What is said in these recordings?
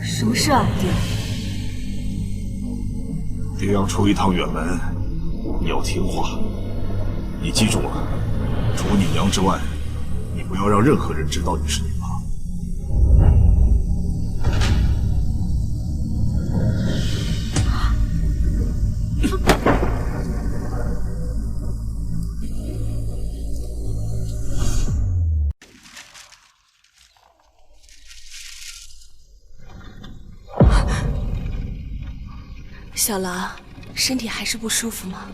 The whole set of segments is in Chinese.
什么事啊，爹？爹要出一趟远门，你要听话。你记住了，除你娘之外，你不要让任何人知道你是你妈。小狼，身体还是不舒服吗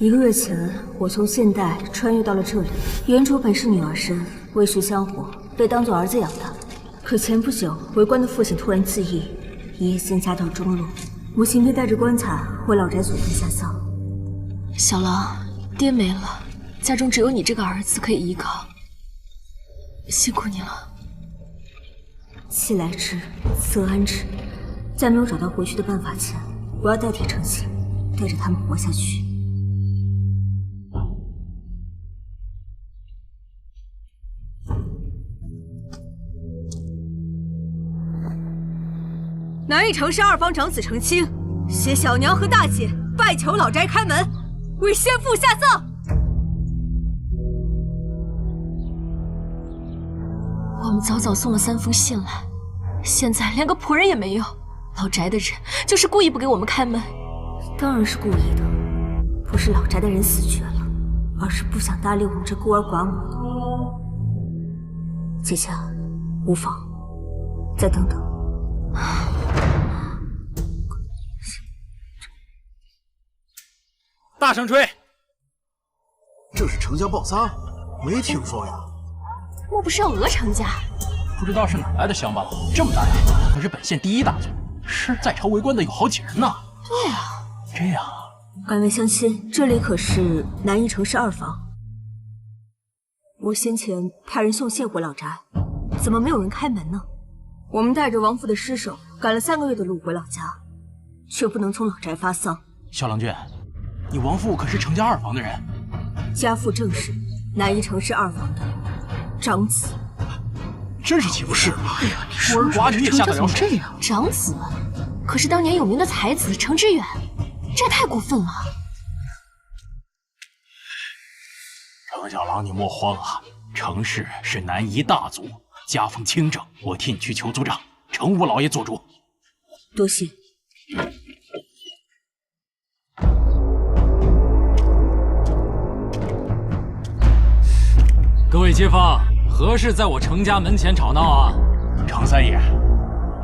？1个月前，我从现代穿越到了这里。原主本是女儿身，未续香火，被当作儿子养大。可前不久，为官的父亲突然自缢，爷爷先家道中落，母亲便带着棺材回老宅祖坟下葬。小狼，爹没了，家中只有你这个儿子可以依靠，辛苦你了。既来之，则安之。在没有找到回去的办法前，我要代替程心，带着他们活下去。南翼城市2房长子程清，携小娘和大姐拜求老宅开门，为先父下葬。我们早早送了3封信来，现在连个仆人也没有。老宅的人就是故意不给我们开门。当然是故意的，不是老宅的人死绝了，而是不想搭理我们这孤儿寡母的。姐姐，无妨，再等等。大声吹！这是程家报丧，没听说呀。莫不是要讹程家？不知道是哪来的乡巴佬，这么大胆，可是本县第1大族。是在朝为官的有好几人呢。对啊，这样，敢问乡亲，这里可是南翼城市2房？我先前派人送信回老宅，怎么没有人开门呢？我们带着亡父的尸首赶了3个月的路回老家，却不能从老宅发丧。萧郎君，你亡父可是程家2房的人，家父正是南翼城市2房的长子。真是岂不是嘛！哎呀，孤儿寡女也下得了手。这样，长子可是当年有名的才子程之远，这也太过分了。程小郎，你莫慌啊！程氏是南夷大族，家风清正，我替你去求族长，程五老爷做主。多谢。各位街坊。何事在我程家门前吵闹啊？程三爷，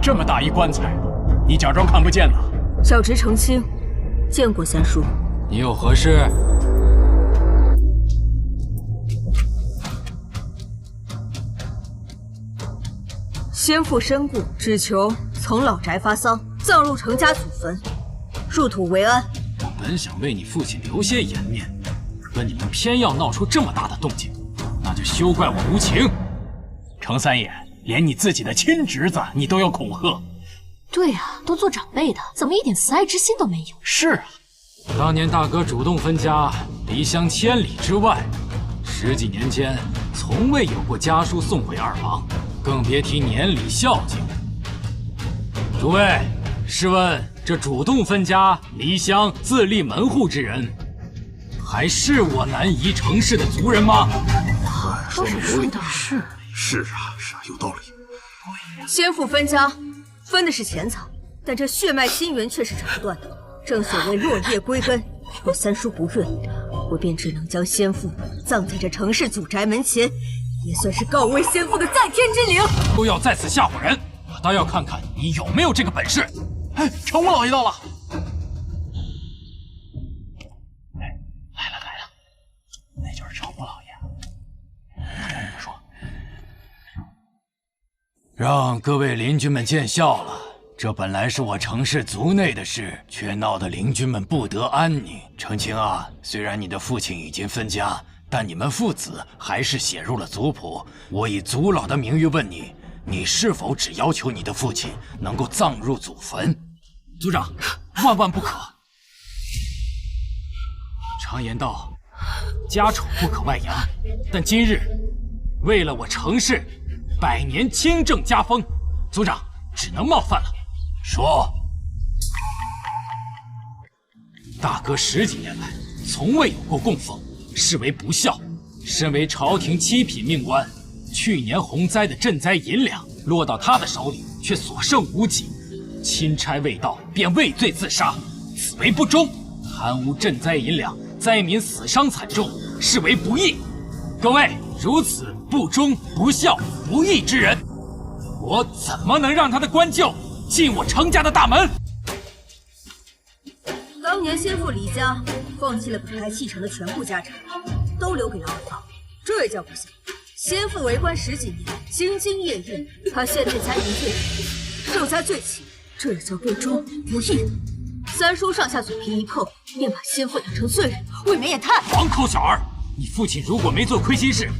这么大一棺材，你假装看不见呢？小侄程清，见过三叔。你有何事？先父身故，只求从老宅发丧，葬入程家祖坟，入土为安。我本想为你父亲留些颜面，可你们偏要闹出这么大的动静。那就休怪我无情。程三爷，连你自己的亲侄子你都要恐吓。对啊，都做长辈的，怎么一点慈爱之心都没有？是啊，当年大哥主动分家，离乡千里之外，10几年间从未有过家书送回2房，更别提年礼孝敬。诸位，试问这主动分家、离乡、自立门户之人，还是我南夷城市的族人吗？都是说的是啊，有道理。先父分家，分的是钱财，但这血脉亲缘却是斩断的。正所谓落叶归根，若三叔不认，我便只能将先父葬在这程氏祖宅门前，也算是告慰先父的在天之灵。都要在此吓唬人，我倒要看看你有没有这个本事。哎，程五老爷到了。那就是程五老爷。说，让各位邻居们见笑了。这本来是我程氏族内的事，却闹得邻居们不得安宁。程清啊，虽然你的父亲已经分家，但你们父子还是写入了族谱。我以族老的名誉问你，你是否只要求你的父亲能够葬入祖坟？族长，万万不可！常言道，家丑不可外扬。但今日，为了我程氏100年清正家风，族长只能冒犯了。说，大哥10几年来从未有过供奉，视为不孝。身为朝廷7品命官，去年洪灾的赈灾银两落到他的手里，却所剩无几。钦差未到，便畏罪自杀，此为不忠。贪污赈灾银两，灾民死伤惨重，视为不义。各位，如此不忠、不孝、不义之人，我怎么能让他的官旧进我程家的大门？当年先父李家放弃了本该继承的全部家产，都留给了二房，这也叫不孝。先父为官10几年，兢兢业业，他现在家银最少，受灾罪轻，这也叫不忠不义。三叔上下嘴皮一碰，便把先父当成罪人，未免也太……黄口小儿，你父亲如果没做亏心事，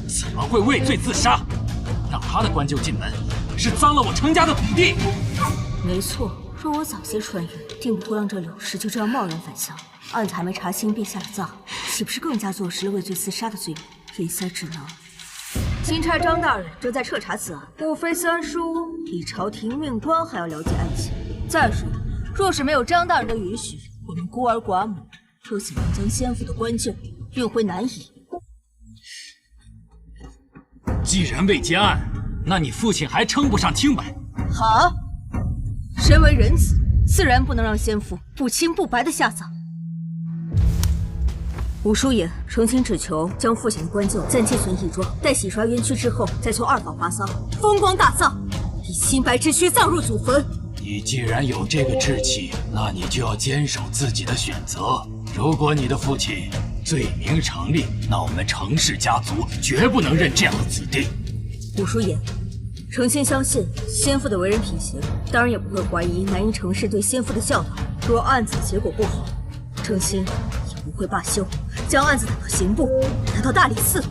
怎么会畏罪自杀？让他的官旧进门，是脏了我程家的土地。没错，若我早些穿越，定不会让这柳氏就这样贸然返乡。案子还没查清便下了葬，岂不是更加坐实了畏罪自杀的罪名？这才只能。钦差张大人正在彻查此案，莫非三叔比朝廷命官还要了解案情？再说，若是没有张大人的允许，我们孤儿寡母若想要将先父的官旧运回南夷，既然未结案，那你父亲还称不上清白。好，身为人子，自然不能让先父不清不白的下葬。武叔爷，诚心只求将父亲的官旧暂寄存义庄，待洗刷冤屈之后，再从二房发丧，风光大葬，以清白之躯葬入祖坟。你既然有这个志气，那你就要坚守自己的选择。如果你的父亲罪名成立，那我们程氏家族绝不能认这样的子弟。武叔爷，诚心相信先父的为人品行，当然也不会怀疑南夷程氏对先父的孝道。若案子结果不好，诚心也不会罢休，将案子打到刑部，打到大理寺，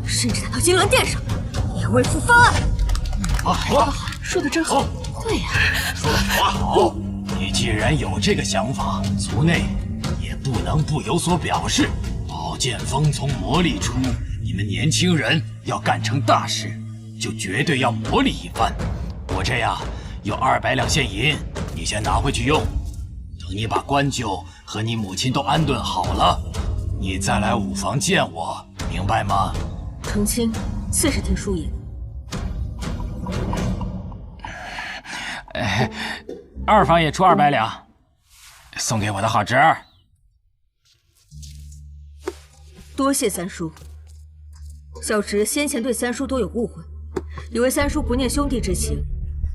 甚至打到金銮殿上，也为父翻案。好，说的真好。对呀，说得好。你既然有这个想法，族内也不能不有所表示。宝剑锋从磨砺出，你们年轻人要干成大事，就绝对要磨砺一番。我这样有200两现银，你先拿回去用。等你把官旧和你母亲都安顿好了，你再来五房见我，明白吗？澄清，自是听叔爷。二房也出200两，送给我的好侄儿。多谢三叔。小侄先前对三叔多有误会，以为三叔不念兄弟之情，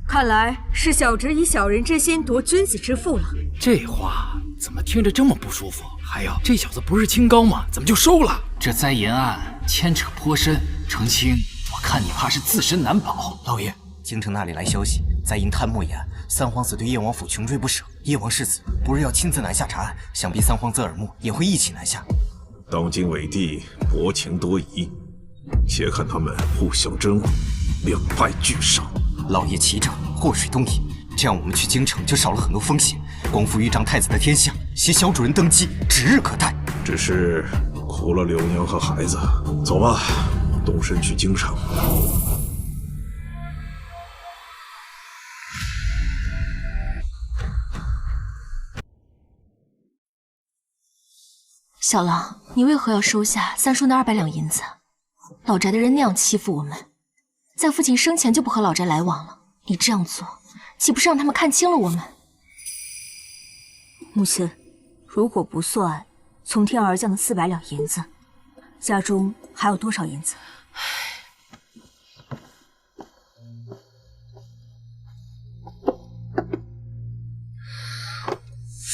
看来是小侄以小人之心夺君子之腹了。这话怎么听着这么不舒服？还有，这小子不是清高吗？怎么就收了？这灾银案牵扯颇深，澄清，我看你怕是自身难保。老爷，京城那里来消息，灾银探没一案，三皇子对叶王府穷追不舍。叶王世子不是要亲自南下查案，想必三皇子耳目也会一起南下。当今伟帝薄情多疑，且看他们互相真武，两败俱伤。老爷齐政，祸水东移，这样我们去京城就少了很多风险。光复豫章太子的天下，携小主人登基，指日可待。只是苦了柳娘和孩子。走吧，动身去京城。小郎，你为何要收下三叔那200两银子？老宅的人那样欺负我们，在父亲生前就不和老宅来往了。你这样做，岂不是让他们看清了我们？母亲，如果不算从天而降的400两银子，家中还有多少银子？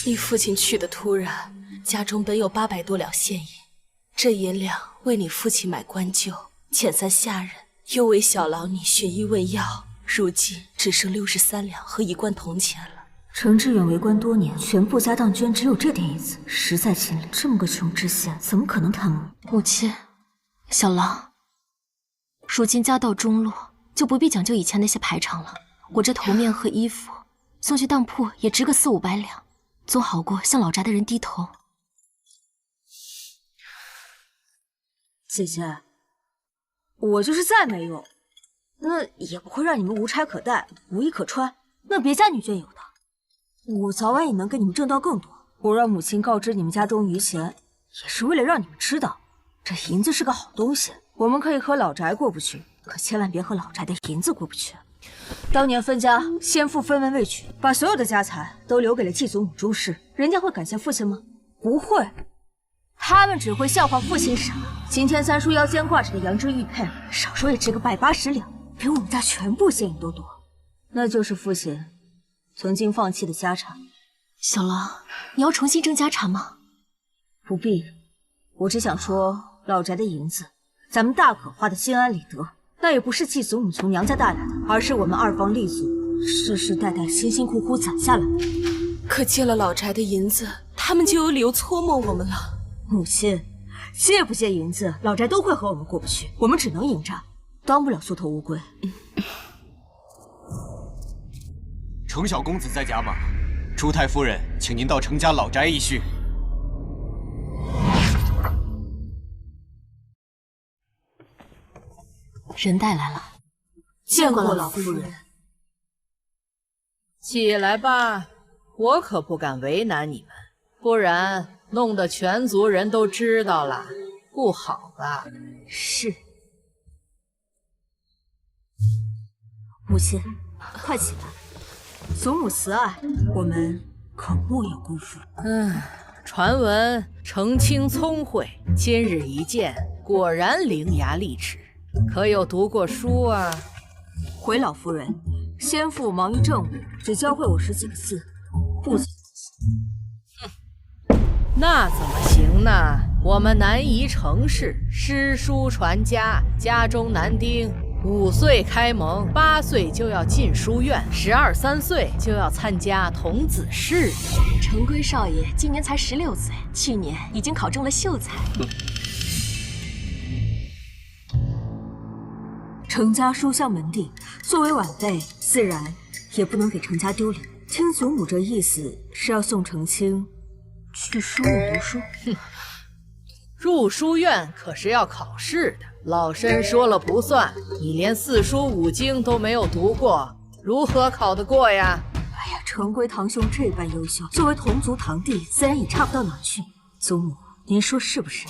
你父亲去的突然，家中本有800多两现银，这银两为你父亲买官旧，遣散下人，又为小郎你寻医问药，如今只剩63两和1贯铜钱了。程志远为官多年，全部家当居然只有这点银子，实在心累。这么个穷知县，怎么可能贪污？母亲，小郎，如今家道中落，就不必讲究以前那些排场了。我这头面和衣服送去当铺也值个400-500两，总好过向老宅的人低头。姐姐，我就是再没用，那也不会让你们无钗可戴，无衣可穿。那别家女眷有的，我早晚也能给你们挣到更多。我让母亲告知你们家中余钱，也是为了让你们知道，这银子是个好东西。我们可以和老宅过不去，可千万别和老宅的银子过不去。当年分家，先父分文未取，把所有的家财都留给了继祖母朱氏，人家会感谢父亲吗？不会，他们只会笑话父亲傻。今天三叔腰间挂着的羊脂玉佩，少说也值个180两，比我们家全部现银都多。那就是父亲曾经放弃的家产。小郎，你要重新争家产吗？不必，我只想说，老宅的银子，咱们大可花得心安理得。那也不是继祖母从娘家带来的，而是我们二房立祖世世代代辛辛苦苦攒下来的。可借了老宅的银子，他们就有理由搓磨我们了。母亲，借不借银子，老宅都会和我们过不去，我们只能迎战，当不了缩头乌龟。程小公子在家吗？朱太夫人，请您到程家老宅一叙。人带来了，见过老夫人。起来吧，我可不敢为难你们，不然弄得全族人都知道了，不好吧？是。母亲，快起来！祖母慈爱，我们可莫有辜负。传闻程卿聪慧，今日一见，果然伶牙俐齿。可有读过书啊？回老夫人，先父忙于政务，只教会我10几个字，不怎那怎么行呢？我们南夷城市诗书传家，家中男丁5岁开蒙，8岁就要进书院，12、13岁就要参加童子试。程圭少爷今年才16岁，去年已经考中了秀才。程家书香门第，作为晚辈，自然也不能给程家丢脸。听祖母这意思，是要送程卿去书院读书。入书院可是要考试的，老身说了不算。你连4书5经都没有读过，如何考得过呀？哎呀，程圭堂兄这般优秀，作为同族堂弟，自然也差不到哪去。祖母，您说是不是？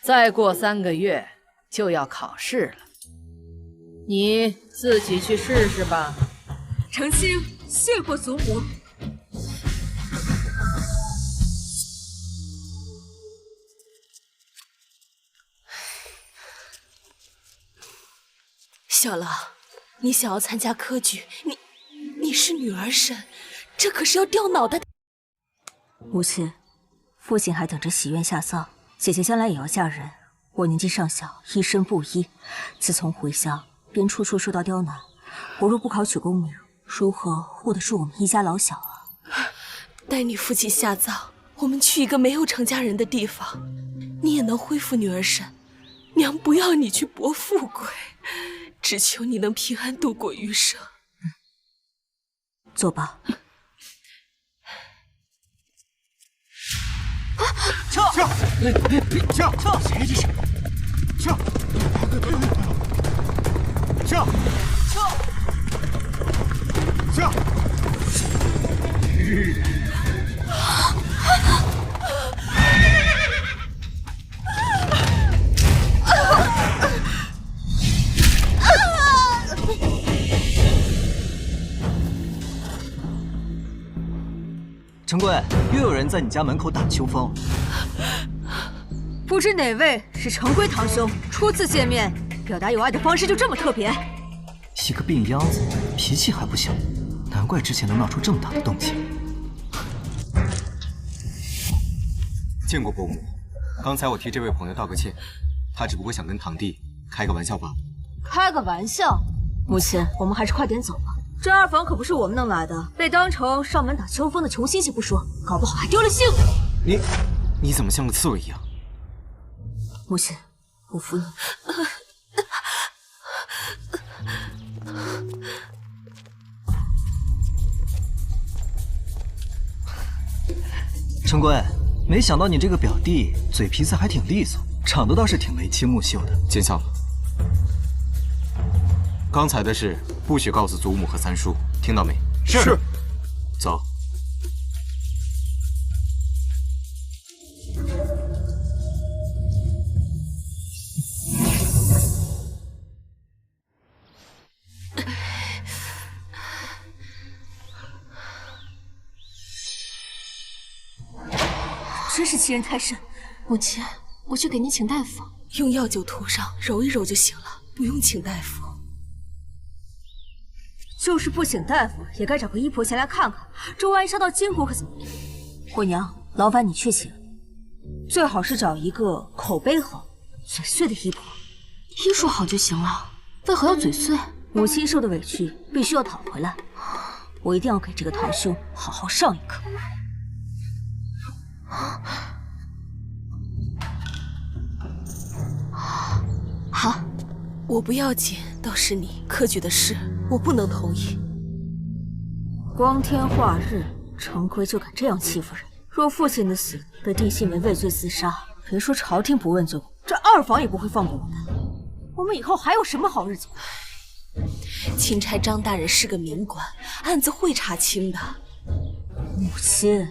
再过3个月就要考试了，你自己去试试吧。程卿，谢过祖母。小郎，你想要参加科举，你是女儿身，这可是要掉脑袋的。母亲，父亲还等着喜宴下葬，姐姐将来也要嫁人。我年纪尚小，一身布衣，自从回乡便处处受到刁难。我若不考取功名，如何护得住我们一家老小啊？待你父亲下葬，我们去一个没有程家人的地方，你也能恢复女儿身。娘不要你去搏富贵，只求你能平安度过余生。走吧。撤！撤！谁这是？撤！撤！撤！陈贵，又有人在你家门口打秋风。不知哪位是程圭堂兄？初次见面，表达友爱的方式就这么特别？一个病秧子，脾气还不小，难怪之前能闹出这么大的动静。见过伯母，刚才我替这位朋友道个歉，他只不过想跟堂弟开个玩笑罢了。开个玩笑，母亲，我们还是快点走吧。这二房可不是我们弄来的，被当成上门打秋风的穷亲戚不说，搞不好还丢了性命。你怎么像个刺猬一样？母亲，我服你。陈贵，没想到你这个表弟嘴皮子还挺利索，长得倒是挺眉清目秀的。见笑了。刚才的事不许告诉祖母和三叔，听到没？是。走。真是欺人太甚！母亲，我去给您请大夫。用药酒涂上，揉一揉就行了，不用请大夫。就是不请大夫，也该找个医婆前来看看，这万一伤到筋骨可怎么？虎娘，劳烦你去请，最好是找一个口碑好、嘴碎的医婆。医术好就行了，为何要嘴碎？母亲受的委屈必须要讨回来，我一定要给这个堂兄好好上一课。好，我不要紧，倒是你科举的事，我不能同意。光天化日，程圭就敢这样欺负人。若父亲的死被定性为畏罪自杀，别说朝廷不问罪，这二房也不会放过我们。我们以后还有什么好日子过？钦差张大人是个明官，案子会查清的。母亲，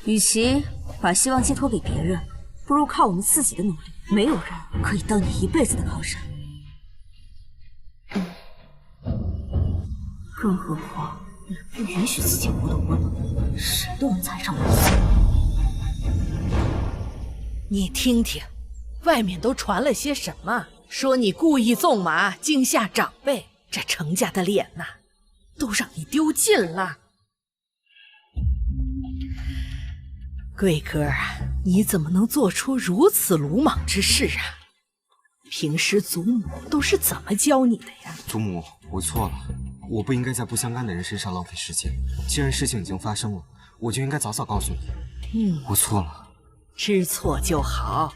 与其把希望寄托给别人，不如靠我们自己的努力。没有人可以当你一辈子的靠山。更何况你不允许自己活动温柔，谁都能踩上我的脚。你听听，外面都传了些什么？说你故意纵马惊吓长辈，这程家的脸呐，都让你丢尽了。贵哥啊，你怎么能做出如此鲁莽之事啊？平时祖母都是怎么教你的呀？祖母，我错了，我不应该在不相干的人身上浪费时间。既然事情已经发生了，我就应该早早告诉你。我错了。知错就好，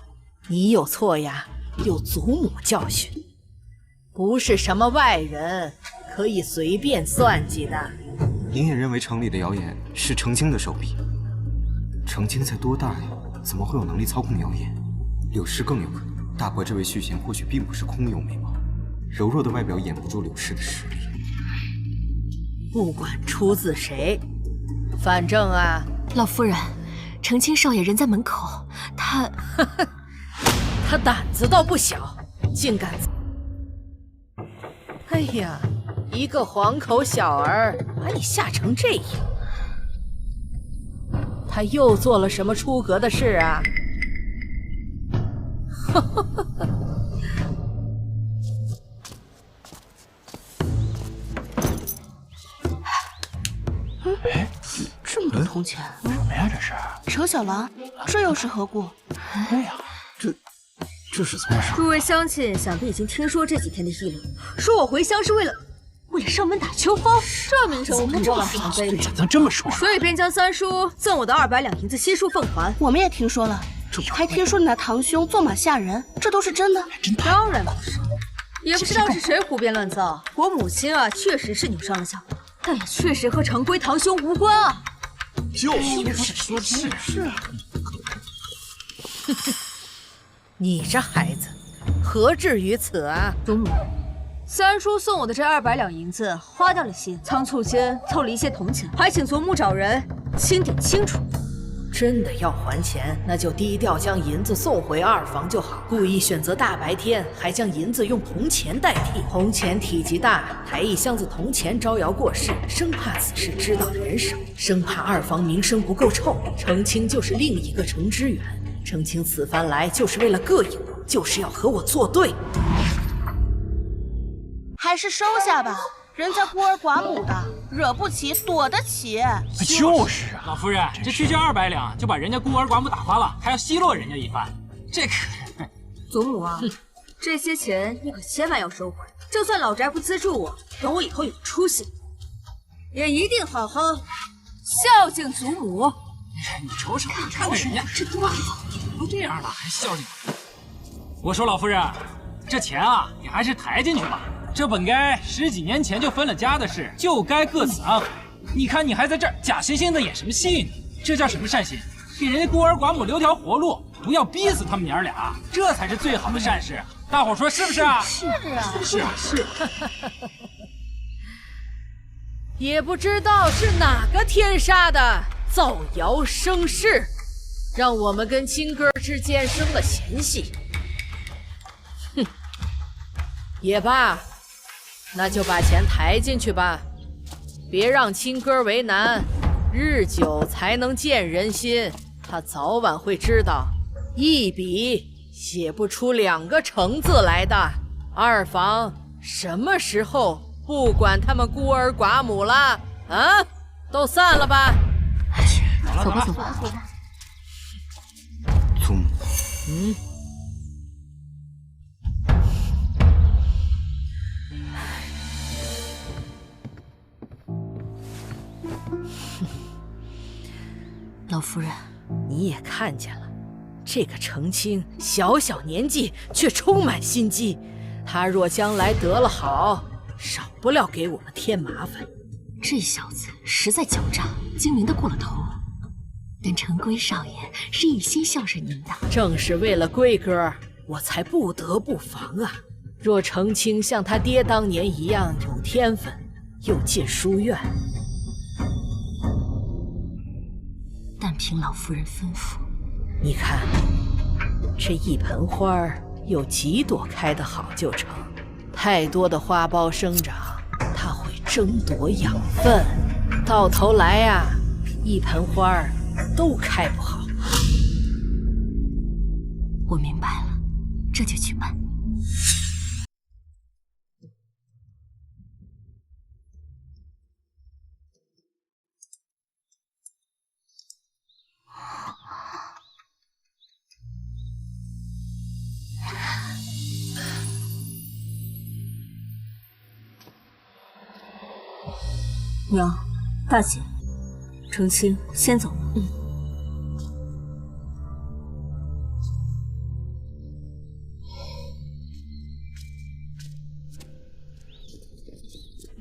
你有错呀，有祖母教训，不是什么外人可以随便算计的。您也认为城里的谣言是程青的手笔？程青才多大呀？怎么会有能力操控谣言？柳氏更有可能。大伯这位续弦或许并不是空有美貌，柔弱的外表掩不住柳氏的实力。不管出自谁，反正啊，老夫人，程青少爷人在门口，他胆子倒不小，竟敢……哎呀，一个黄口小儿把你吓成这样，他又做了什么出格的事啊？这么多铜钱，什么呀？这是程小郎，这又是何故？对呀，这是怎么回事？诸位乡亲想必已经听说这几天的议论，说我回乡是为了上门打秋风，这名声我们万万不能背。怎么这么说？所以便将三叔赠我的200两银子悉数奉还。我们也听说了，还听说你那堂兄纵马吓人，这都是真的？当然不是，也不知道是谁胡编乱造。我母亲啊，确实是扭伤了脚，但也确实和程圭堂兄无关啊。就是说是。你这孩子，何至于此啊？祖母，三叔送我的这200两银子花掉了些，仓促间凑了一些铜钱，还请祖母找人清点清楚。真的要还钱，那就低调将银子送回二房就好。故意选择大白天，还将银子用铜钱代替。铜钱体积大，抬一箱子铜钱招摇过市，生怕此事知道的人少，生怕二房名声不够臭。程青就是另一个程之远，程青此番来就是为了膈应我，就是要和我作对。还是收下吧，人家孤儿寡母的，惹不起躲得起。就是啊，老夫人，这区区200两就把人家孤儿寡母打发了，还要奚落人家一番，这可……祖母啊，这些钱你可千万要收回。就算老宅不资助我，等我以后有出息，也一定好好孝敬祖母。你瞅瞅，看看人家这段子都这样了，还孝敬。我说老夫人，这钱啊，你还是抬进去吧。这本该10几年前就分了家的事，就该各自安好。你看你还在这儿假惺惺的演什么戏呢？这叫什么善心？给人家孤儿寡母留条活路，不要逼死他们娘俩，这才是最好的善事。大伙说是不是啊？是啊，是啊，是。也不知道是哪个天杀的造谣生事，让我们跟亲哥之间生了嫌隙。哼，也罢，那就把钱抬进去吧，别让亲哥为难。日久才能见人心，他早晚会知道，一笔写不出2个成字来的。二房什么时候不管他们孤儿寡母了？啊，都散了吧。走吧，走吧。祖母。老夫人，你也看见了，这个程青小小年纪却充满心机，他若将来得了好，少不了给我们添麻烦。这小子实在狡诈，精明的过了头。但陈龟少爷是一心孝顺您的，正是为了龟哥，我才不得不防啊。若程青像他爹当年一样有天分，又进书院，但凭老夫人吩咐，你看这一盆花有几朵开得好就成，太多的花苞生长，它会争夺养分，到头来呀，一盆花都开不好。我明白了，这就去办。娘，大姐，程青先走了。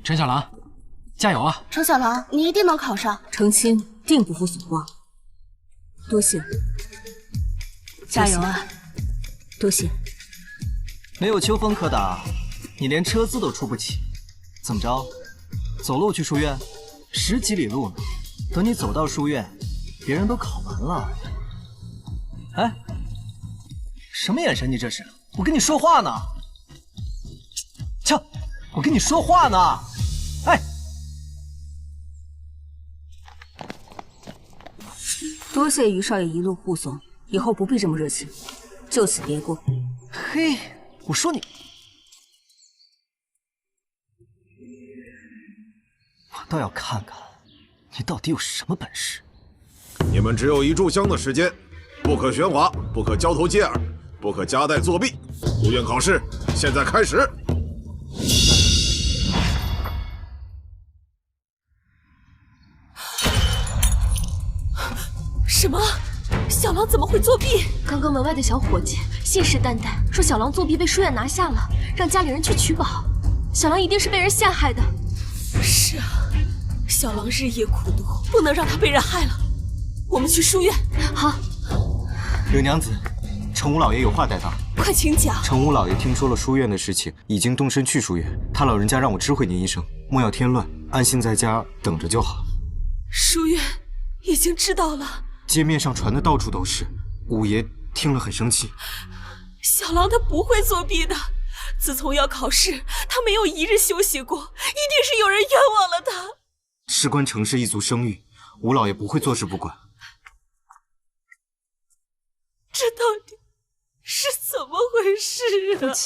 陈小狼，加油啊！程小狼，你一定能考上。程青定不负所望，多谢。加油啊！多谢。没有秋风可打，你连车资都出不起，怎么着？走路去书院，10几里路呢。等你走到书院，别人都考完了。哎，什么眼神？你这是？我跟你说话呢。瞧，我跟你说话呢。哎，多谢于少爷一路护送，以后不必这么热情，就此别过。嘿，我说你。倒要看看你到底有什么本事！你们只有1炷香的时间，不可喧哗，不可交头接耳，不可夹带作弊。书院考试现在开始。什么？小狼怎么会作弊？刚刚门外的小伙计信誓旦旦说小狼作弊被书院拿下了，让家里人去取宝。小狼一定是被人陷害的。是啊。小狼日夜苦读，不能让他被人害了。我们去书院。好。柳娘子，程武老爷有话带到。快请讲。程武老爷听说了书院的事情，已经动身去书院。他老人家让我知会您一声，莫要添乱，安心在家等着就好。书院已经知道了。街面上传的到处都是，五爷听了很生气。小狼他不会作弊的。自从要考试，他没有一日休息过，一定是有人冤枉了他。事关程氏一族声誉，吴老爷不会坐视不管。这到底是怎么回事啊？父亲，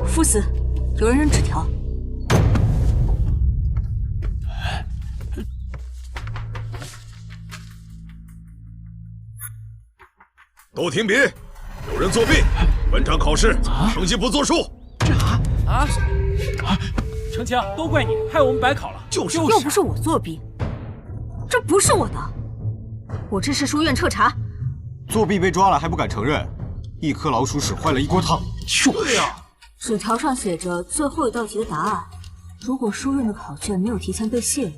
夫子，有人扔纸条。都停笔！有人作弊，本场考试成绩不作数。程青，都怪你，害我们白考了。又不是我作弊，这不是我的。我支持书院彻查。作弊被抓了还不敢承认，一颗老鼠屎坏了一锅汤。对呀，纸条上写着最后一道题的答案。如果书院的考卷没有提前被泄露，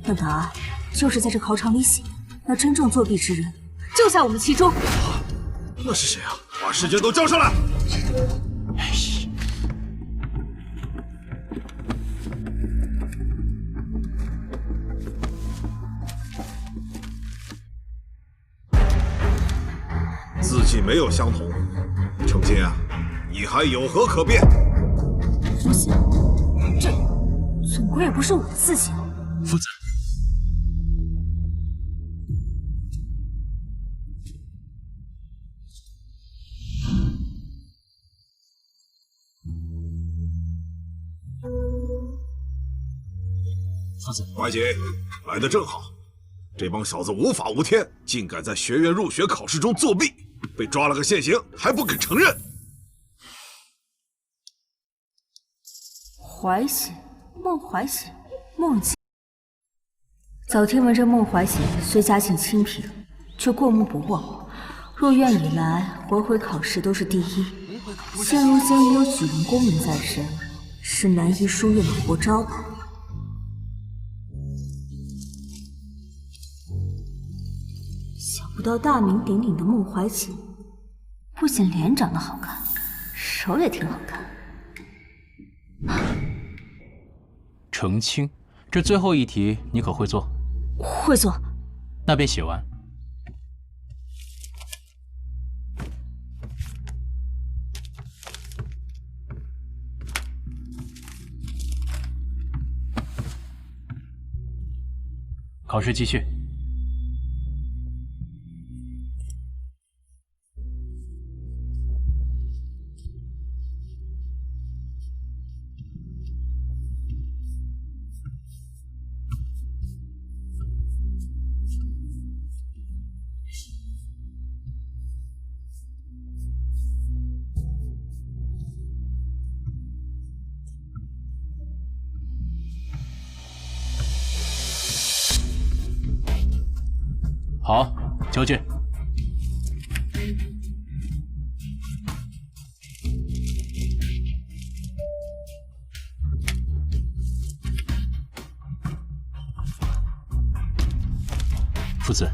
那答案就是在这考场里写。那真正作弊之人就在我们其中。那是谁啊？把事情都交上来！字迹没有相同，程心啊，你还有何可辩？不行，这总归也不是我的字迹。夫子，夫子，怀瑾来得正好。这帮小子无法无天，竟敢在学院入学考试中作弊，被抓了个现行，还不肯承认。怀瑾，孟怀瑾，孟姐。早听闻这孟怀瑾虽家境清贫，却过目不忘。入院以来，回回考试都是第一，现如今已有举人功名在身，是南医书院的活招牌。想不到大名鼎鼎的孟怀瑾，不仅脸长得好看，手也挺好看。程清，这最后一题你可会做？会做。那便写完。考试继续。好，交卷。夫子，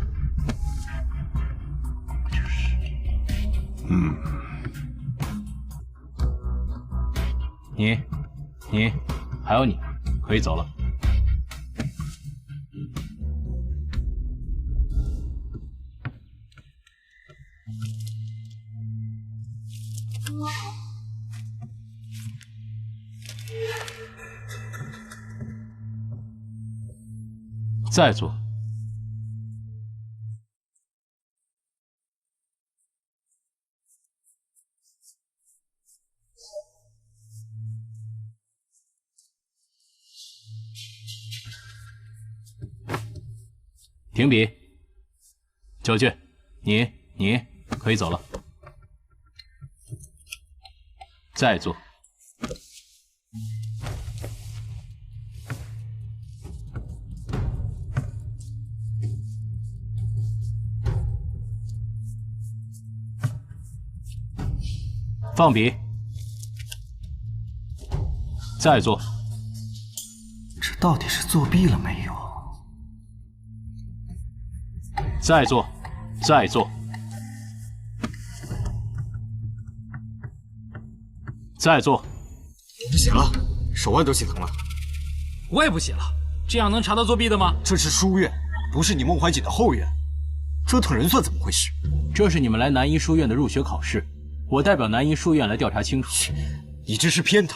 你，还有你，可以走了。再做。停笔。交卷。你可以走了。再做。放笔。再做。这到底是作弊了没有？再做，再做，再做。不写了，手腕都心疼了。我也不写了，这样能查到作弊的吗？这是书院，不是你孟怀瑾的后院，折腾人算怎么回事？这是你们来南医书院的入学考试，我代表南医书院来调查清楚。你这是偏袒，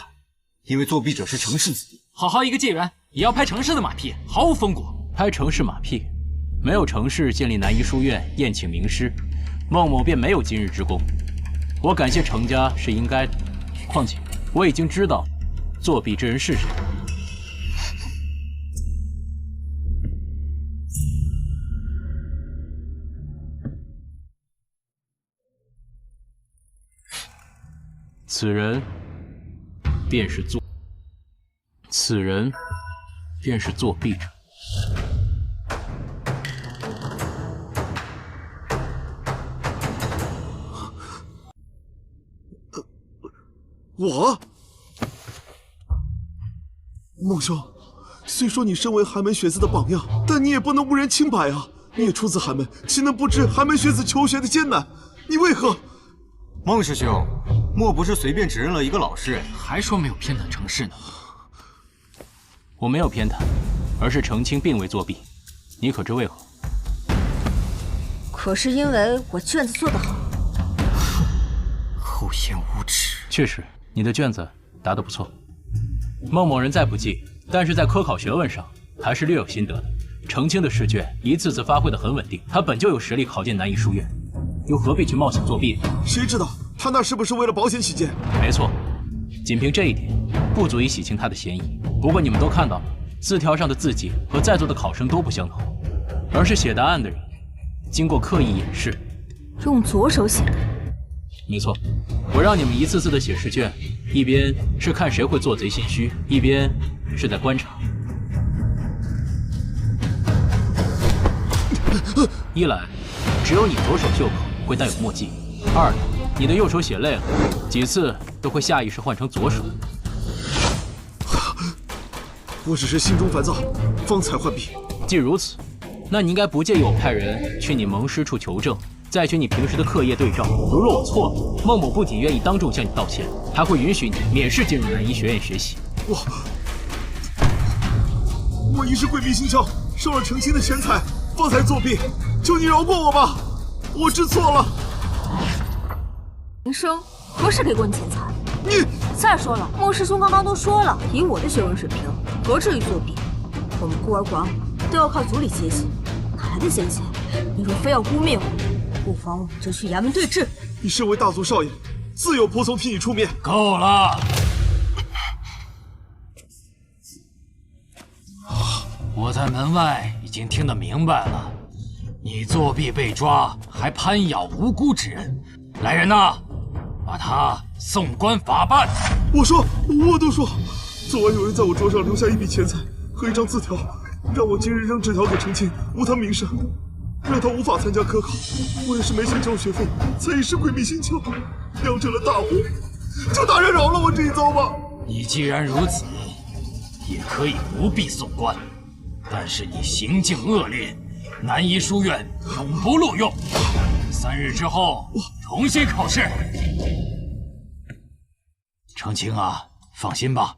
因为作弊者是程氏子弟。好好一个界员，也要拍程氏的马屁，毫无风骨。拍程氏马屁？没有程氏建立南医书院，宴请名师，孟某便没有今日之功。我感谢程家是应该的，况且我已经知道作弊之人是谁。此人便是作弊者。我，孟兄，虽说你身为寒门学子的榜样，但你也不能误人清白啊！你也出自寒门，岂能不知寒门学子求学的艰难？你为何？孟师兄，莫不是随便指认了一个老师，还说没有偏袒程氏呢？我没有偏袒，而是程清并未作弊，你可知为何？可是因为我卷子做得好。厚颜无耻！确实，你的卷子答得不错。孟某人再不济，但是在科考学问上还是略有心得的。程清的试卷一次次发挥得很稳定，他本就有实力考进南医书院，又何必去冒险作弊？谁知道他那是不是为了保险起见？没错，仅凭这一点，不足以洗清他的嫌疑。不过你们都看到了，字条上的字迹和在座的考生都不相同，而是写答案的人经过刻意掩饰，用左手写的。没错，我让你们一次次的写试卷，一边是看谁会做贼心虚，一边是在观察。一来，只有你左手袖口会带有墨迹；二来，你的右手写累了，几次都会下意识换成左手。我只是心中烦躁，方才换笔。既如此，那你应该不介意我派人去你蒙师处求证，再取你平时的课业对照。如若我错了，孟某不仅愿意当众向你道歉，还会允许你免试进入南医学院学习。我一时鬼迷心窍，受了程清的钱财，方才作弊，求你饶过我吧，我知错了。林生何时给过你钱财？你再说了，孟师兄刚刚都说了，以我的学问水平，何至于作弊？我们孤儿寡母都要靠族里接济，哪来的闲钱？你若非要污蔑我，不妨我们就去衙门对质。你身为大族少爷，自有仆从替你出面。够了！我在门外已经听得明白了，你作弊被抓，还攀咬无辜之人。来人呐，把他送官法办。我都说，昨晚有人在我桌上留下一笔钱财和一张字条，让我今日扔纸条给程清，无他名声，让他无法参加科考。我也是没钱交学费，才一时鬼迷心窍，酿成了大祸。就大人饶了我这一遭吧。你既然如此，也可以不必送官，但是你行径恶劣，南医书院永不录用。3日之后重新考试。程清啊，放心吧，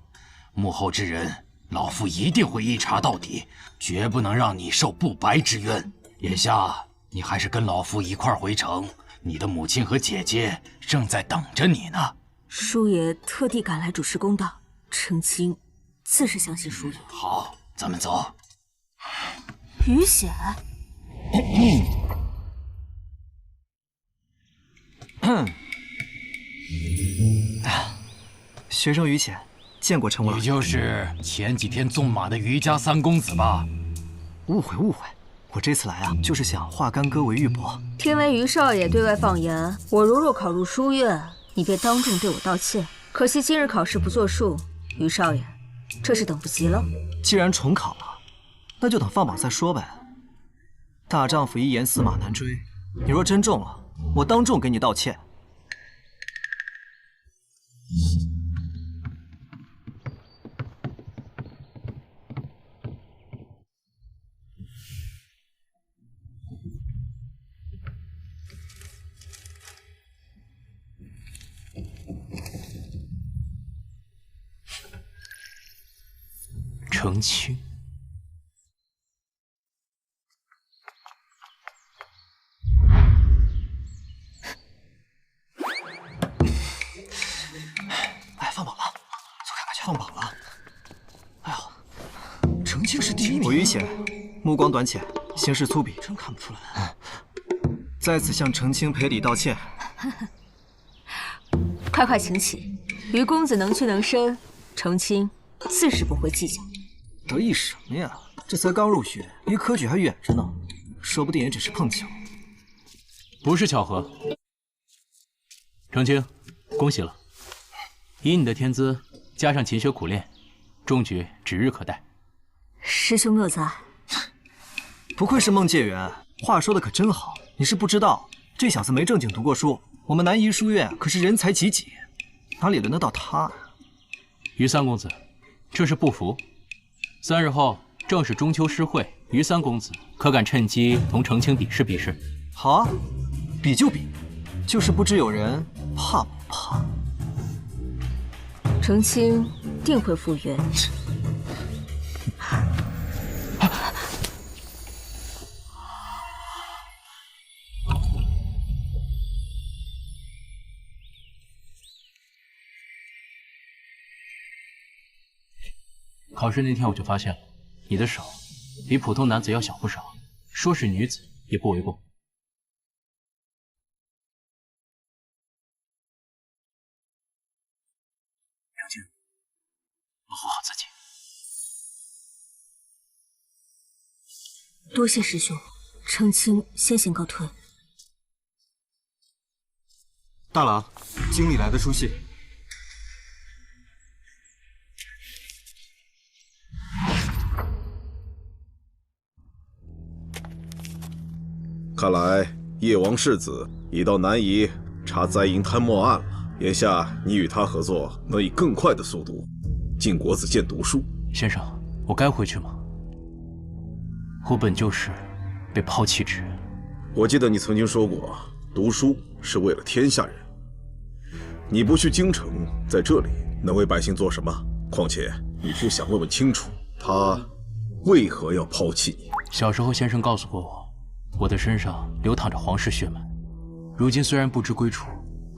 幕后之人，老夫一定会一查到底，绝不能让你受不白之冤。眼下你还是跟老夫一块回城，你的母亲和姐姐正在等着你呢。叔爷特地赶来主持公道，程清自是相信叔爷。好，咱们走。于显，学生于显，见过程老。你就是前几天纵马的于家三公子吧？误会，我这次来啊，就是想化干戈为玉帛。听闻于少爷对外放言，我如若考入书院，你便当众对我道歉。可惜今日考试不作数，于少爷，这是等不及了。既然重考了，那就等放榜再说呗。大丈夫一言驷马难追，你若真中了，我当众给你道歉。程清，哎，放榜了，走看看去。放榜了。哎呦，程清是第一名。我于显，目光短浅，行事粗鄙，真看不出来。在此向程清赔礼道歉。快请起，于公子能屈能伸，程清自是不会计较。得意什么呀？这才刚入学，离科举还远着呢，说不定也只是碰巧。不是巧合。程清，恭喜了！以你的天资，加上勤学苦练，中举指日可待。师兄乐在。不愧是孟介元，话说的可真好。你是不知道，这小子没正经读过书，我们南医书院可是人才济济。哪里轮得到他啊？于三公子，这是不服。3日后正是中秋诗会，于三公子可敢趁机同程青比试比试？好啊，比就比，就是不知有人怕不怕。程青定会复原。考试那天我就发现了，你的手比普通男子要小不少，说是女子也不为过。程青，保护好自己。多谢师兄，程青先行告退。大郎，经理来的书信。看来叶王世子已到南夷查灾银贪墨案了。眼下你与他合作，能以更快的速度进国子监读书。先生，我该回去吗？我本就是被抛弃之人。我记得你曾经说过，读书是为了天下人。你不去京城，在这里能为百姓做什么？况且你不想问问清楚，他为何要抛弃你？小时候先生告诉过我，我的身上流淌着皇室血脉。如今虽然不知归处，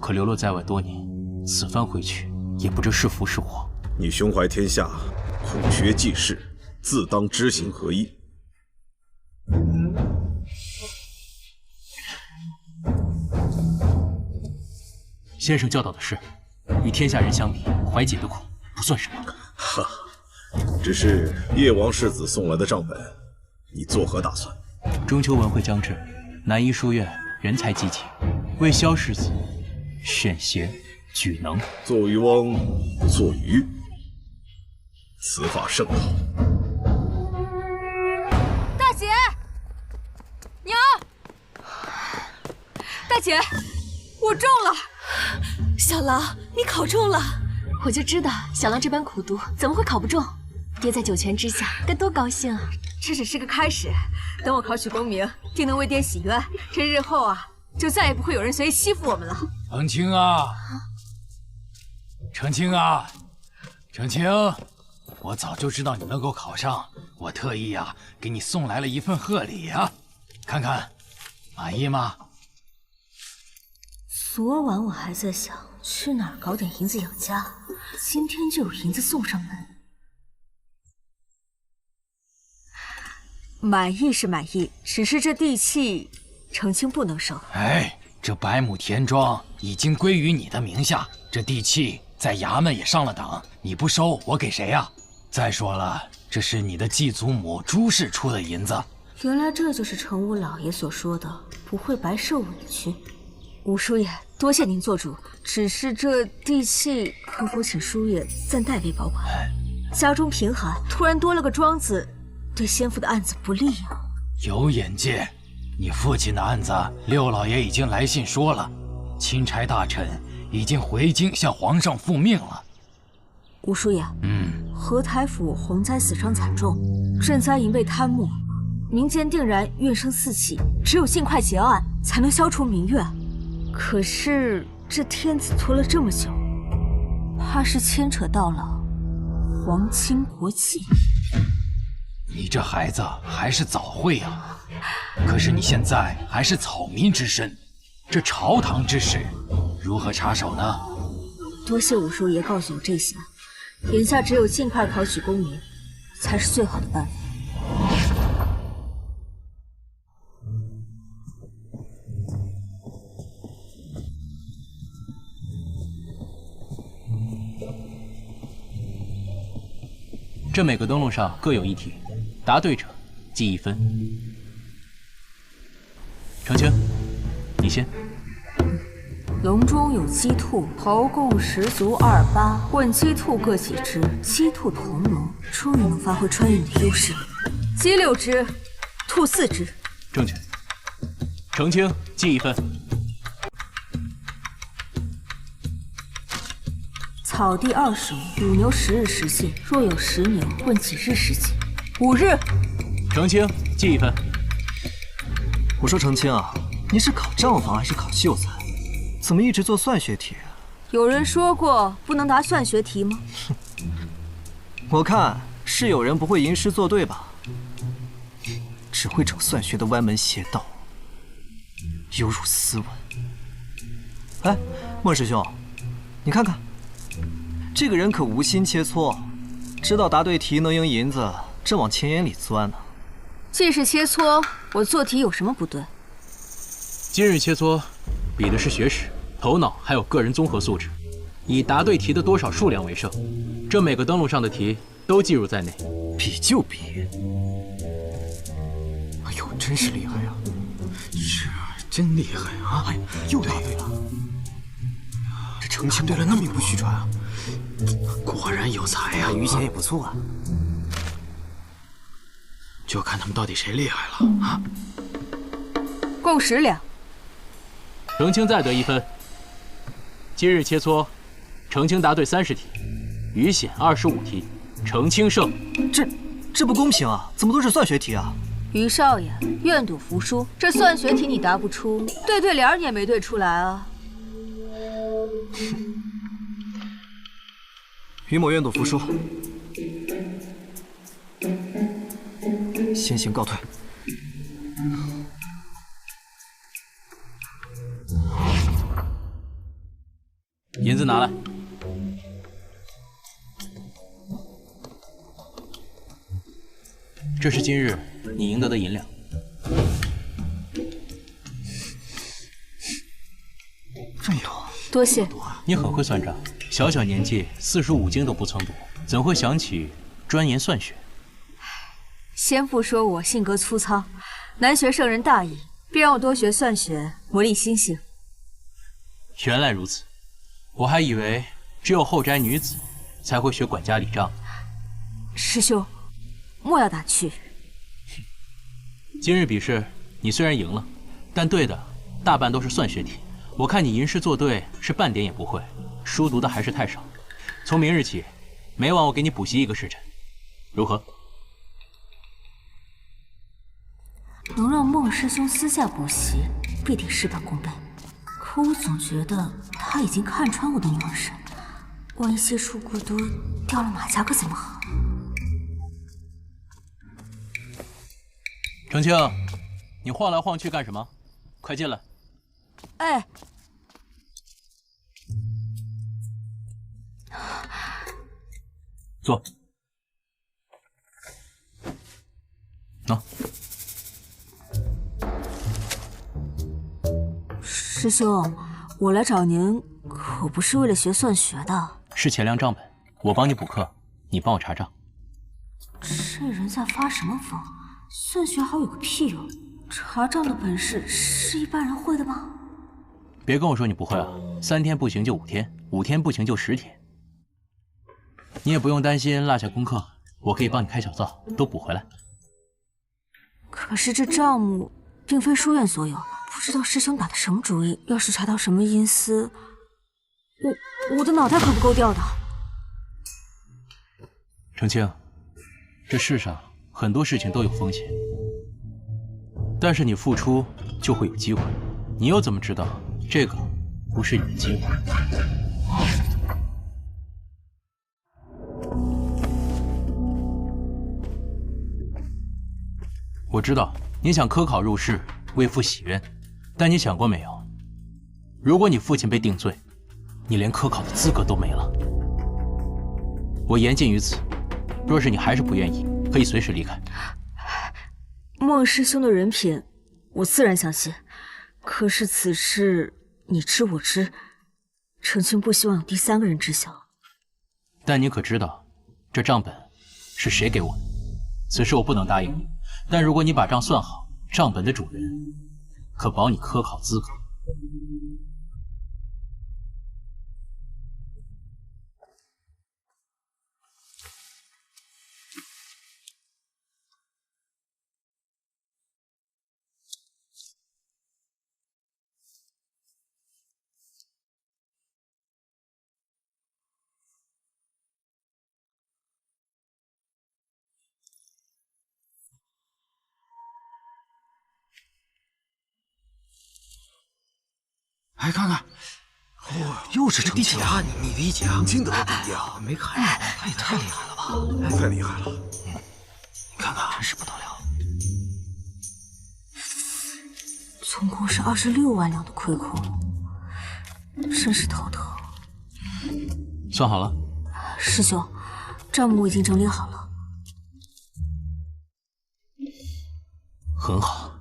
可流落在外多年，此番回去也不知是福是祸。你胸怀天下，苦学济世，自当知行合一。先生教导的是，与天下人相比，怀己的苦不算什么。哈，只是叶王世子送来的账本，你作何打算？中秋文会将至，南夷书院人才济济，为萧世子选贤举能。做渔翁不做鱼，此法甚好。大姐，娘，大姐，我中了。小狼，你考中了！我就知道小狼这般苦读怎么会考不中，爹在九泉之下该多高兴啊！这只是个开始，等我考取功名，定能为爹洗冤。这日后啊，就再也不会有人随意欺负我们了。程青啊，程青啊，程青，我早就知道你能够考上，我特意啊给你送来了一份贺礼啊，看看，满意吗？昨晚我还在想去哪儿搞点银子养家，今天就有银子送上门。满意是满意，只是这地契，程青不能收。哎，这百亩田庄已经归于你的名下，这地契在衙门也上了档，你不收，我给谁呀？再说了，这是你的继祖母朱氏出的银子。原来这就是程武老爷所说的不会白受委屈。吴叔爷，多谢您做主，只是这地契可否请叔爷暂代为保管？家中贫寒，突然多了个庄子，对先父的案子不利啊。有眼界，你父亲的案子，六老爷已经来信说了，钦差大臣已经回京向皇上复命了。吴叔爷，合台府洪灾死伤惨重，赈灾银被贪墨，民间定然怨声四起，只有尽快结案，才能消除民怨。可是这天子拖了这么久，怕是牵扯到了皇亲国戚。你这孩子还是早慧啊！可是你现在还是草民之身，这朝堂之事如何插手呢？多谢武叔爷告诉我这些，眼下只有尽快考取功名，才是最好的办法。这每个灯笼上各有一题，答对者记1分。程青，你先。笼中有鸡兔，头共10足28，问鸡兔各几只？鸡兔同笼，终于能发挥穿云的优势。鸡6只，兔4只。正确。程青记1分。草地25，5牛10日时限，若有10牛，问几日时节？5日。澄清，记1分。我说澄清啊，你是考账房还是考秀才？怎么一直做算学题？有人说过不能答算学题吗？我看是有人不会吟诗作对吧？只会整算学的歪门邪道，有辱斯文。哎，孟师兄，你看看，这个人可无心切磋，知道答对题能赢银子，正往钱眼里钻呢。既是切磋，我做题有什么不对？今日切磋，比的是学识、头脑还有个人综合素质，以答对题的多少数量为胜。这每个登录上的题都计入在内。比就比。哎呦，真是厉害呀！是啊，真厉害啊！哎，又答对了。这澄清对了那名不虚传啊！果然有才呀！余钱也不错啊。就看他们到底谁厉害了啊！共10两。澄清再得1分。今日切磋，澄清答对30题，余显25题，澄清胜。这不公平啊！怎么都是算学题啊？于少爷，愿赌服输。这算学题你答不出，对联你也没对出来啊。于某愿赌服输，先行告退。银子拿来。这是今日你赢得的银两。这么多，多谢。你很会算账，小小年纪45斤都不曾读，怎会想起专研算学？先父说我性格粗糙，难学圣人大义，便让我多学算学，磨砺心性。原来如此，我还以为只有后宅女子才会学管家理账。师兄，莫要打趣。今日比试你虽然赢了，但对的大半都是算学题。我看你吟诗作对是半点也不会，书读的还是太少。从明日起，每晚我给你补习1个时辰，如何？能让孟师兄私下补习，必定事半功倍。可我总觉得他已经看穿我的女儿身，万一些数过多，掉了马甲可怎么好？澄清，你晃来晃去干什么？快进来。哎，坐。喏。师兄，我来找您可不是为了学算学的，是钱粮账本，我帮你补课，你帮我查账。这人在发什么疯？算学好有个屁用！查账的本事是一般人会的吗？别跟我说你不会啊！3天不行就5天，5天不行就10天。你也不用担心落下功课，我可以帮你开小灶，都补回来。可是这账目并非书院所有，不知道师兄打的什么主意。要是查到什么阴私，我的脑袋可不够掉的。澄清，这世上很多事情都有风险，但是你付出就会有机会，你又怎么知道这个不是你的机会？我知道你想科考入仕，为父洗冤，但你想过没有？如果你父亲被定罪，你连科考的资格都没了。我言尽于此，若是你还是不愿意，可以随时离开。孟师兄的人品，我自然相信。可是此事你知我知，澄清不希望有第3个人知晓。但你可知道，这账本是谁给我的？此事我不能答应你，但如果你把账算好，账本的主人可保你科考资格。哎，看看，又是成清啊！你第几啊？清得了第一啊！没看出来，他也太厉害了吧！太厉害了！你看看，真是不得了。总共是26万两的亏空，真是头疼。算好了。师兄，账目已经整理好了。很好，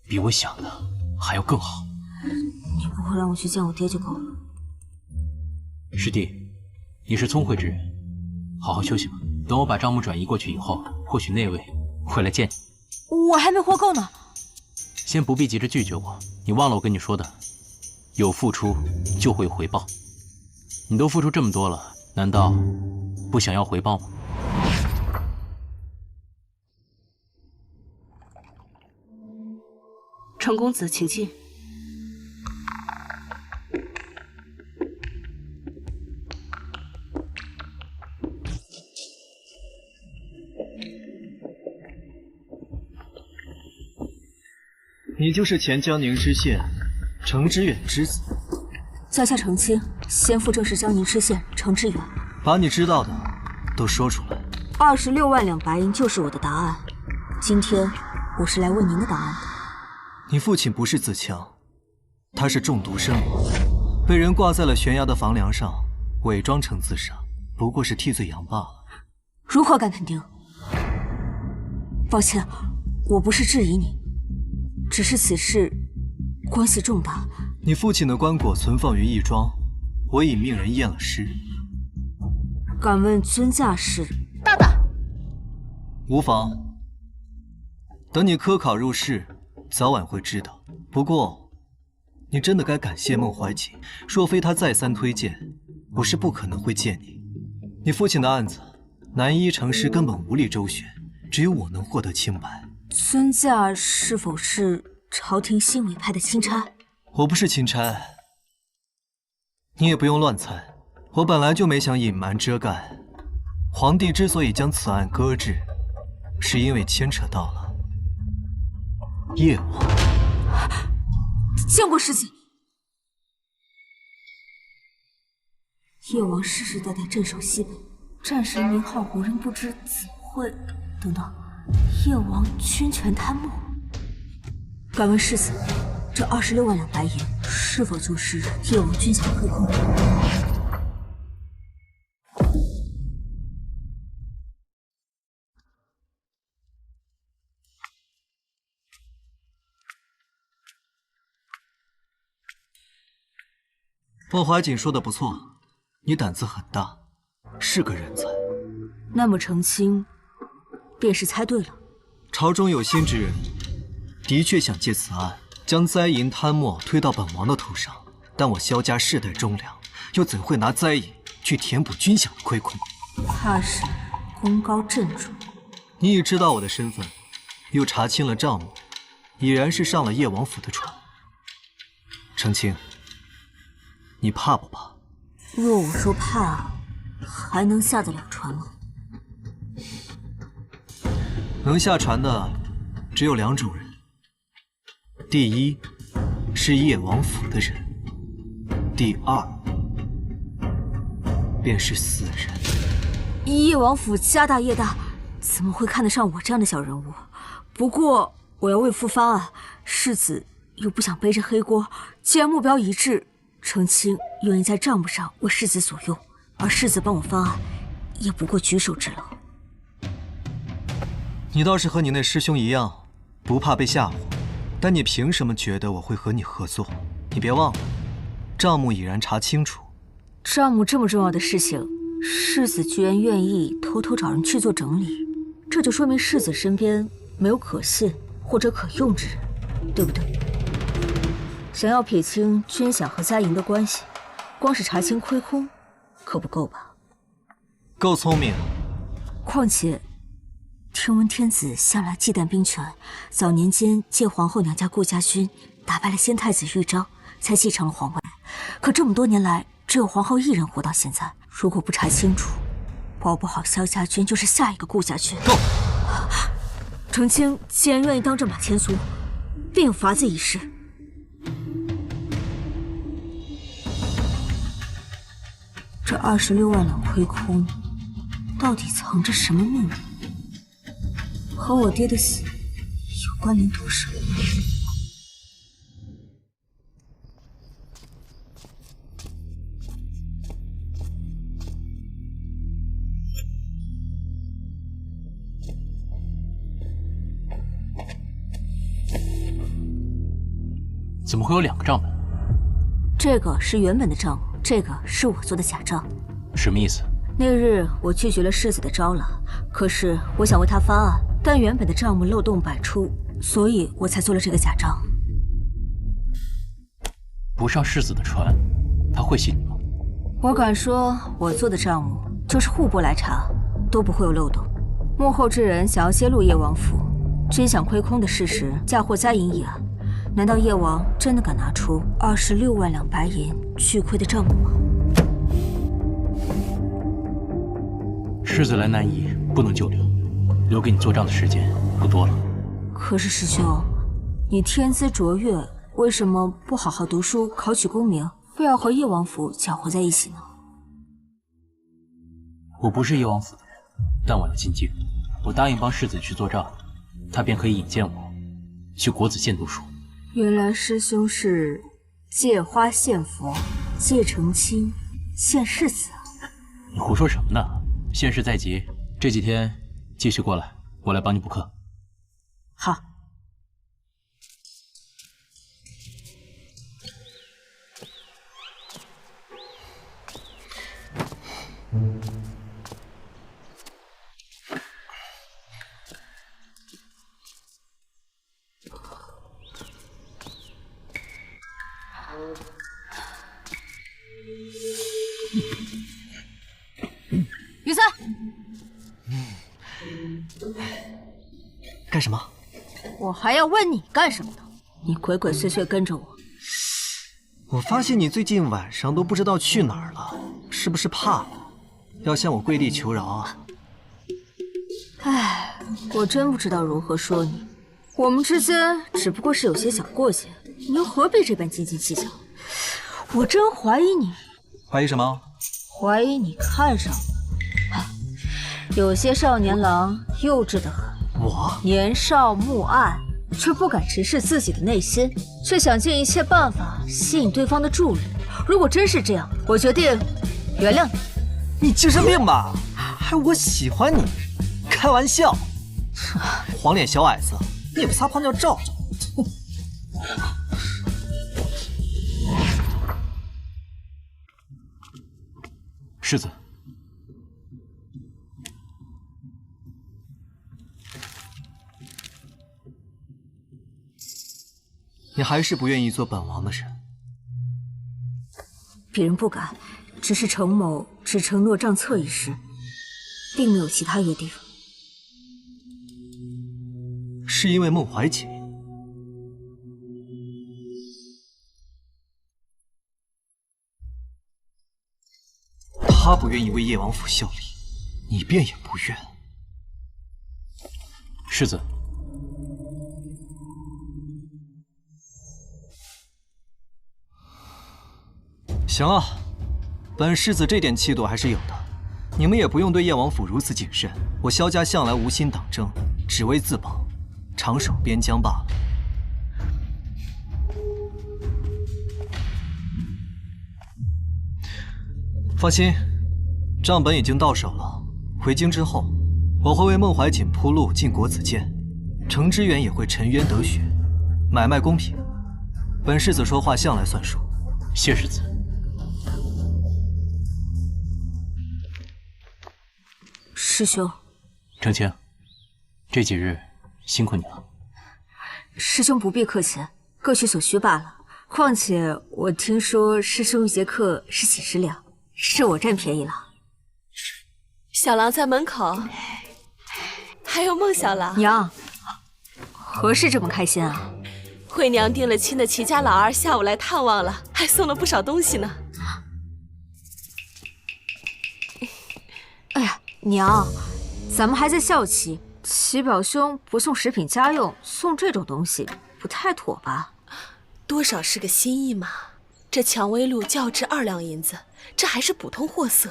比我想的还要更好。你不会让我去见我爹就够了。师弟，你是聪慧之人，好好休息吧。等我把账目转移过去以后，或许那位会来见你。我还没活够呢。先不必急着拒绝我，你忘了我跟你说的，有付出就会有回报。你都付出这么多了，难道不想要回报吗？程公子，请进。你就是前江宁知县程知远之子。在下程清，先父正是江宁知县程知远。把你知道的都说出来。26万两白银就是我的答案。今天我是来问您的答案的。你父亲不是自枪，他是中毒身亡，被人挂在了悬崖的房梁上，伪装成自杀，不过是替罪羊罢了。如何敢肯定？抱歉，我不是质疑你，只是此事官司重大。你父亲的棺椁存放于义庄，我已命人验了尸。敢问尊驾是？大胆！无妨，等你科考入仕，早晚会知道。不过，你真的该感谢孟怀瑾，若非他再三推荐，我是不可能会见你。你父亲的案子，南一城师根本无力周旋，只有我能获得清白。尊驾是否是朝廷新委派的钦差？我不是钦差，你也不用乱猜。我本来就没想隐瞒遮盖。皇帝之所以将此案搁置，是因为牵扯到了叶王。见过世子。叶王世世代代镇守西北，战神名号无人不知，怎会……等等，叶王军权贪墨。敢问世子，这26万两白银是否就是叶王军饷亏空？孟怀瑾说的不错，你胆子很大，是个人才。那么程清便是猜对了。朝中有心之人，的确想借此案将灾银贪墨推到本王的头上，但我萧家世代忠良，又怎会拿灾银去填补军饷的亏空？怕是功高震主。你已知道我的身份，又查清了账目，已然是上了叶王府的船。程清，你怕不怕？若我说怕，还能下得了船吗？能下船的只有2种人，第一是叶王府的人，第二便是死人。叶王府家大业大，怎么会看得上我这样的小人物？不过我要为父翻案，世子又不想背着黑锅。既然目标一致，程清愿意在账目上为世子所用，而世子帮我翻案，也不过举手之劳。你倒是和你那师兄一样，不怕被吓唬，但你凭什么觉得我会和你合作？你别忘了，账目已然查清楚。账目这么重要的事情，世子居然愿意偷偷找人去做整理，这就说明世子身边没有可信或者可用之人，对不对？想要撇清军饷和灾银的关系，光是查清亏空，可不够吧？够聪明。况且，听闻天子向来忌惮兵权，早年间借皇后娘家顾家军打败了先太子豫章，才继承了皇位。可这么多年来，只有皇后一人活到现在。如果不查清楚，保不好萧家军就是下一个顾家军。够！程清既然愿意当这马前卒，便有法子一试。这26万两亏空，到底藏着什么秘密？和我爹的死有关联度什么？怎么会有2个账本？这个是原本的账目，这个是我做的假账。什么意思？那日我拒绝了世子的招揽，可是我想为他发案，但原本的账目漏洞百出，所以我才做了这个假账。不上世子的船，他会信你吗？我敢说，我做的账目就是户部来查都不会有漏洞。幕后之人想要揭露叶王府真相亏空的事实，嫁祸栽银一案。难道叶王真的敢拿出26万两白银巨亏的账目吗？世子来南夷不能久留，留给你做账的时间不多了。可是师兄，你天资卓越，为什么不好好读书，考取功名，非要和叶王府搅和在一起呢？我不是叶王府的人，但我要进京，我答应帮世子去做账，他便可以引荐我去国子监读书。原来师兄是借花献佛，借成亲，献世子啊！你胡说什么呢？现世在即，这几天继续过来，我来帮你补课。好。雨森，干什么？我还要问你干什么呢？你鬼鬼祟祟跟着我。我发现你最近晚上都不知道去哪儿了，是不是怕了？要向我跪地求饶啊？唉，我真不知道如何说你。我们之间只不过是有些小过节，你又何必这般斤斤计较？我真怀疑你。怀疑什么？怀疑你看上我。有些少年郎幼稚得很。我年少木暗，却不敢直视自己的内心，却想尽一切办法吸引对方的注意。如果真是这样，我决定原谅你。你精神病吧？还我喜欢你？开玩笑！黄脸小矮子，你也不撒泡尿照照。世子，你还是不愿意做本王的人。别人不敢，只是程某只承诺账册一事，并没有其他约定。是因为孟怀瑾？他不愿意为叶王府效力，你便也不愿。世子，行了，本世子这点气度还是有的。你们也不用对叶王府如此谨慎。我萧家向来无心党争，只为自保，长守边疆罢了。放心，账本已经到手了。回京之后，我会为孟怀瑾铺路进国子监，程之远也会沉冤得雪，买卖公平。本世子说话向来算数。谢世子。师兄，程青，这几日辛苦你了。师兄不必客气，各取所需罢了。况且我听说师兄一节课是几十两，是我占便宜了。小郎在门口，还有孟小郎。娘，何事这么开心啊？惠娘定了亲的齐家老二下午来探望了，还送了不少东西呢。哎呀，娘，咱们还在校期，齐表兄不送食品家用，送这种东西不太妥吧？多少是个心意嘛。这蔷薇露就要值2两银子，这还是普通货色。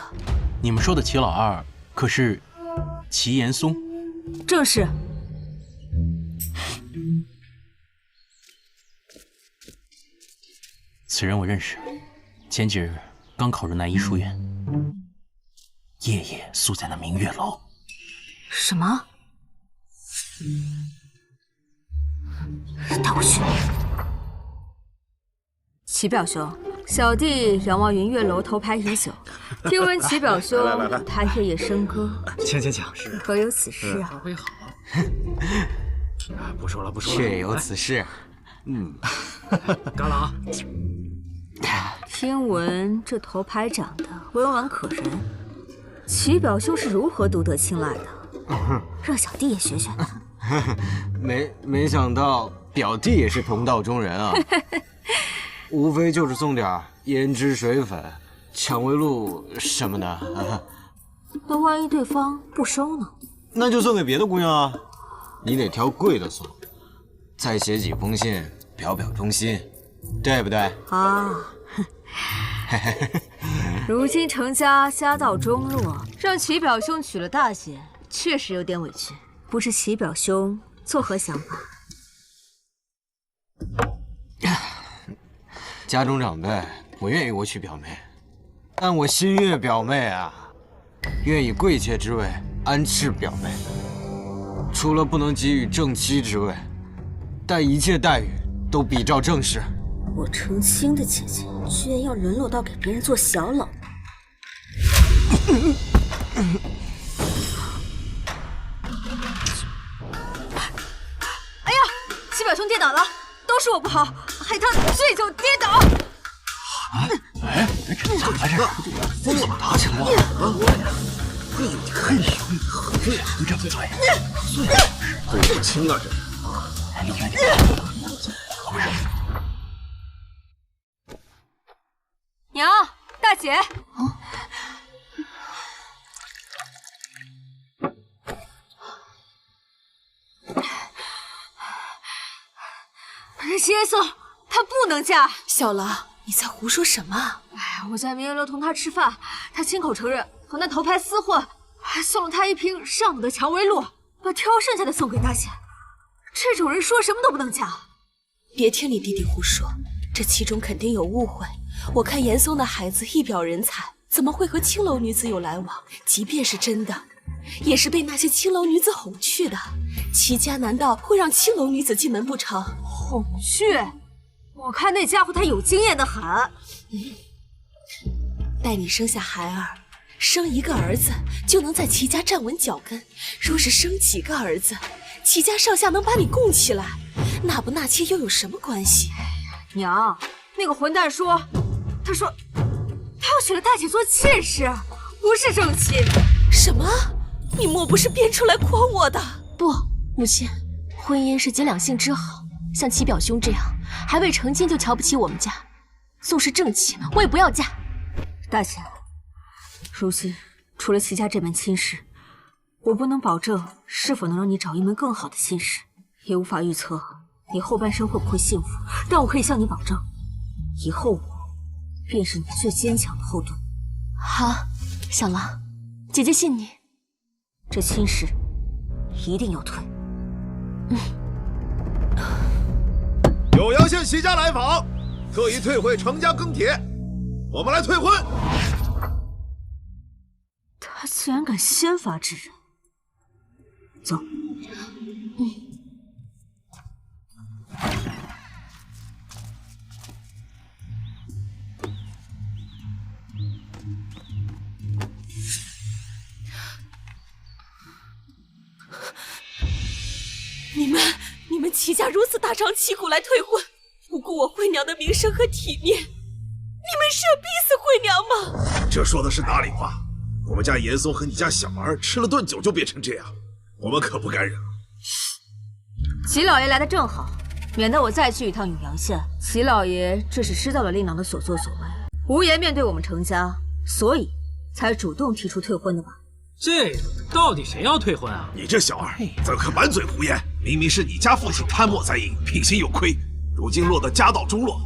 你们说的齐老二可是齐岩松？正是。此人我认识，前几日刚考入南医书院，夜夜宿在那明月楼。什么？带我去。齐表兄，小弟仰望云月楼头牌已久，听闻齐表兄他夜夜笙歌，请，可有此事啊？发挥好。不说了，确有此事。嘎了啊！听闻这头牌长得温婉可人，齐表兄是如何独得青睐的？让小弟也学学。没想到表弟也是同道中人啊。无非就是送点胭脂水粉、蔷薇露什么的。那万一对方不收呢？那就送给别的姑娘啊。你得挑贵的送，再写几封信表忠心，对不对？啊，如今程家家道中落，让齐表兄娶了大姐，确实有点委屈。不知齐表兄作何想法？家中长辈不愿意我娶表妹，但我心悦表妹啊，愿以贵妾之位安置表妹。除了不能给予正妻之位，但一切待遇都比照正室。我程清的姐姐居然要沦落到给别人做小老婆！哎呀，齐表兄跌倒了，都是我不好，害他醉酒跌倒。哎，怎么回事？疯了吗？打起来了！嘿呦，这张嘴，嘴不轻啊，这离远点。不是。娘，大姐。齐岩松，她不能嫁。小郎，你在胡说什么？哎，我在明月楼同她吃饭，她亲口承认和那头牌厮混，还送了她一瓶上等的蔷薇露，把挑剩下的送给大姐。这种人说什么都不能嫁。别听你弟弟胡说，这其中肯定有误会。我看严嵩的孩子一表人才，怎么会和青楼女子有来往？即便是真的，也是被那些青楼女子哄去的。齐家难道会让青楼女子进门不成？哄去？我看那家伙他有经验的很。待你生下孩儿，生一个儿子就能在齐家站稳脚跟。若是生几个儿子，齐家上下能把你供起来，纳不纳妾又有什么关系？娘，那个混蛋说，他要娶了大姐做妾室，不是正妻。什么？你莫不是编出来诓我的？不，母亲，婚姻是结两性之好，像齐表兄这样还未成亲就瞧不起我们家，纵是正妻，我也不要嫁。大姐，如今除了齐家这门亲事，我不能保证是否能让你找一门更好的亲事，也无法预测你后半生会不会幸福，但我可以向你保证，以后我便是你最坚强的后盾。好，小郎，姐姐信你。这亲事一定要退。酉阳县齐家来访，特意退回程家庚帖，我们来退婚。他竟然敢先发制人，走。你们齐家如此大张旗鼓来退婚，不顾我惠娘的名声和体面，你们是要逼死惠娘吗？这说的是哪里话？我们家严嵩和你家小儿吃了顿酒就变成这样，我们可不敢忍。齐老爷来的正好，免得我再去一趟酉阳县。齐老爷这是知道了令郎的所作所为，无颜面对我们程家，所以才主动提出退婚的吧？这到底谁要退婚啊？你这小儿怎可满嘴胡言？明明是你家父亲贪墨在淫，品行有亏，如今落得家道中落，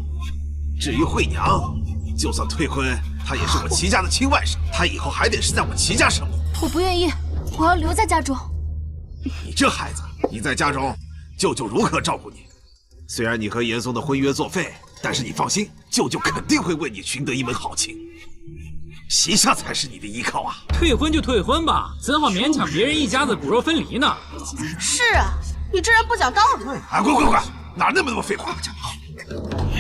至于惠娘，就算退婚，她也是我齐家的亲外甥，她以后还得是在我们齐家生活。我不愿意，我要留在家中。你这孩子，你在家中，舅舅如何照顾你？虽然你和严嵩的婚约作废，但是你放心，舅舅肯定会为你寻得一门好情。席下才是你的依靠啊！退婚就退婚吧，怎好勉强别人一家子骨肉分离呢？是啊，你这人不讲道理。哎，滚！哪那么多废话？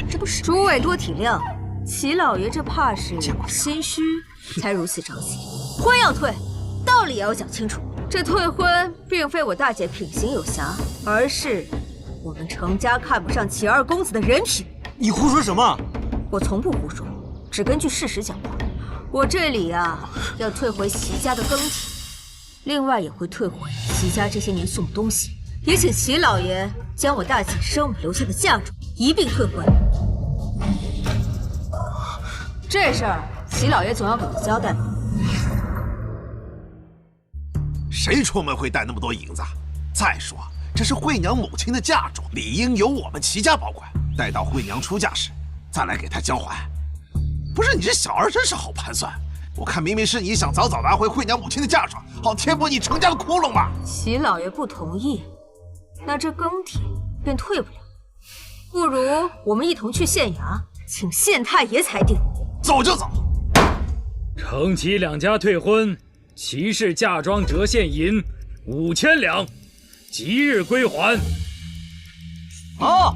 这不是诸位多体谅，齐老爷这怕是心虚，才如此着急。婚要退，道理也要讲清楚。这退婚并非我大姐品行有瑕，而是我们程家看不上齐二公子的人品。你胡说什么？我从不胡说，只根据事实讲话。我这里要退回齐家的耕田，另外也会退回齐家这些年送的东西，也请齐老爷将我大姐生我留下的嫁妆一并退回。这事儿齐老爷总要给我交代吧？谁出门会带那么多银子？再说，这是惠娘母亲的嫁妆，理应由我们齐家保管。待到惠娘出嫁时，再来给她交还。不是你这小儿真是好盘算，我看明明是你想早早拿回惠娘母亲的嫁妆，好填补你程家的窟窿嘛。齐老爷不同意，那这耕田便退不了。不如我们一同去县衙，请县太爷裁定。走就走。程齐两家退婚，齐氏嫁妆折现银5000两，即日归还。好，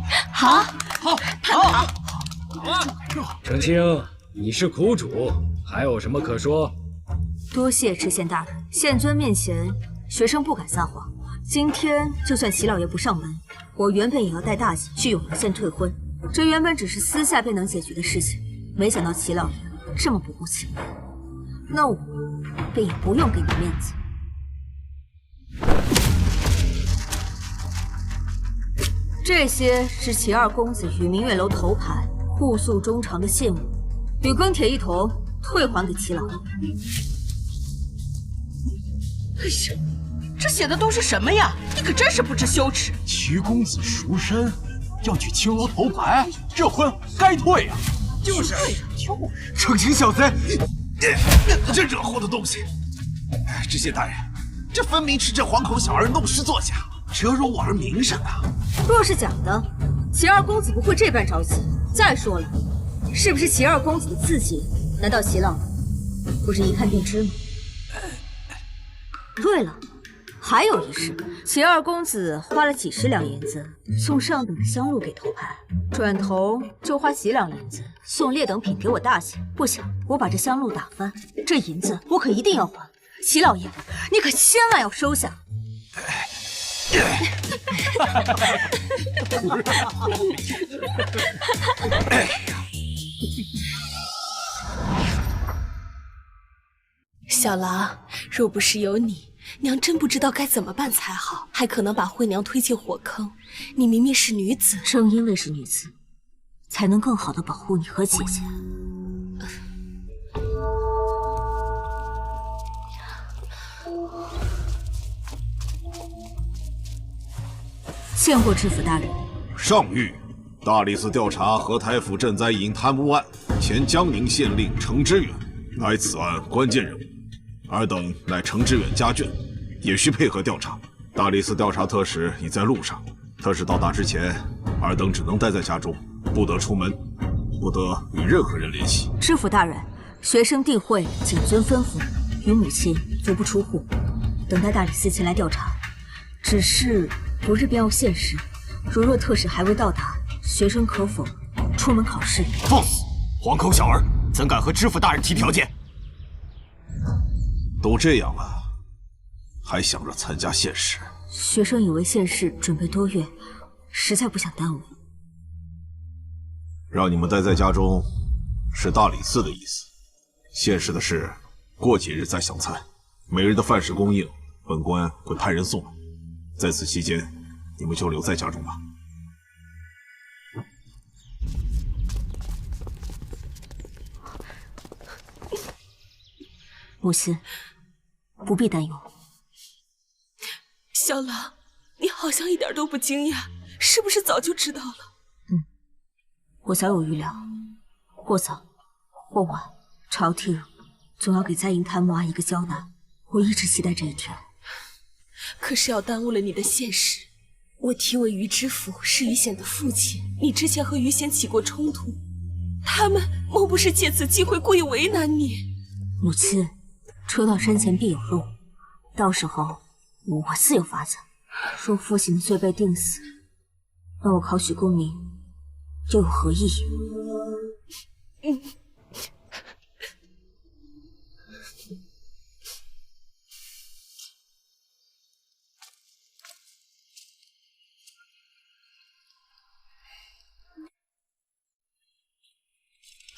程青，你是苦主，还有什么可说？多谢知县大人，县尊面前，学生不敢撒谎。今天就算齐老爷不上门，我原本也要带大姐去永和县退婚。这原本只是私下便能解决的事情，没想到齐老爷这么不顾情面，那我便也不用给你面子。这些是齐二公子与明月楼头牌互诉衷肠的信物，与耕田一同退还给齐老爷。哎呀，这写的都是什么呀？你可真是不知羞耻！齐公子赎身，要去青楼头牌，这婚该退啊！就是，程青小子，这惹祸的东西！知县大人，这分明是这惶恐小儿弄虚作假，折辱我儿名声啊！若是假的，齐二公子不会这般着急。再说了，是不是齐二公子的字迹？难道齐老爷不是一看便知吗？对了，还有一事，齐二公子花了几十两银子送上等的香露给头牌，转头就花几两银子送劣等品给我大姐。不想我把这香露打翻，这银子我可一定要还。齐老爷，你可千万要收下。小郎，若不是有你，娘真不知道该怎么办才好，还可能把惠娘推进火坑。你明明是女子，正因为是女子，才能更好的保护你和姐姐。见过知府大人。上谕，大理寺调查合台府赈灾营贪污案，前江宁县令程知远乃此案关键人物，尔等乃程知远家眷，也需配合调查。大理寺调查特使已在路上，特使到达之前，尔等只能待在家中，不得出门，不得与任何人联系。知府大人，学生定会谨遵吩咐，与母亲足不出户，等待大理寺前来调查。只是不日便要限时，如若特使还未到达，学生可否出门考试？放肆！惶口小儿，怎敢和知府大人提条件？都这样了，还想着参加县试？学生以为县试准备多月，实在不想耽误。让你们待在家中，是大理寺的意思。县试的事，过几日再详参。每日的饭食供应，本官会派人送来。在此期间，你们就留在家中吧。母亲，不必担忧。小郎，你好像一点都不惊讶，是不是早就知道了？我早有预料，或早或晚，朝廷总要给在营谭木安一个交代。我一直期待这一天。可是要耽误了你的现实。我提为于知府，是于显的父亲。你之前和于显起过冲突，他们莫不是借此机会故意为难你？母亲，车到山前必有路，到时候我自有法子。若父亲的罪被定死，那我考取功名又有何意义？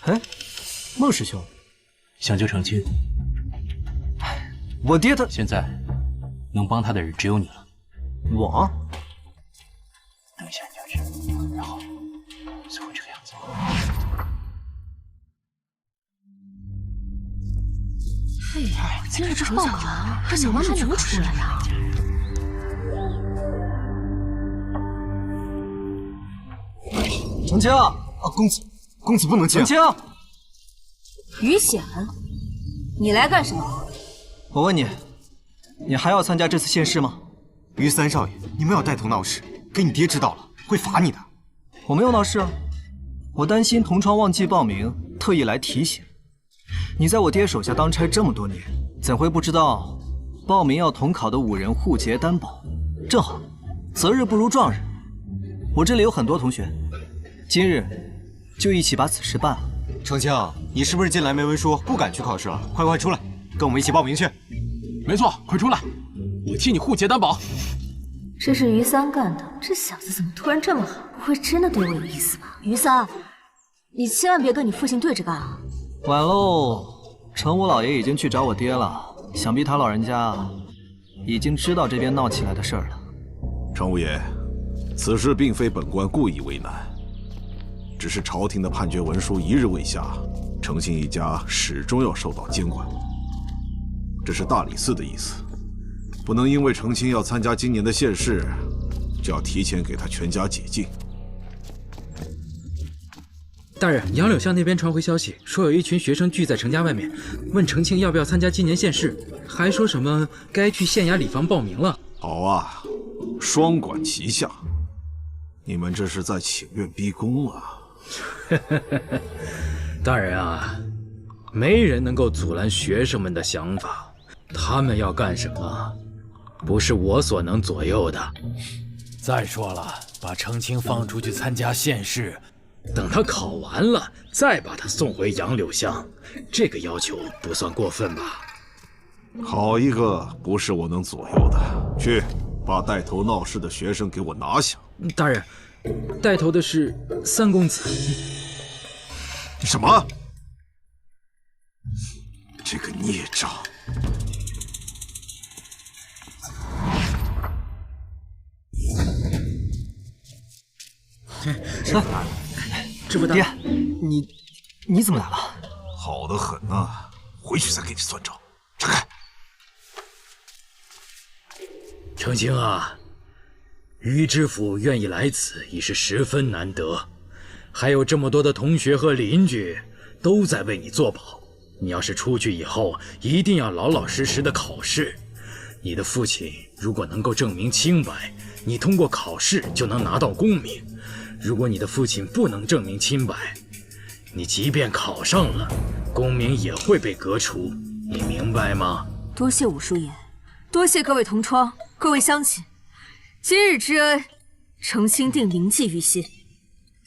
哎，孟师兄，想救成亲，我爹他现在能帮他的人只有你了。我？等一下你就去，然后就会这个样子。嘿呀，今日这是爆了，这小王还能出来呀？成清啊，公子不能进。成清，于显，你来干什么？我问你，你还要参加这次县试吗？于三少爷，你们要带头闹事，给你爹知道了会罚你的。我没有闹事啊，我担心同窗忘记报名，特意来提醒。你在我爹手下当差这么多年，怎会不知道报名要同考的5人互结担保？正好，择日不如撞日。我这里有很多同学，今日就一起把此事办了。成清，你是不是近来没文书，不敢去考试了？快出来，跟我们一起报名去。没错，快出来，我替你互结担保。这是于三干的，这小子怎么突然这么好？不会真的对我有意思吧？于三，你千万别跟你父亲对着干啊！晚喽，程武老爷已经去找我爹了，想必他老人家已经知道这边闹起来的事儿了。程武爷，此事并非本官故意为难，只是朝廷的判决文书一日未下，程姓一家始终要受到监管。这是大理寺的意思，不能因为程清要参加今年的县试，就要提前给他全家解禁。大人，杨柳巷那边传回消息，说有一群学生聚在程家外面，问程清要不要参加今年县试，还说什么该去县衙礼房报名了。好啊，双管齐下，你们这是在请愿逼宫啊！大人啊，没人能够阻拦学生们的想法，他们要干什么，不是我所能左右的。再说了，把程清放出去参加县试，等他考完了，再把他送回杨柳巷，这个要求不算过分吧？好一个不是我能左右的！去，把带头闹事的学生给我拿下！大人，带头的是三公子。什么？这个孽障！知府爹，你怎么来了？好得很啊！回去再给你算账。闪开！程清啊，于知府愿意来此已是十分难得，还有这么多的同学和邻居都在为你作保。你要是出去以后，一定要老老实实的考试。你的父亲如果能够证明清白，你通过考试就能拿到功名。如果你的父亲不能证明清白，你即便考上了，功名也会被革除。你明白吗？多谢武叔爷，多谢各位同窗、各位乡亲，今日之恩，程清定铭记于心。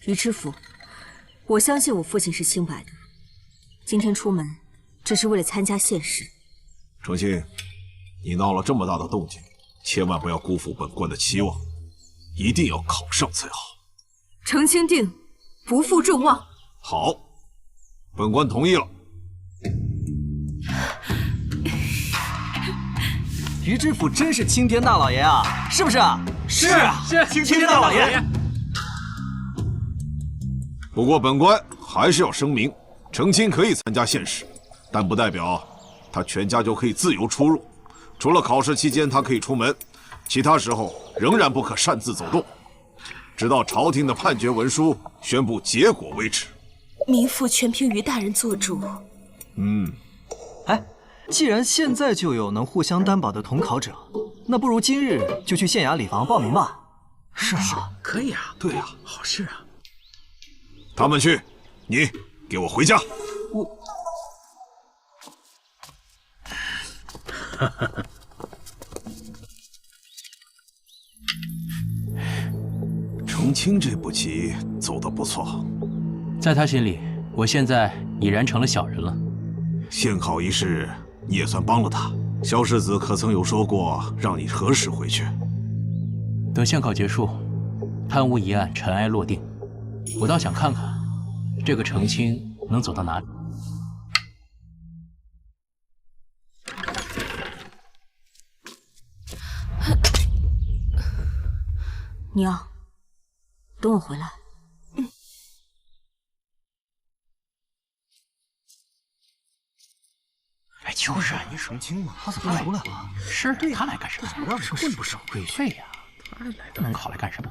于知府，我相信我父亲是清白的。今天出门，只是为了参加县试。程清，你闹了这么大的动静，千万不要辜负本官的期望，一定要考上才好。程清定不负众望。好，本官同意了。于知府真是青天大老爷啊，是不是啊？是啊，是青天大老爷。不过本官还是要声明，程清可以参加县试，但不代表他全家就可以自由出入。除了考试期间他可以出门，其他时候仍然不可擅自走动。直到朝廷的判决文书宣布结果为止。民妇全凭于大人做主。哎，既然现在就有能互相担保的同考者，那不如今日就去县衙礼房报名吧。是啊，可以啊，对啊，好事啊。他们去，你给我回家。成清这步棋走得不错，在他心里，我现在已然成了小人了。幸好一事，你也算帮了他。萧世子可曾有说过让你何时回去？等县考结束，贪污一案尘埃落定，我倒想看看这个成清能走到哪里。娘，等我回来。哎，就是啊，你成清嘛，他怎么出来了？是他来干什么？让人混不守规矩。对呀，他来能考来干什么？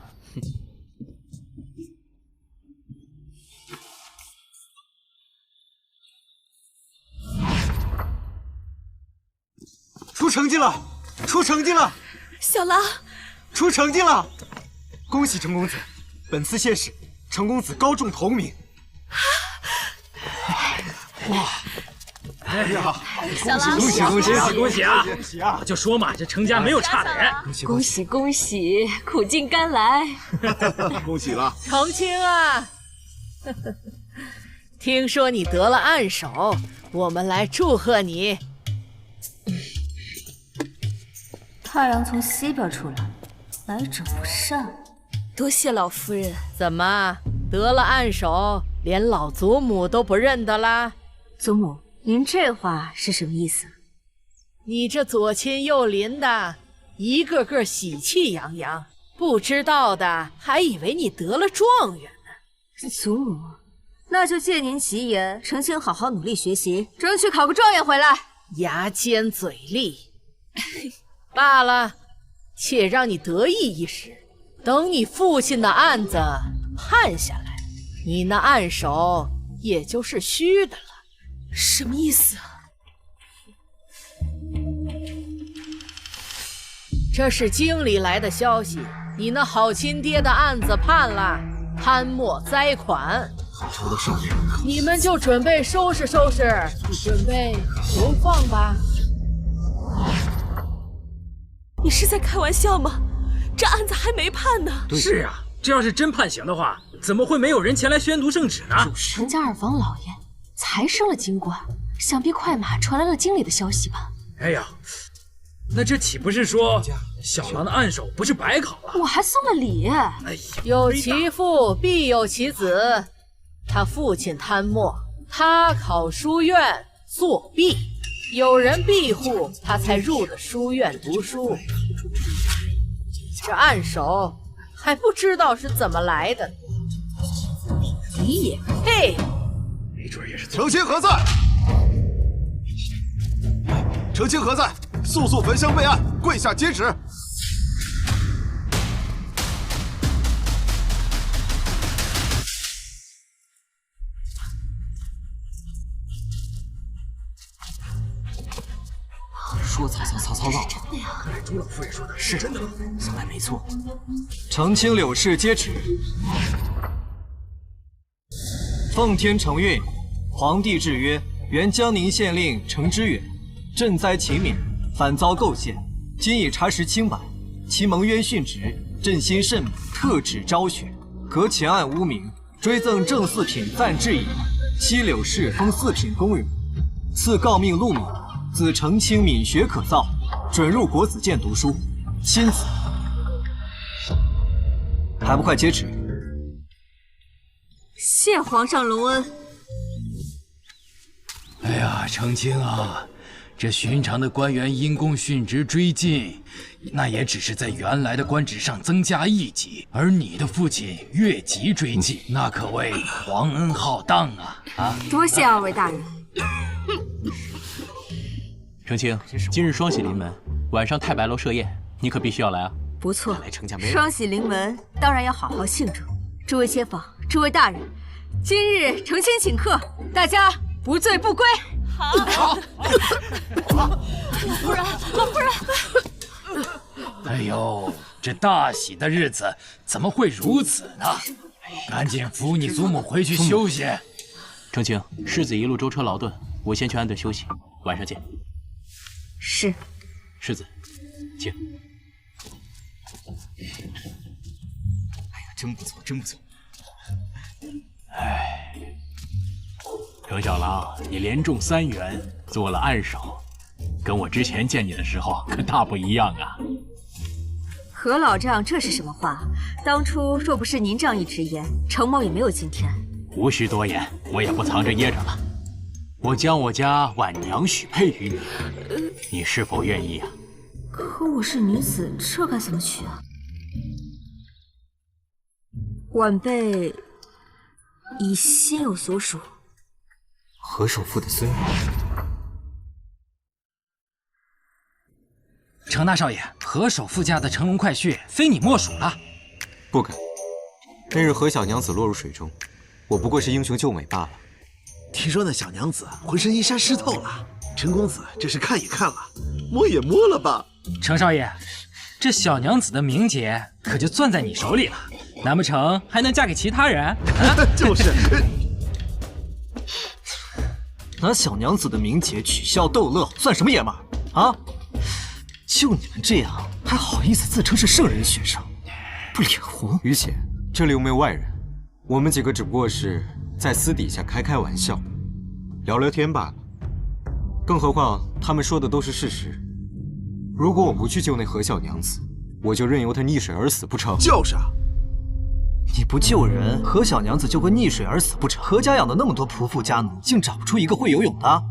出成绩了！出成绩了！小狼，出成绩了！恭喜程公子，本次谢试，程公子高中头名。哇！哎呀，小狼，恭喜恭喜啊！恭喜啊！恭喜啊！就说嘛，这程家没有差的人。恭喜恭喜，苦尽甘来。恭喜了，成清啊！听说你得了暗手，我们来祝贺你。太阳从西边出来，来者不善。多谢老夫人。怎么得了暗手，连老祖母都不认得啦？祖母，您这话是什么意思？你这左亲右邻的，一个个喜气洋洋，不知道的还以为你得了状元呢。祖母，那就借您吉言，成清好好努力学习，争取考个状元回来。牙尖嘴利，罢了，且让你得意一时。等你父亲的案子判下来，你那暗手也就是虚的了。什么意思？这是京里来的消息，你那好亲爹的案子判了，贪墨栽款。好头的少年，你们就准备收拾收拾，准备流放吧。你是在开玩笑吗？这案子还没判呢。是啊，这要是真判刑的话，怎么会没有人前来宣读圣旨呢？程家二房老爷才升了京官，想必快马传来了京里的消息吧？哎呀，那这岂不是说小狼的暗手不是白考了？我还送了礼。哎呀，有其父必有其子，他父亲贪墨，他考书院作弊，有人庇护他才入的书院读书。这暗手还不知道是怎么来的，你也配？没准也是。成清何在？成清何在？速速焚香备案，跪下接旨。说曹操，曹操到了。朱老夫人说的是真的吗？想来没错。澄清柳氏接旨。奉天承运，皇帝制曰：原江宁县令程知远，赈灾勤勉，反遭构陷，今已查实清白，其蒙冤殉职，朕心甚美，特旨昭雪，革前案污名，追赠正四品暂制矣。西柳氏封四品公人，赐诰命陆敏，子澄清敏学可造，准入国子监读书，亲子。还不快接旨！谢皇上隆恩。哎呀，成清啊，这寻常的官员因公殉职追进，那也只是在原来的官职上增加一级，而你的父亲越级追进，那可谓皇恩浩荡啊！啊，多谢二位大人。成清，今日双喜临门，晚上太白楼设宴，你可必须要来啊！不错，来程家没双喜临门，当然要好好庆祝。诸位街坊，诸位大人，今日成亲请客，大家不醉不归。好。老夫人，老夫人。哎呦，这大喜的日子怎么会如此呢？赶紧扶你祖母回去休息。程青，世子一路舟车劳顿，我先去安顿休息，晚上见。是。世子，请。哎呀，真不错，真不错。哎，程小郎，你连中3元，做了暗手，跟我之前见你的时候可大不一样啊。何老丈，这是什么话？当初若不是您仗义直言，程某也没有今天。无需多言，我也不藏着掖着了。我将我家婉娘许配于你，你是否愿意啊？可我是女子，这该怎么娶啊？晚辈已心有所属。何首富的孙女。程大少爷，何首富家的乘龙快婿非你莫属了。不敢，那日何小娘子落入水中，我不过是英雄救美罢了。听说那小娘子浑身衣衫湿透了，陈公子这是看也看了，摸也摸了吧？程少爷，这小娘子的名节可就攥在你手里了，难不成还能嫁给其他人？就是。拿小娘子的名节取笑逗乐，算什么爷们儿啊？就你们这样，还好意思自称是圣人学生，不脸红？于姐，这里又没有外人，我们几个只不过是在私底下开玩笑，聊聊天罢了。更何况他们说的都是事实。如果我不去救那何小娘子，我就任由她溺水而死不成？就是啊，你不救人，何小娘子就会溺水而死不成？何家养的那么多仆妇家奴，竟找不出一个会游泳的？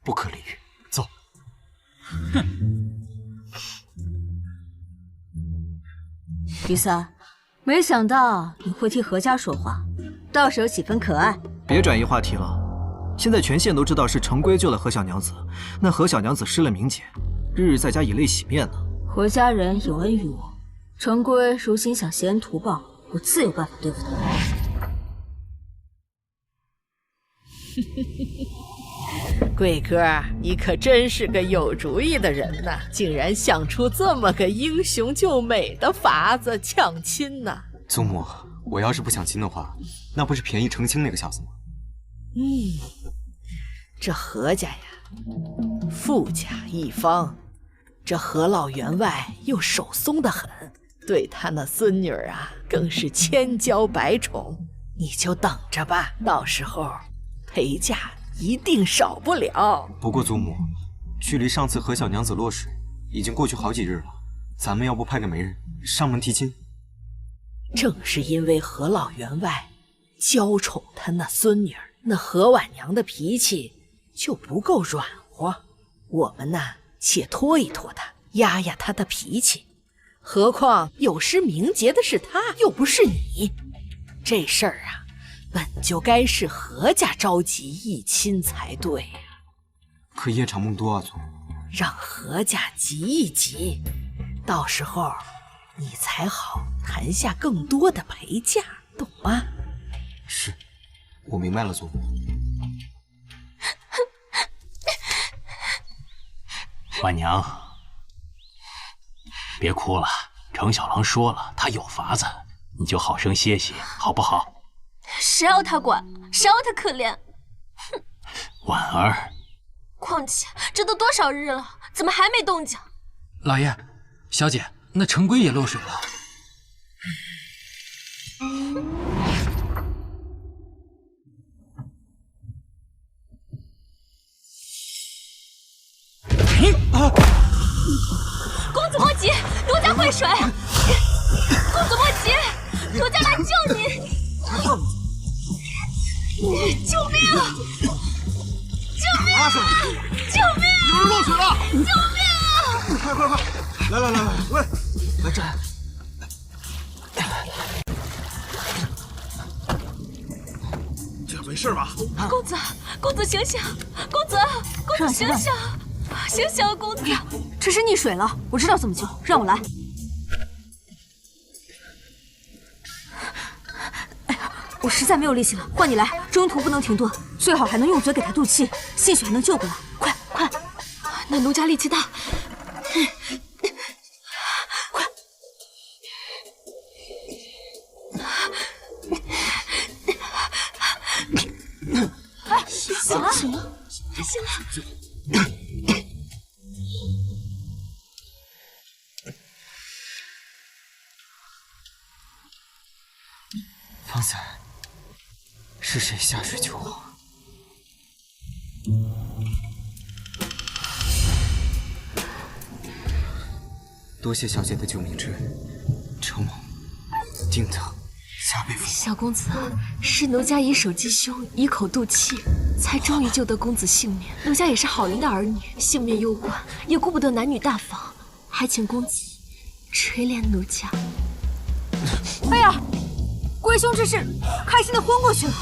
不可理喻，走。哼。于三，没想到你会替何家说话，倒是有几分可爱。别转移话题了，现在全县都知道是程归救了何小娘子，那何小娘子失了名节，日日在家以泪洗面呢。何家人有恩于我，程归如今想挟恩图报，我自有办法对付他。贵哥，你可真是个有主意的人呐，竟然想出这么个英雄救美的法子抢亲呐！祖母，我要是不抢亲的话，那不是便宜程青那个小子吗？这何家呀，富甲一方，这何老员外又手松得很，对他那孙女啊，更是千娇百宠。你就等着吧，到时候陪嫁一定少不了。不过祖母，距离上次何小娘子落水已经过去好几日了，咱们要不派个媒人上门提亲？正是因为何老员外娇宠他那孙女儿，那何婉娘的脾气就不够软和。我们呢，且拖一拖她，压压她的脾气。何况有失名节的是她，又不是你。这事儿啊，本就该是何家着急议亲才对呀。可夜长梦多啊，祖母。让何家急一急，到时候你才好谈下更多的陪嫁，懂吗？是，我明白了，祖母。婉娘，别哭了，程小郎说了，他有法子，你就好生歇息，好不好？谁要他管？谁要他可怜？哼！婉儿，况且这都多少日了，怎么还没动静？老爷，小姐，那程归也落水了。公子莫急，奴家会水。公子莫急，奴家来救你！救命啊！救命啊！救命啊！有人落水了！救命啊！快！来，来这。这没事吧？公子醒醒！公子醒醒！醒醒啊，公子！这是溺水了，我知道怎么救，让我来。哎呀，我实在没有力气了，换你来，中途不能停顿，最好还能用嘴给他渡气，兴许还能救过来。快快！那奴家力气大，快！哎，醒了，醒了，他醒了。方才是谁下水救我？多谢小姐的救命之恩，承蒙定当加倍奉还。小公子，是奴家以手击胸，以口渡气，才终于救得公子性命。奴家也是好人的儿女，性命攸关，也顾不得男女大防，还请公子垂怜奴家。哎呀！龟兄这是开心的昏过去了。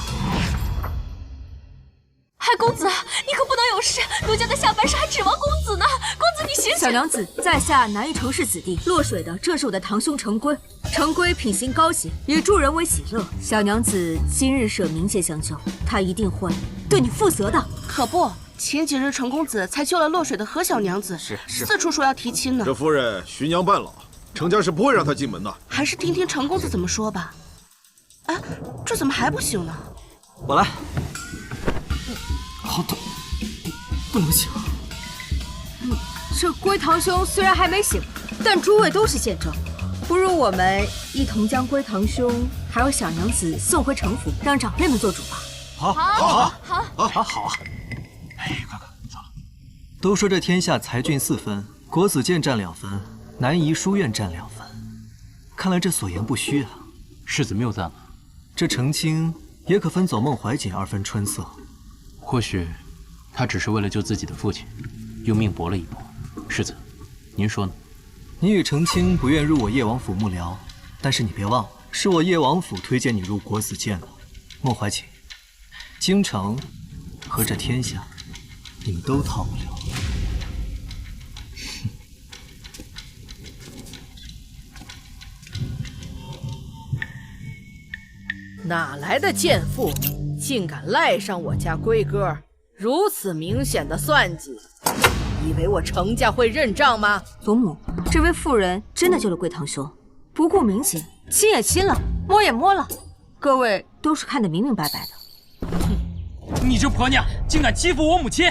嗨，公子，你可不能有事，奴家的下半世还指望公子呢。公子，你醒醒！小娘子，在下南域城氏子弟，落水的正是我的堂兄程龟。程龟品行高洁，以助人为喜乐。小娘子今日舍冥界相救，他一定会对你负责的。可不，前几日程公子才救了落水的何小娘子，是四处说要提亲呢。这夫人徐娘半老，程家是不会让她进门的。还是听听程公子怎么说吧。哎，这怎么还不醒呢？我来。好痛，不能醒。这龟堂兄虽然还没醒，但诸位都是见证，不如我们一同将龟堂兄还有小娘子送回城府，让长辈们做主吧。好，好啊！哎，快走了。都说这天下才俊4分，国子监占2分，南夷书院占2分，看来这所言不虚啊。世子谬赞了。这程清也可分走孟怀瑾2分春色。或许他只是为了救自己的父亲，用命搏了一搏。世子，您说呢？你与程清不愿入我叶王府幕僚，但是你别忘了，是我叶王府推荐你入国子监的。孟怀瑾，京城和这天下，你们都逃不了。哪来的贱妇，竟敢赖上我家龟哥？如此明显的算计，以为我程家会认账吗？祖母，这位妇人真的救了龟堂兄，不顾名节，亲也亲了，摸也摸了，各位都是看得明明白白的。哼，你这婆娘竟敢欺负我母亲！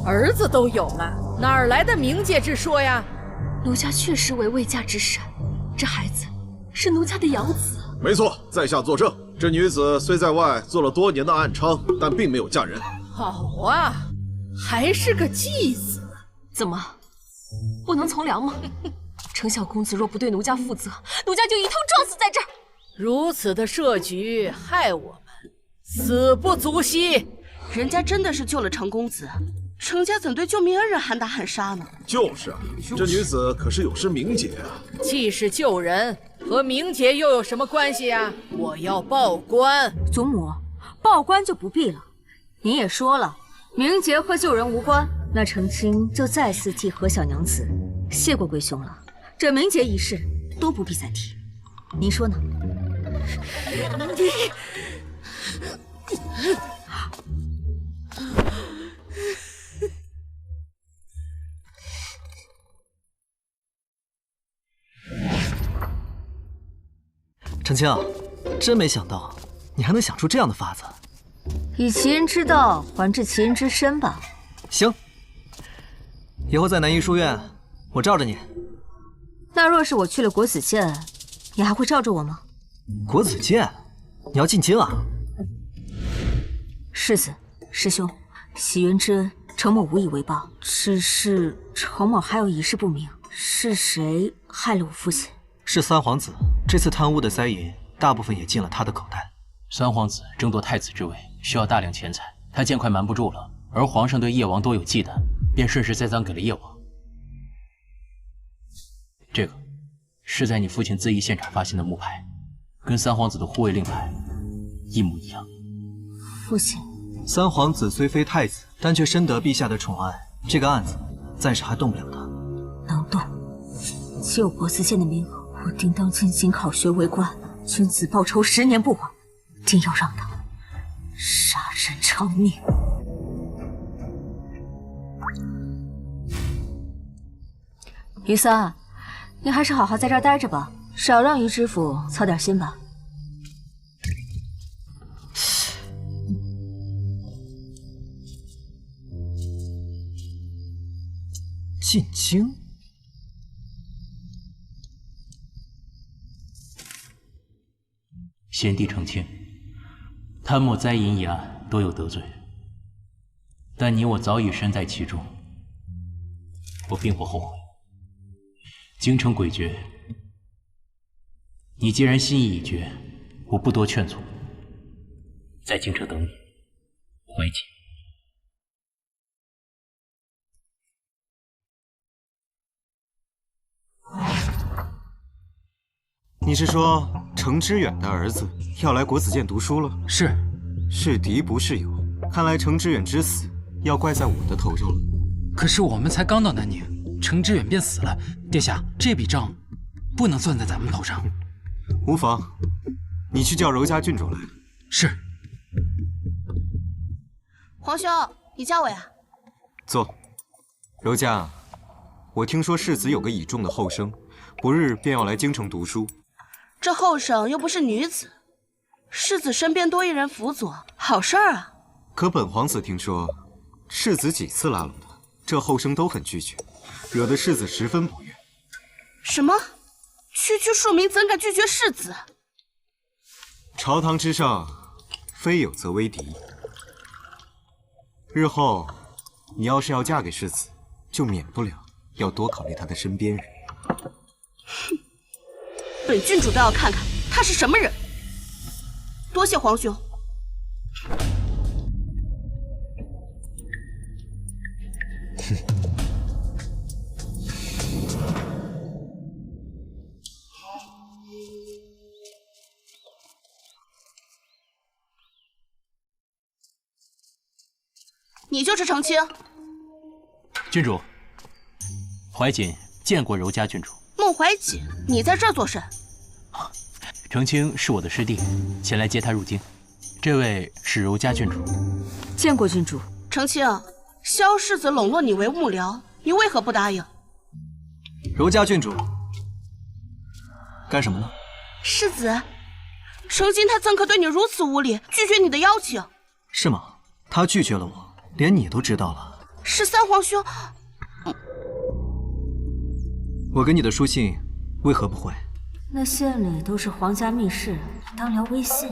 儿子都有了，哪儿来的冥界之说呀？奴家确实为未嫁之身，这孩子是奴家的养子。没错，在下作证。这女子虽在外做了多年的暗娼，但并没有嫁人。好啊，还是个继子。怎么，不能从良吗？程小公子若不对奴家负责，奴家就一头撞死在这儿。如此的设局，害我们死不足惜。人家真的是救了程公子，程家怎对救命恩人喊打喊杀呢？就是啊，这女子可是有失名节啊。既是救人，和名节又有什么关系呀？我要报官。祖母，报官就不必了。您也说了，名节和救人无关，那程清就再次替何小娘子谢过龟兄了。这名节一事都不必再提，您说呢？程清，真没想到你还能想出这样的法子。以其人之道还治其人之身吧。行，以后在南医书院，我罩着你。那若是我去了国子监，你还会罩着我吗？国子监，你要进京啊？世子，师兄，洗冤之恩，程某无以为报。只是程某还有一事不明，是谁害了我父亲？是三皇子，这次贪污的灾银，大部分也进了他的口袋。三皇子争夺太子之位，需要大量钱财，他见快瞒不住了。而皇上对叶王多有忌惮，便顺势栽赃给了叶王。这个是在你父亲自缢现场发现的木牌，跟三皇子的护卫令牌一模一样。父亲三皇子虽非太子，但却深得陛下的宠爱，这个案子暂时还动不了他。能动，就国子监的名额，我定当进京考学为官，君子报仇10年不晚，定要让他杀人偿命。于三，你还是好好在这儿待着吧，少让于知府操点心吧。进京？先帝澄清，贪墨灾淫一案都有得罪，但你我早已身在其中，我并不后悔。京城诡谲，你既然心意已决，我不多劝阻，在京城等你，怀瑾。你是说程知远的儿子要来国子监读书了？是，是敌不是友，看来程知远之死要怪在我的头上了。可是我们才刚到南宁，程知远便死了，殿下，这笔账不能算在咱们头上。无妨，你去叫柔家郡主来。是。皇兄，你叫我呀？坐。柔家，我听说世子有个倚重的后生，不日便要来京城读书。这后生又不是女子，世子身边多一人辅佐，好事儿啊。可本皇子听说，世子几次拉拢他，这后生都很拒绝，惹得世子十分不悦。什么？区区庶民怎敢拒绝世子？朝堂之上，非友则为敌。日后你要是要嫁给世子，就免不了要多考虑他的身边人。哼，本郡主倒要看看他是什么人。多谢皇兄。你就是程清？郡主，怀瑾见过柔家郡主。孟怀瑾，你在这儿做甚？程清是我的师弟，前来接他入京。这位是柔家郡主。见过郡主。程清，萧世子笼络你为幕僚，你为何不答应？柔家郡主，干什么呢？世子，程清他怎可对你如此无礼，拒绝你的邀请？是吗？他拒绝了我，连你都知道了。十三皇兄，我给你的书信为何不回？那信里都是皇家密事，当聊微信。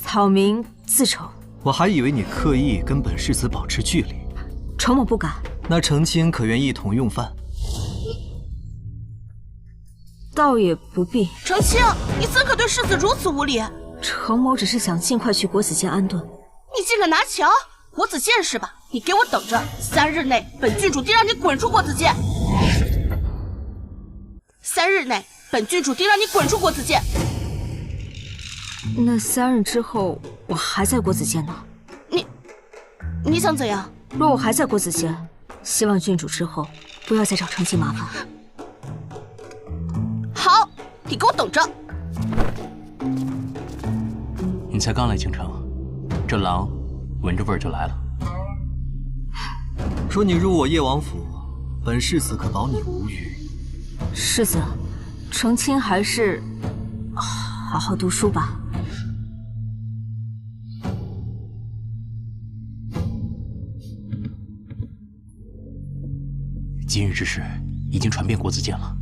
草民自丑。我还以为你刻意跟本世子保持距离。程某不敢。那程清可愿一同用饭？倒也不必。程清，你怎可对世子如此无礼？程某只是想尽快去国子监安顿。你竟敢拿枪！国子监是吧？你给我等着！3日内，本郡主定让你滚出国子监！3日内，本郡主定让你滚出国子监！那3日之后，我还在国子监呢。你想怎样？若我还在国子监，希望郡主之后不要再找程清麻烦。好，你给我等着！你才刚来京城，这狼闻着味儿就来了。说你入我叶王府，本世子可保你无虞。世子，程清还是好好读书吧。今日之事已经传遍国子监了。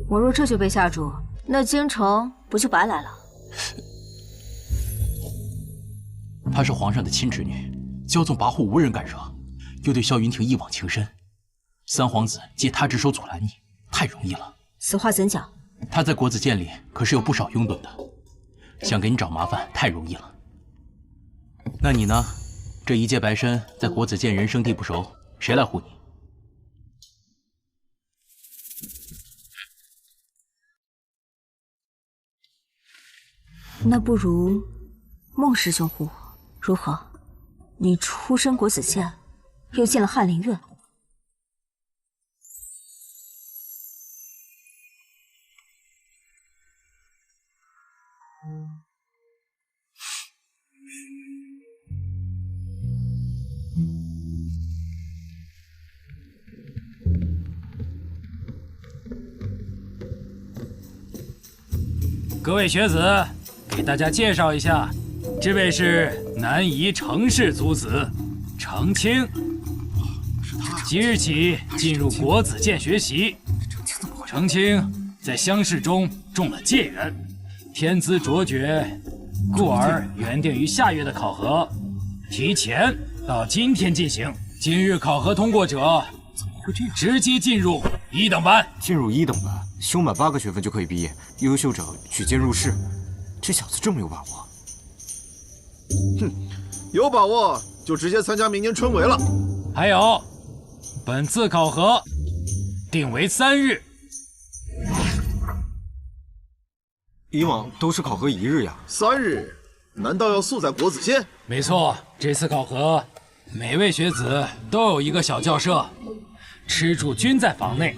我若这就被下注，那京城不就白来了？她是皇上的亲侄女，骄纵跋扈，无人敢惹，又对萧云亭一往情深。三皇子借她之手阻拦你，太容易了。此话怎讲？她在国子监里可是有不少拥趸的，想给你找麻烦太容易了。那你呢？这一介白身，在国子监人生地不熟，谁来护你？那不如孟师兄护我，如何？你出身国子监，又进了翰林院。各位学子，给大家介绍一下，这位是南夷程氏族子程清，即日起进入国子监学习。程清在乡试中中了解元，天资卓绝，故而原定于下月的考核提前到今天进行。今日考核通过者，怎么会这样？直接进入1等班。进入1等班，修满8个学分就可以毕业，优秀者举荐入仕。这小子这么有把握？哼，有把握就直接参加明年春闱了。还有，本次考核定为3日。以往都是考核1日呀，3日？难道要宿在国子监？没错，这次考核，每位学子都有一个小校舍，吃住均在房内。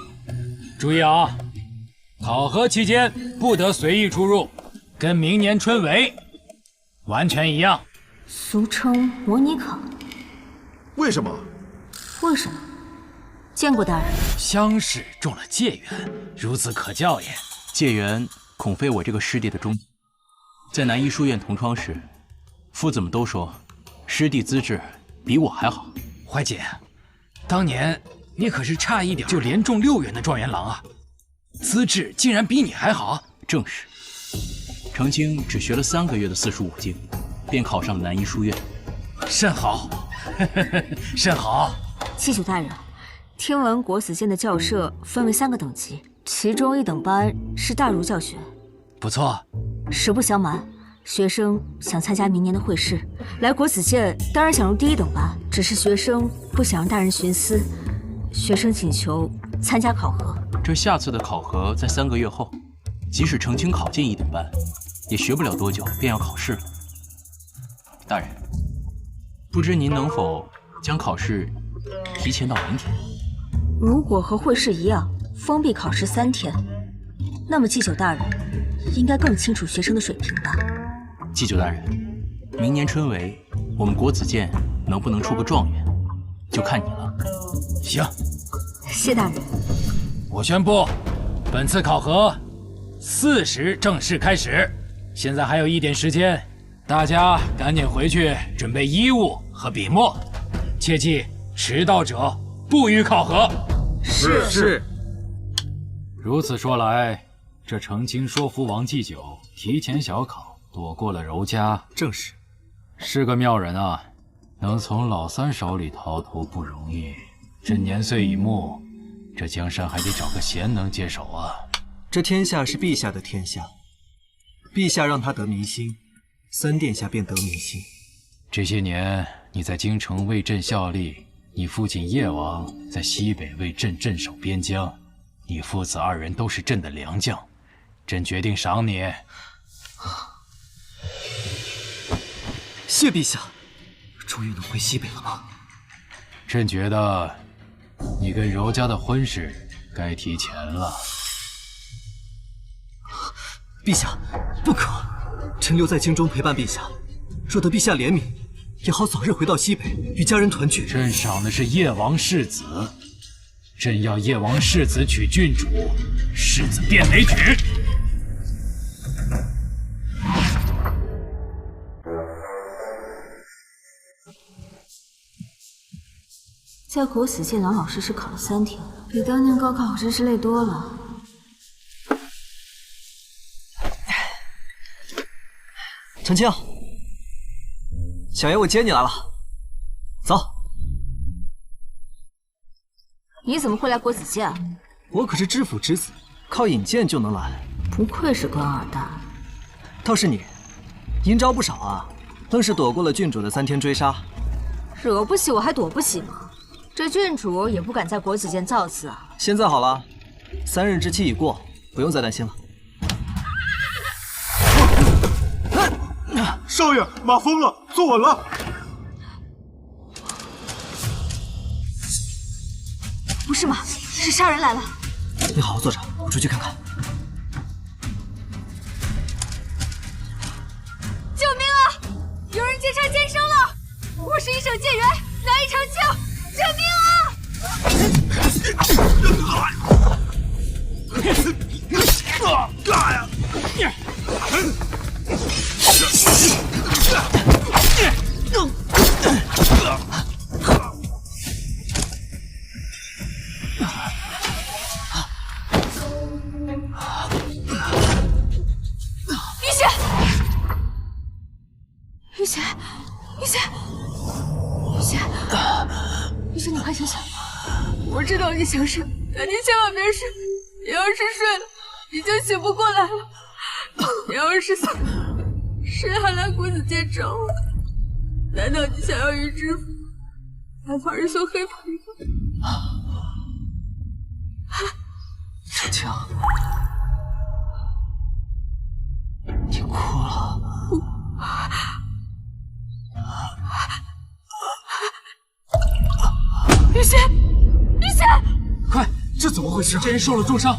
注意啊，考核期间不得随意出入，跟明年春闱完全一样。俗称模拟考。为什么？为什么？见过大人。乡试中了解元，孺子可教也。解元恐非我这个师弟的终极。在南医书院同窗时，父子们都说师弟资质比我还好。怀姐，当年你可是差一点就连中6元的状元郎啊，资质竟然比你还好。正是，程清只学了3个月的45经，便考上了南医书院。甚好，甚好。祭酒大人，听闻国子监的教舍分为3个等级，其中1等班是大儒教学。不错。实不相瞒，学生想参加明年的会试，来国子监当然想入第1等班，只是学生不想让大人徇私，学生请求参加考核。这下次的考核在3个月后，即使程清考进1等班，也学不了多久便要考试了。大人，不知您能否将考试提前到明天？如果和会试一样，封闭考试3天，那么祭酒大人应该更清楚学生的水平吧？祭酒大人，明年春闱，我们国子监能不能出个状元，就看你了。行，谢大人。我宣布，本次考核4时正式开始。现在还有1点时间，大家赶紧回去准备衣物和笔墨，切记迟到者不予考核。是。如此说来，这程清说服王祭酒提前小考，躲过了柔家。正是，是个妙人啊！能从老三手里逃脱不容易。这年岁已暮，这江山还得找个贤能接手啊。这天下是陛下的天下，陛下让他得民心，3殿下便得民心。这些年你在京城为朕效力，你父亲叶王在西北为朕镇守边疆，你父子2人都是朕的良将，朕决定赏你。谢陛下，终于能回西北了吗？朕觉得你跟柔家的婚事该提前了。陛下，不可！臣留在京中陪伴陛下，若得陛下怜悯，也好早日回到西北与家人团聚。朕赏的是叶王世子，朕要叶王世子娶郡主，世子便为举。在国子监老老实实考了3天，比当年高考真是累多了。程清，小爷我接你来了，走。你怎么会来国子监？我可是知府之子，靠引荐就能来。不愧是官二代。倒是你，阴招不少啊，愣是躲过了郡主的3天追杀。惹不起我还躲不起吗？这郡主也不敢在国子监造次啊。现在好了，3日之期已过，不用再担心了。收！少爷，马疯了，坐稳了。不是马，是杀人来了。你好好坐着，我出去看看。救命啊！有人劫杀奸生了！我是一省界员，难以成救，救命啊！玉贤，玉贤，你快醒醒！我知道你想睡，但你千万别睡。你要是睡了，你就醒不过来了。你要是死，谁还来国子监找我？难道你想要于知府白袍人送黑袍人吗？程青，你哭了。玉贤，快！这怎么回事？这人受了重伤，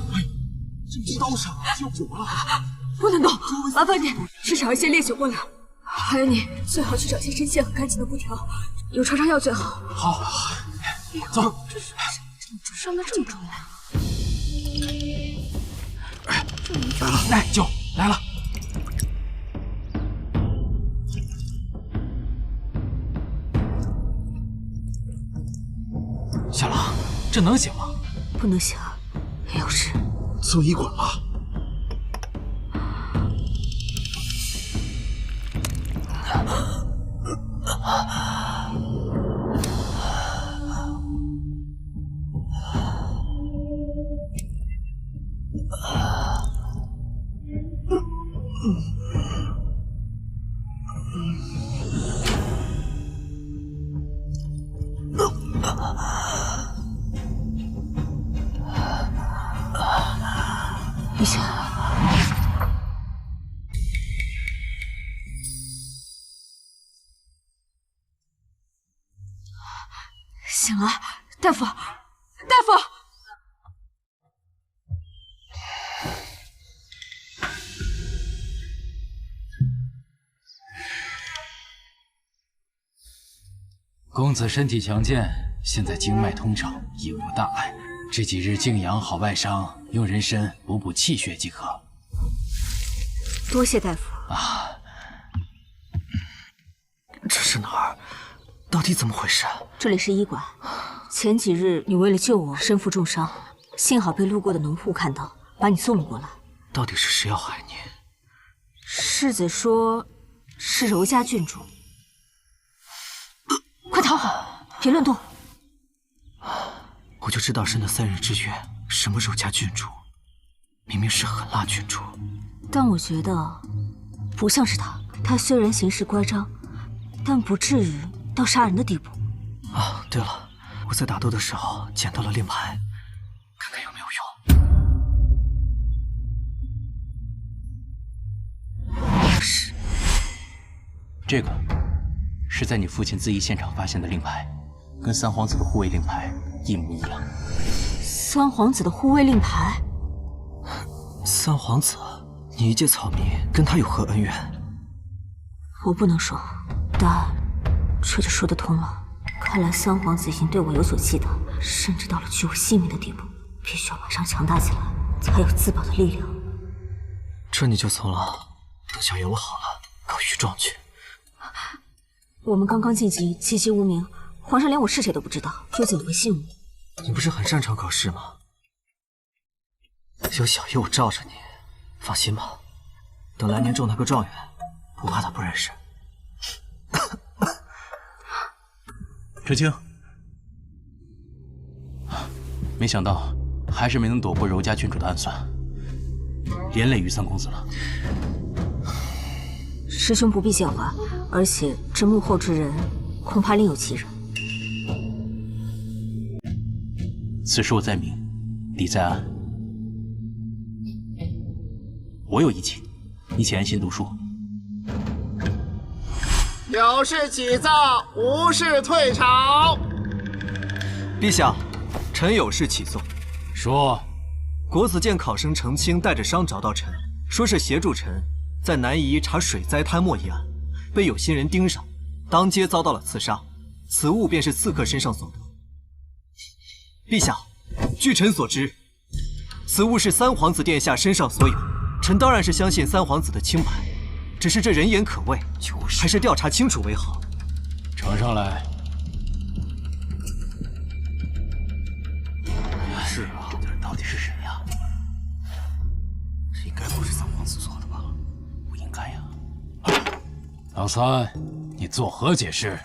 这刀伤就久了，不能动，麻烦你去找一些烈酒过来。还有你最好去找些针线和干净的布条，有创伤药最好。好，走。伤得这么重呀？来了，来酒来了。小狼，这能行吗？不能行，也有事。送医馆吧。玉贤，醒了，大夫，大夫！公子身体强健，现在经脉通畅，亦无大碍。这几日静养好外伤，用人参补补气血即可。多谢大夫啊！这是哪儿？到底怎么回事？这里是医馆。前几日你为了救我身负重伤，幸好被路过的农户看到，把你送了过来。到底是谁要害你？世子说是柔家郡主。快逃好，别乱动！我就知道生的3人之约，什么柔家郡主，明明是狠辣郡主。但我觉得不像是他。他虽然行事乖张，但不至于到杀人的地步。啊，对了，我在打斗的时候捡到了令牌，看看有没有用。是，这个是在你父亲自缢现场发现的令牌，跟三皇子的护卫令牌一模一样。三皇子的护卫令牌？三皇子，你一介草民，跟他有何恩怨？我不能说，但这就说得通了。看来三皇子已经对我有所忌惮，甚至到了取我性命的地步。必须要马上强大起来，才有自保的力量。这你就从了。等小爷我好了，告御状去。我们刚刚晋级，籍籍无名，皇上连我是谁都不知道，又怎么会信我？你不是很擅长考试吗？有小爷我罩着你，放心吧。等来年中那个状元，不怕他不认识。程青，没想到还是没能躲过柔家郡主的暗算，连累于三公子了。师兄不必见怪，而且这幕后之人恐怕另有其人。此事我在明，理在暗。我有义气，你且安心读书。有事起奏，无事退朝。陛下，臣有事启奏。说，国子监考生程清带着伤找到臣，说是协助臣在南夷查水灾贪墨一案，被有心人盯上，当街遭到了刺杀。此物便是刺客身上所得。陛下，据臣所知，此物是三皇子殿下身上所有。臣当然是相信三皇子的清白，只是这人言可畏，还是调查清楚为好。呈上来。是啊，这人到底是谁呀？这应该不是三皇子做的吧？不应该呀。老三，你作何解释？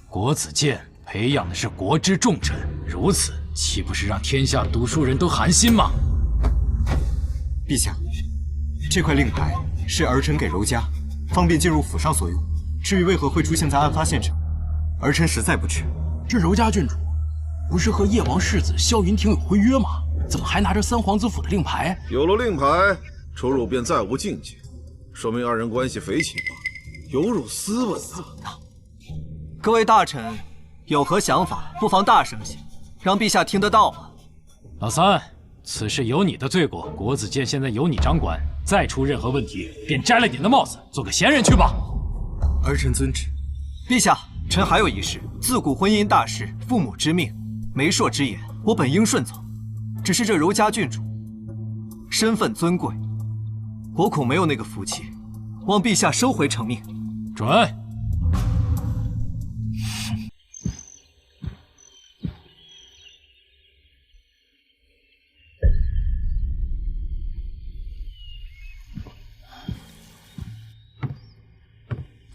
国子监培养的是国之重臣，如此岂不是让天下读书人都寒心吗？陛下，这块令牌是儿臣给柔家，方便进入府上所用。至于为何会出现在案发现场，儿臣实在不知。这柔家郡主不是和叶王世子萧云亭有婚约吗？怎么还拿着三皇子府的令牌？有了令牌，出入便再无禁忌，说明二人关系匪浅吧，有辱斯文啊！各位大臣有何想法，不妨大声些，让陛下听得到啊！老三，此事有你的罪过，国子监现在由你掌管，再出任何问题，便摘了你的帽子，做个闲人去吧。儿臣遵旨。陛下，臣还有一事，自古婚姻大事，父母之命，媒妁之言，我本应顺从。只是这柔家郡主身份尊贵，我恐没有那个福气，望陛下收回成命。准。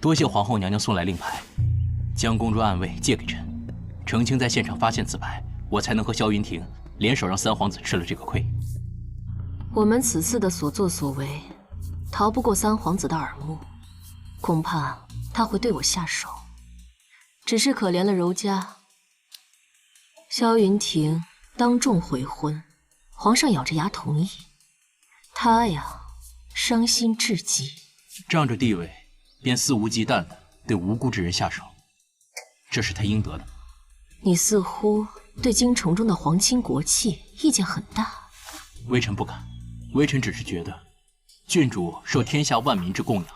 多谢皇后娘娘送来令牌，将公主暗卫借给臣。程清在现场发现此牌，我才能和萧云亭联手让三皇子吃了这个亏。我们此次的所作所为，逃不过三皇子的耳目，恐怕他会对我下手。只是可怜了柔家，萧云亭当众悔婚，皇上咬着牙同意，他呀，伤心至极。仗着地位，便肆无忌惮地对无辜之人下手，这是他应得的。你似乎对京城中的皇亲国戚意见很大。微臣不敢，微臣只是觉得，郡主受天下万民之供养，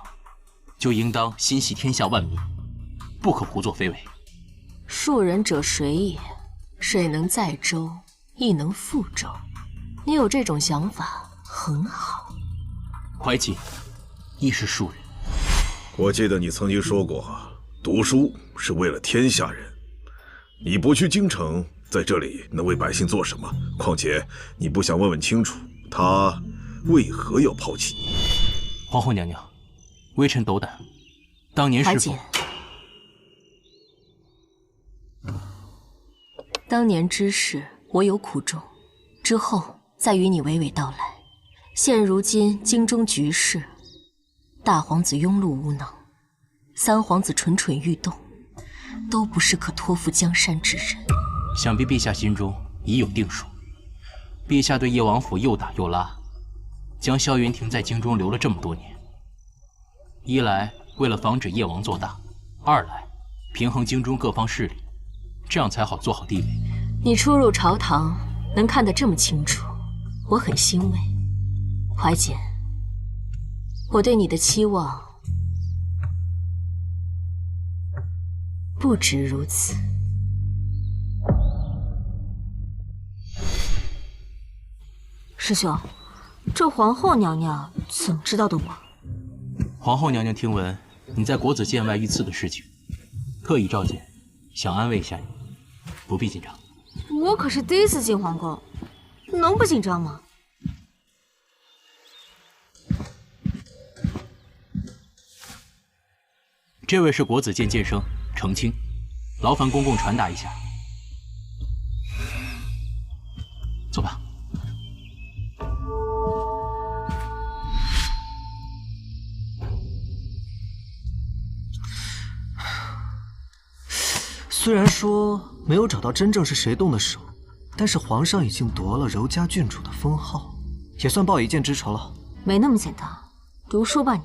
就应当心系天下万民，不可胡作非为。庶人者水也，水能载舟，亦能覆舟。你有这种想法很好。怀瑾亦是庶人。我记得你曾经说过，读书是为了天下人。你不去京城，在这里能为百姓做什么？况且你不想问问清楚，他为何要抛弃你？皇后娘娘，微臣斗胆。当年是否……当年之事，我有苦衷，之后再与你娓娓道来。现如今京中局势，大皇子庸碌无能，三皇子蠢蠢欲动，都不是可托付江山之人。想必陛下心中已有定数。陛下对叶王府又打又拉，将萧云亭在京中留了这么多年，一来为了防止叶王做大，二来平衡京中各方势力，这样才好做好地位。你初入朝堂，能看得这么清楚，我很欣慰。怀瑾，我对你的期望不止如此。师兄，这皇后娘娘怎么知道的我？皇后娘娘听闻你在国子监外遇刺的事情，特意召见，想安慰一下你，不必紧张。我可是第一次进皇宫，能不紧张吗？这位是国子监监生程清，劳烦公公传达一下。走吧。虽然说没有找到真正是谁动的手，但是皇上已经夺了柔家郡主的封号，也算报一箭之仇了。没那么简单，读书吧你。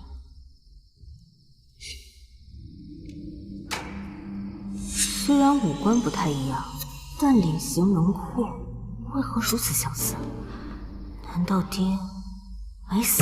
虽然五官不太一样，但脸型轮廓为何如此相似？难道爹没死？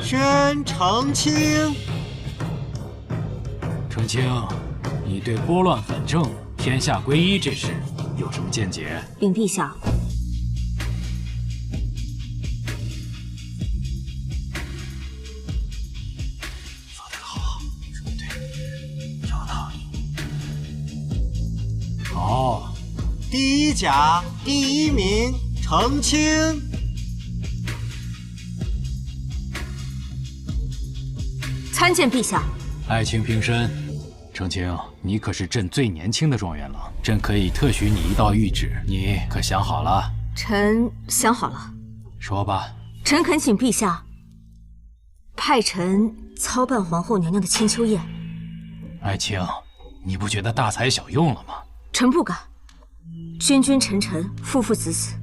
宣澄清。澄清，你对拨乱反正、天下归一这事有什么见解？禀陛下，说得好，说得对，有道理。好，第一甲第一名澄清。参见陛下。爱卿平身。澄清，你可是朕最年轻的状元郎，朕可以特许你一道谕旨，你可想好了？臣想好了。说吧。臣恳请陛下派臣操办皇后娘娘的千秋宴。爱卿，你不觉得大材小用了吗？臣不敢。君君臣臣，父父子子，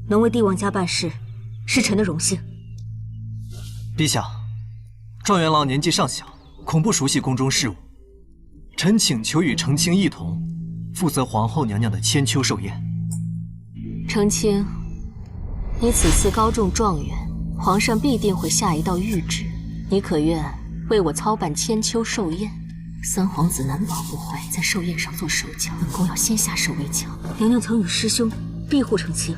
能为帝王家办事，是臣的荣幸。陛下，状元郎年纪尚小，恐不熟悉宫中事务。臣请求与澄清一同负责皇后娘娘的千秋寿宴。澄清，你此次高中状元，皇上必定会下一道谕旨，你可愿为我操办千秋寿宴？三皇子难保不会在寿宴上做手脚，本宫要先下手为强。娘娘曾与师兄庇护澄清，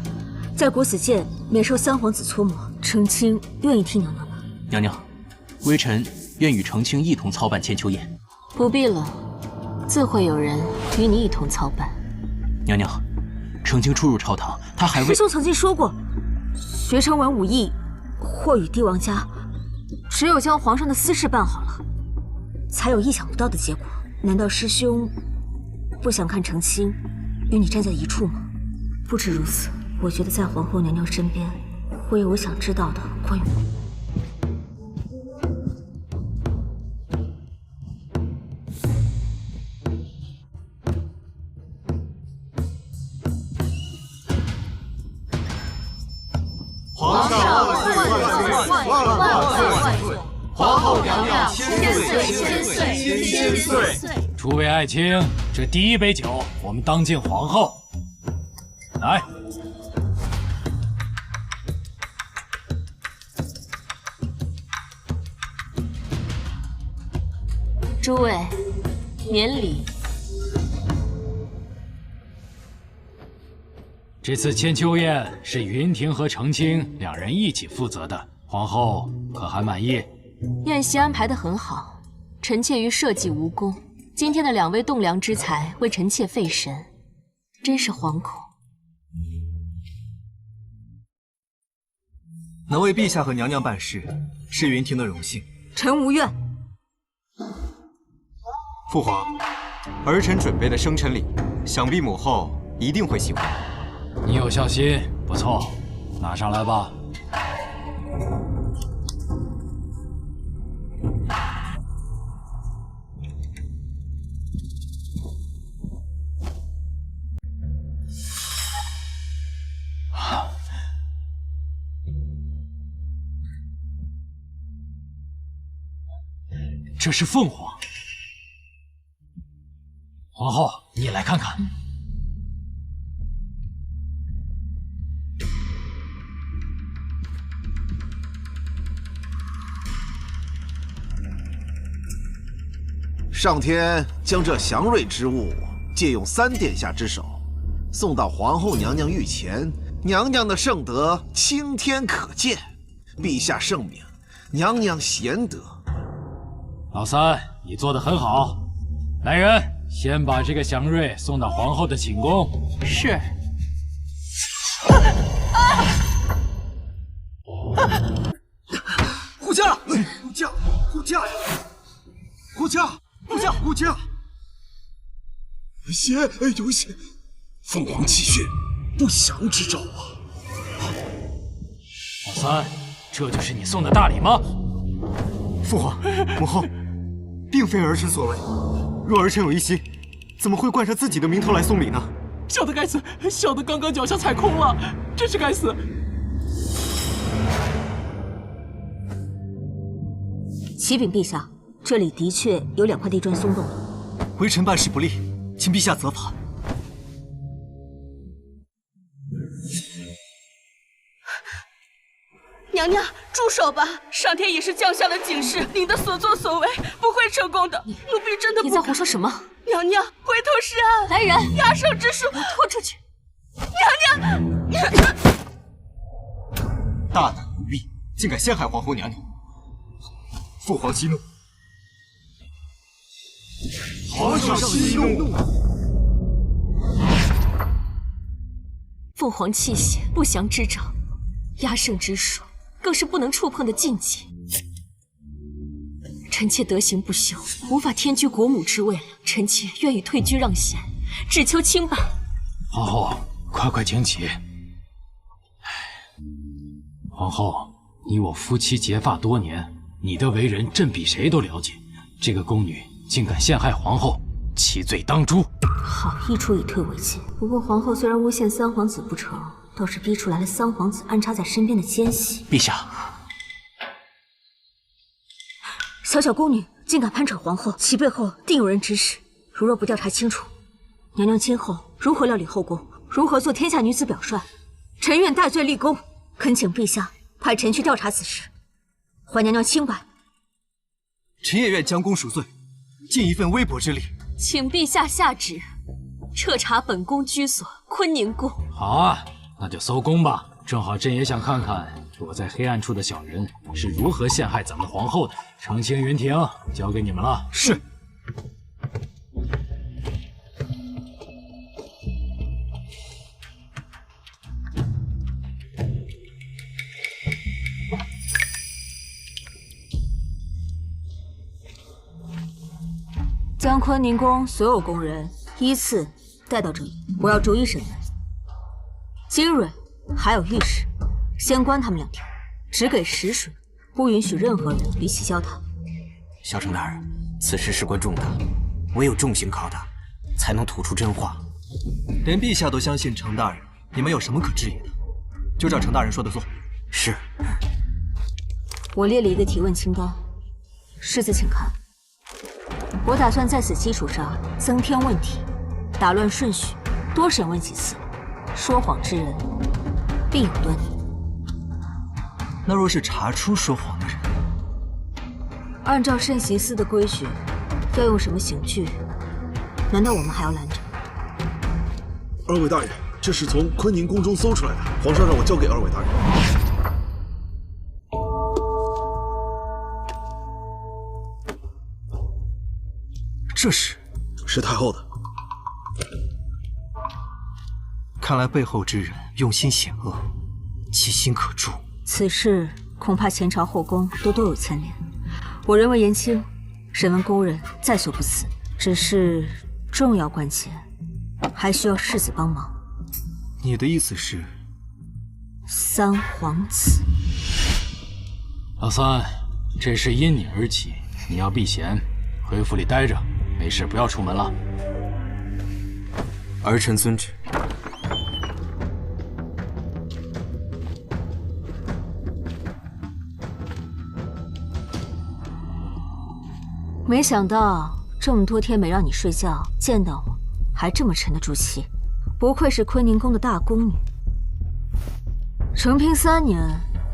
在国子监免受三皇子搓磨，澄清愿意替娘娘吗？娘娘，微臣愿与澄清一同操办千秋宴。不必了，自会有人与你一同操办。娘娘，澄清初入朝堂，他还未……师兄曾经说过，学成文武艺或与帝王家，只有将皇上的私事办好了，才有意想不到的结果。难道师兄不想看澄清与你站在一处吗？不止如此，我觉得在皇后娘娘身边，会有我想知道的关于我。皇上万岁万岁！皇后娘娘千岁！诸位爱卿，这第一杯酒，我们当敬皇后。来，诸位，免礼。这次千秋宴是云婷和澄清两人一起负责的，皇后可还满意？宴席安排得很好，臣妾于社稷无功，今天的两位栋梁之才为臣妾费神，真是惶恐。能为陛下和娘娘办事，是云婷的荣幸。臣无怨。父皇，儿臣准备的生辰礼，想必母后一定会喜欢。你有孝心，不错，拿上来吧。这是凤凰。皇后，你也来看看。上天将这祥瑞之物借用3殿下之手，送到皇后娘娘御前，娘娘的圣德青天可见，陛下圣明，娘娘贤德。老三，你做得很好。来人，先把这个祥瑞送到皇后的寝宫。是。护驾！护驾！护驾！护驾！护驾！护驾！血，有血！凤凰气血，不祥之兆啊！老三，这就是你送的大礼吗？父皇、母后，并非儿臣所为。若儿臣有一心，怎么会冠上自己的名头来送礼呢？小的该死，小的刚刚脚下踩空了，真是该死。启禀陛下，这里的确有2块地砖松动了。微臣办事不力，请陛下责罚。娘娘，住手吧！上天已是降下了警示，您的所作所为不会成功的。奴婢真的不……你在胡说什么？娘娘，回头是岸。来人，压胜之术，拖出去！娘娘，大胆无礼，竟敢陷害皇后娘娘！父皇息怒。皇上息怒。凤凰气血，不祥之兆，压胜之术，更是不能触碰的禁忌。臣妾德行不修，无法天居国母之位了。臣妾愿意退居让贤，只求清白。皇后，快请起。皇后，你我夫妻结发多年，你的为人朕比谁都了解。这个宫女竟敢陷害皇后，其罪当诛。好，一出以退为进。不过皇后虽然诬陷3皇子不成，倒是逼出来了3皇子安插在身边的奸细。陛下，小宫女竟敢攀扯皇后，其背后定有人指使。如若不调查清楚，娘娘今后如何料理后宫，如何做天下女子表率，臣愿戴罪立功。恳请陛下派臣去调查此事，还娘娘清白。臣也愿将功赎罪，尽一份微薄之力。请陛下下旨，彻查本宫居所坤宁宫。好啊，那就搜宫吧。正好朕也想看看躲在黑暗处的小人是如何陷害咱们皇后的。澄清云亭，交给你们了。是。将坤宁宫所有宫人依次带到这里，我要逐一审问。金蕊还有御史，先关他们2天，只给食水，不允许任何人与其交谈。小程大人，此事事关重大，唯有重刑拷打，才能吐出真话。连陛下都相信程大人，你们有什么可质疑的？就照程大人说的做。是。我列了一个提问清单，世子请看。我打算在此基础上增添问题，打乱顺序，多审问几次。说谎之人必有端倪。那若是查出说谎的人，按照慎刑司的规矩，要用什么刑具？难道我们还要拦着？2位大人，这是从坤宁宫中搜出来的，皇上让我交给2位大人。这是太后的。看来背后之人用心险恶，其心可诛。此事恐怕前朝后宫都有牵连。我人为言轻，审问宫人在所不辞，只是重要关节还需要世子帮忙。你的意思是3皇子？老三，这事因你而起，你要避嫌，回府里待着，没事不要出门了。儿臣遵旨。没想到这么多天没让你睡觉，见到我还这么沉得住气，不愧是坤宁宫的大宫女。承平3年，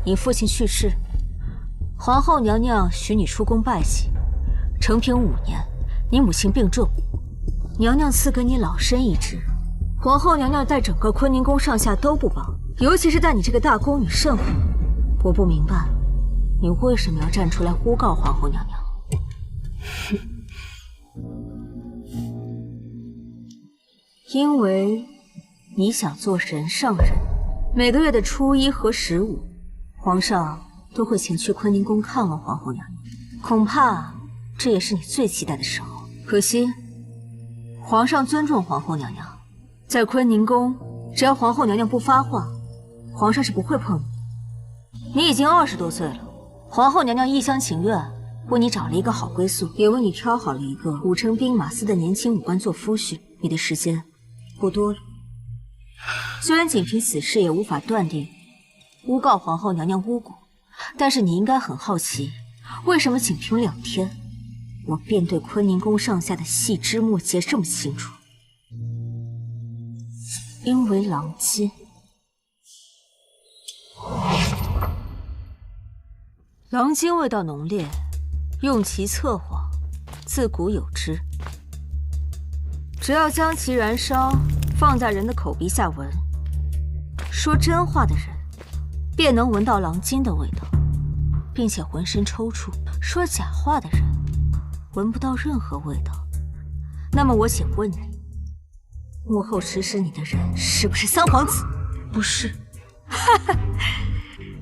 你父亲去世，皇后娘娘许你出宫拜祭；承平5年，你母亲病重，娘娘赐给你老身一职，皇后娘娘在整个坤宁宫上下都不帮，尤其是在你这个大宫女甚乎。我不明白，你为什么要站出来诬告皇后娘娘？因为你想做人上人。每个月的初1和15，皇上都会前去坤宁宫看望皇后娘娘，恐怕这也是你最期待的时候。可惜，皇上尊重皇后娘娘，在坤宁宫，只要皇后娘娘不发话，皇上是不会碰你。你已经20多岁了，皇后娘娘一厢情愿为你找了一个好归宿，也为你挑好了一个5成兵马司的年轻武官做夫婿，你的时间不多了。虽然仅凭此事也无法断定诬告皇后娘娘巫蛊，但是你应该很好奇，为什么仅凭2天，我便对坤宁宫上下的细枝末节这么清楚？因为狼金。狼金味道浓烈，用其测谎，自古有之。只要将其燃烧，放在人的口鼻下闻，说真话的人便能闻到狼金的味道，并且浑身抽搐；说假话的人闻不到任何味道。那么我请问你，幕后指使你的人是不是三皇子？不是。哈哈，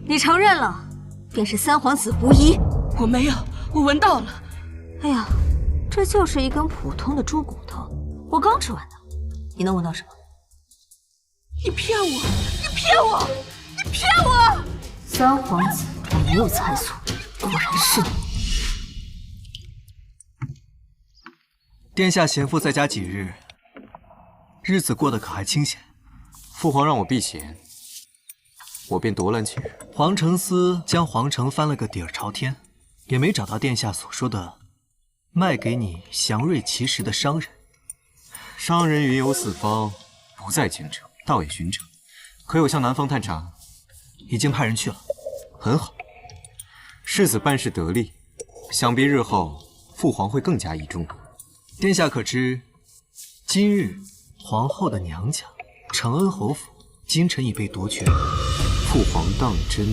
你承认了，便是三皇子无疑。我没有，我闻到了。哎呀，这就是一根普通的猪骨头，我刚吃完的，你能闻到什么？你骗我！你骗我！你骗我！三皇子，我没有猜错，果然是你。殿下贤妇在家几日？日子过得可还清闲？父皇让我避嫌，我便躲懒几日。皇承思将皇城翻了个底儿朝天，也没找到殿下所说的卖给你祥瑞奇石的商人。商人云游四方，不在京城，倒也寻找。可有向南方探查？已经派人去了。很好，世子办事得力，想必日后父皇会更加倚重。殿下可知，今日皇后的娘家承恩侯府京城已被夺权。父皇当真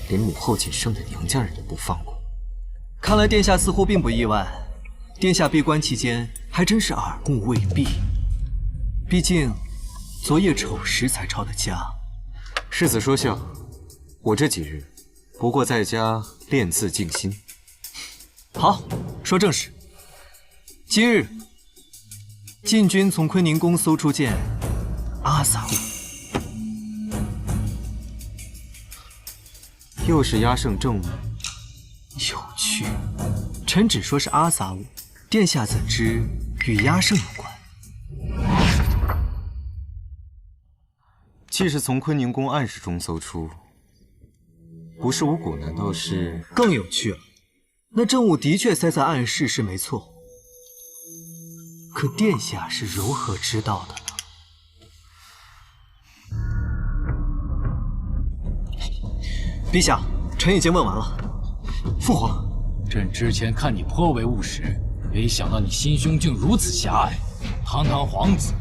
连母后仅剩的娘家人也不放过？看来殿下似乎并不意外。殿下闭关期间还真是耳目未闭，毕竟昨夜丑时才抄的家。世子说笑，我这几日不过在家练字静心。好，说正事。今日禁军从坤宁宫搜出件阿萨物，又是压胜证物。有趣，臣只说是阿萨物，殿下怎知与压胜有关？既是从坤宁宫暗室中搜出，不是巫蛊，难道是？更有趣了，那证物的确塞在暗室是没错，可殿下是如何知道的呢？陛下，臣已经问完了。父皇，朕之前看你颇为务实，没想到你心胸竟如此狭隘。堂堂皇子，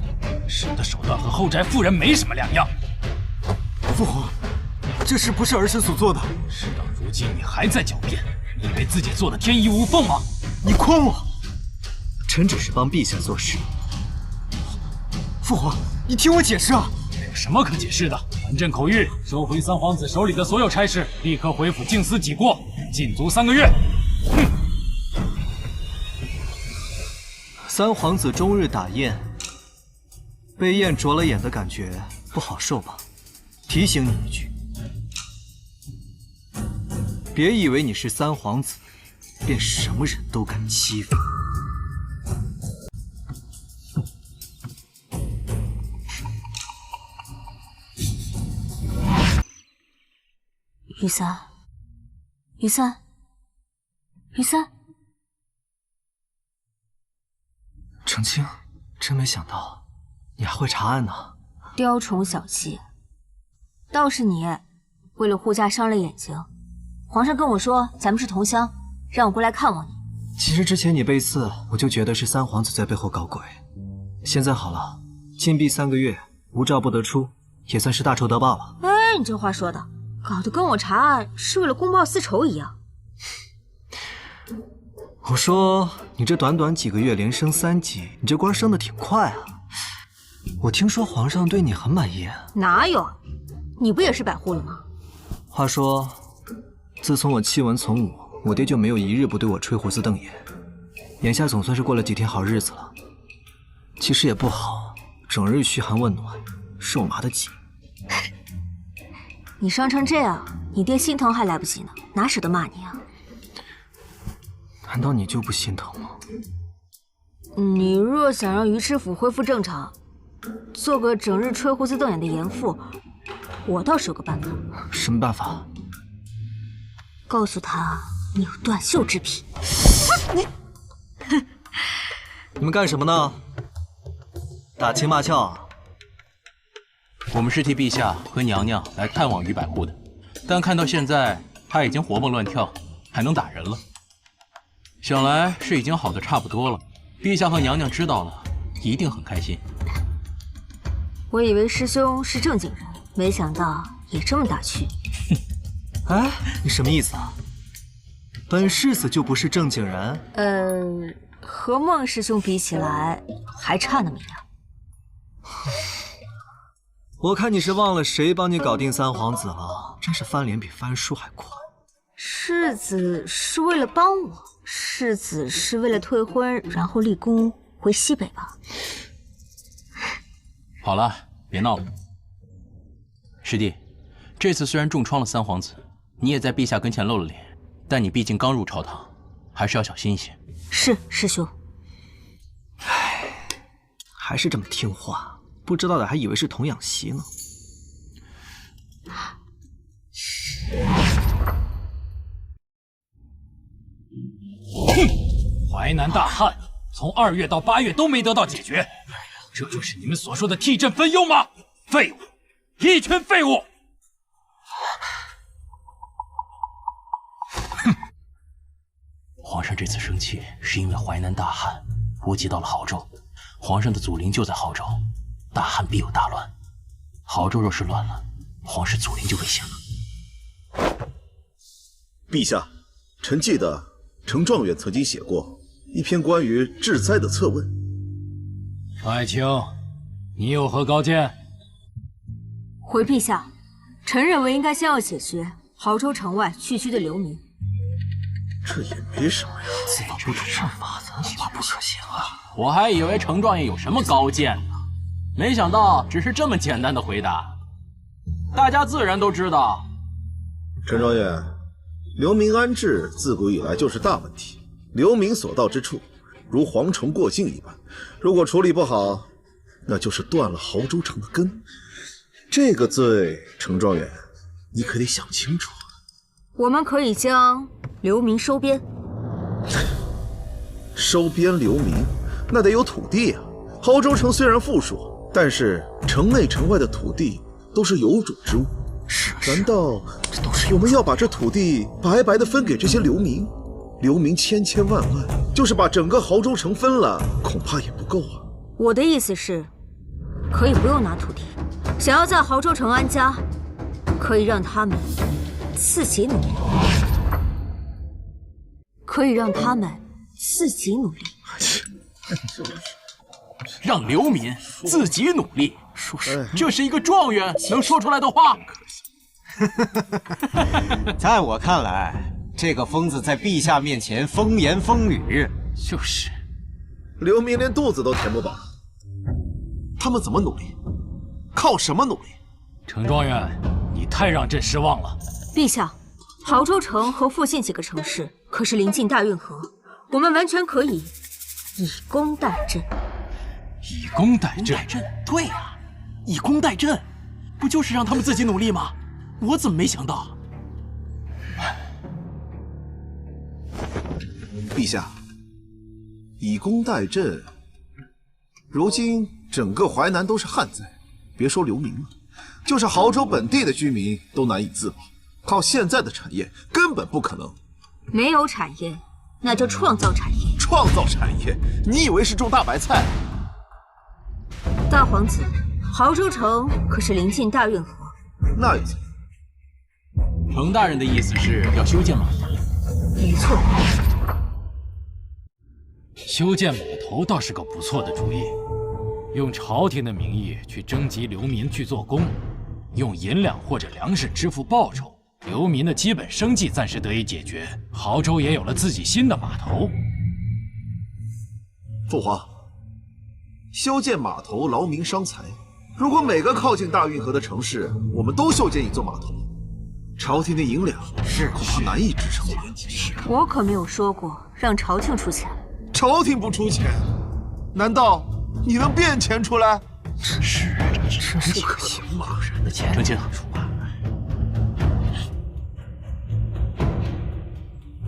使的手段和后宅妇人没什么两样。父皇，这事不是儿臣所做的。事到如今，你还在狡辩，你以为自己做的天衣无缝吗？你诓我！臣只是帮陛下做事。父皇，你听我解释啊！没有什么可解释的。还朕口谕，收回三皇子手里的所有差事，立刻回府静思己过，禁足3个月。哼！三皇子终日打雁，被雁啄了眼的感觉不好受吧？提醒你一句，别以为你是三皇子，便什么人都敢欺负。雨伞，雨伞，雨伞。程清，真没想到你还会查案呢。雕虫小技，倒是你为了护驾伤了眼睛。皇上跟我说咱们是同乡，让我过来看望你。其实之前你被刺，我就觉得是三皇子在背后搞鬼。现在好了，禁闭3个月，无诏不得出，也算是大仇得报了。哎，你这话说的，搞得跟我查案是为了公报私仇一样。我说你这短短几个月连升3级，你这官升的挺快啊。我听说皇上对你很满意。哪有？你不也是百户了吗？话说，自从我弃文从武，我爹就没有一日不对我吹胡子瞪眼。眼下总算是过了几天好日子了。其实也不好，整日嘘寒问暖，肉麻的紧。你伤成这样，你爹心疼还来不及呢，哪舍得骂你啊？难道你就不心疼吗？你若想让于知府恢复正常，做个整日吹胡子瞪眼的严父，我倒是有个办法。什么办法？告诉他你有断袖之癖。你们干什么呢？打情骂俏啊？我们是替陛下和娘娘来探望于百户的，但看到现在他已经活蹦乱跳，还能打人了，想来是已经好的差不多了。陛下和娘娘知道了，一定很开心。我以为师兄是正经人，没想到也这么打趣。哎，你什么意思啊？本世子就不是正经人？和孟师兄比起来，还差那么一点。我看你是忘了谁帮你搞定三皇子了，真是翻脸比翻书还快。世子是为了帮我，世子是为了退婚，然后立功回西北吧？好了，别闹了。师弟，这次虽然重创了三皇子，你也在陛下跟前露了脸，但你毕竟刚入朝堂，还是要小心一些。是，师兄。唉，还是这么听话，不知道的还以为是童养媳呢。哼，淮南大旱从2月到8月都没得到解决，这就是你们所说的替朕分忧吗？废物，一群废物！哼，皇上这次生气是因为淮南大旱波及到了亳州，皇上的祖陵就在亳州，大旱必有大乱，亳州若是乱了，皇室祖陵就危险了。陛下，臣记得程状元曾经写过一篇关于治灾的策问。爱卿，你有何高见？回陛下，臣认为应该先要解决亳州城外聚居的流民。这也没什么呀，此法不可上法子，法不可行啊！我还以为程状元有什么高见呢，没想到只是这么简单的回答。大家自然都知道，陈状元，流民安置自古以来就是大问题，流民所到之处，如蝗虫过境一般，如果处理不好，那就是断了亳州城的根。这个罪，程状元，你可得想清楚。我们可以将流民收编。收编流民，那得有土地啊。亳州城虽然富庶，但是城内城外的土地都是有主之物。难道我们要把这土地白白的分给这些流民？流民千千万万，就是把整个亳州城分了，恐怕也不够啊。我的意思是，可以不用拿土地，想要在亳州城安家，可以让他们自己努力，可以让他们自己努力。让流民自己努力，这是一个状元能说出来的话。在我看来，这个疯子在陛下面前风言风语。就是，流民连肚子都填不饱，他们怎么努力？靠什么努力？程状元，你太让朕失望了。陛下，亳州城和附近几个城市可是临近大运河，我们完全可以以工代赈。以工代赈，对呀，以工代赈，不就是让他们自己努力吗？我怎么没想到？陛下，以工代赈，如今整个淮南都是旱灾，别说流民了，就是亳州本地的居民都难以自保，靠现在的产业根本不可能。没有产业，那叫创造产业。创造产业？你以为是种大白菜？大皇子，濠州城可是临近大运河，那也行。程大人的意思是要修建码头？没错。修建码头倒是个不错的主意，用朝廷的名义去征集流民去做工，用银两或者粮食支付报酬，流民的基本生计暂时得以解决，濠州也有了自己新的码头。父皇，修建码头劳民伤财，如果每个靠近大运河的城市我们都修建一座码头，朝廷的银两恐怕难以支撑了。我可没有说过让朝廷出钱。朝廷不出钱，难道你能变钱出来？真是不可行嘛！人的钱，程清，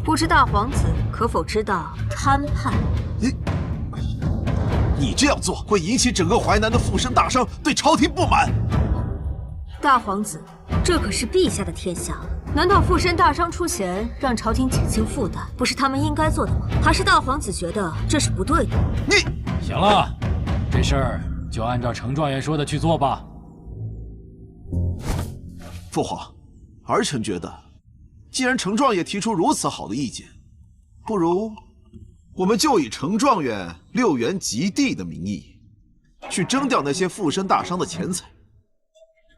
不知大皇子可否知道摊派？你这样做会引起整个淮南的富绅大商对朝廷不满。大皇子，这可是陛下的天下，难道富绅大商出钱让朝廷减轻负担，不是他们应该做的吗？还是大皇子觉得这是不对的？你行了，这事儿就按照程状元说的去做吧。父皇，儿臣觉得，既然程状元提出如此好的意见，不如我们就以程状元6元及第的名义，去征调那些富绅大商的钱财。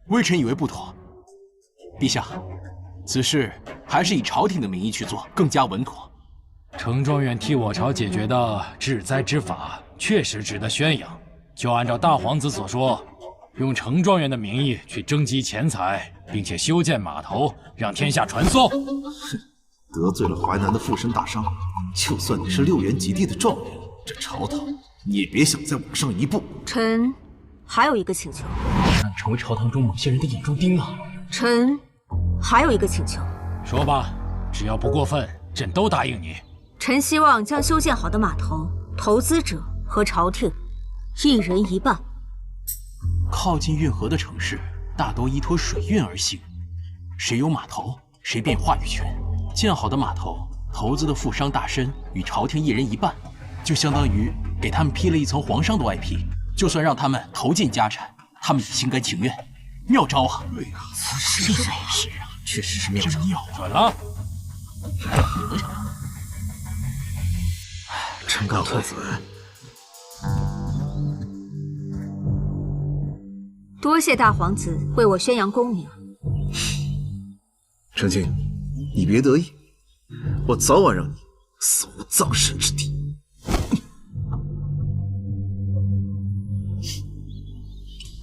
微臣以为不妥。陛下，此事还是以朝廷的名义去做更加稳妥。程状元替我朝解决的治灾之法确实值得宣扬，就按照大皇子所说，用程状元的名义去征集钱财，并且修建码头，让天下传颂。得罪了淮南的富绅大商，就算你是6元及第的状元，这朝堂你也别想再往上一步。臣还有一个请求，让你成为朝堂中某些人的眼中钉啊！臣还有一个请求，说吧，只要不过分，朕都答应你。臣希望将修建好的码头，投资者和朝廷1人1半。靠近运河的城市大都依托水运而行，谁有码头，谁便话语权。建好的码头，投资的富商大绅与朝廷1人1半，就相当于给他们披了一层皇上的外皮。就算让他们投尽家产，他们也心甘情愿。妙招啊！对呀，是啊，确实是妙招。准了。臣告太子，多谢大皇子为我宣扬功名。程清，你别得意，我早晚让你死无葬身之地。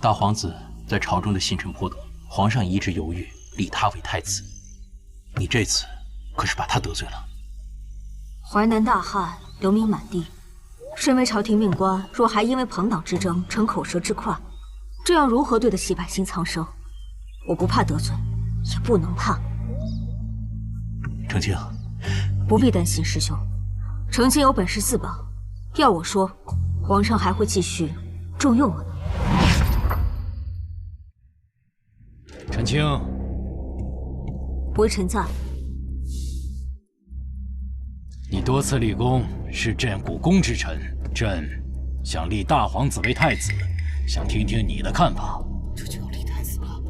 大皇子在朝中的信臣颇多，皇上一直犹豫立他为太子，你这次可是把他得罪了。淮南大旱，流民满地，身为朝廷命官，若还因为朋党之争逞口舌之快，这样如何对得起百姓苍生？我不怕得罪，也不能怕。程清，不必担心，师兄，程清有本事自保。要我说，皇上还会继续重用我的。陈清，微臣在。你多次立功，是朕股肱之臣，朕想立大皇子为太子，想听听你的看法。这就要立太子了。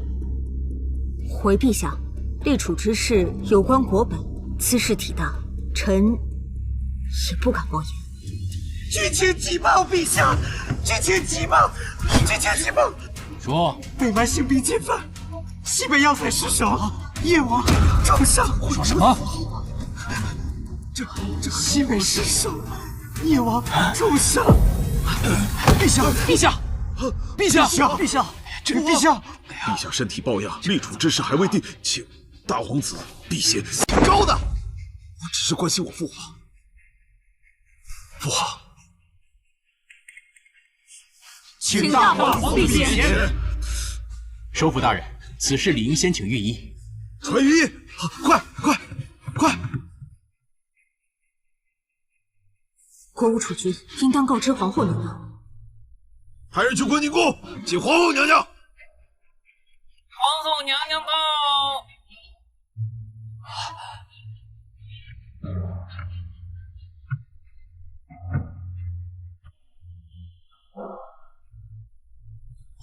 回陛下，立储之事有关国本，此事体大，臣也不敢妄言。军情急报，陛下！军情急报！军情急报！说，北蛮兴兵进犯，西北要塞失守，夜王重伤。说什么？这西北失守，夜王重伤。陛下，陛下，陛下，陛下，这陛下，陛下身体抱恙，立储之事还未定，请大皇子避嫌。招的，我只是关心我父皇。父皇，请大皇避嫌。首辅大人，此事理应先请御医。传御医，快！国务储君应当告知皇后娘娘。派人去坤宁宫，请皇后娘娘。皇后娘娘到。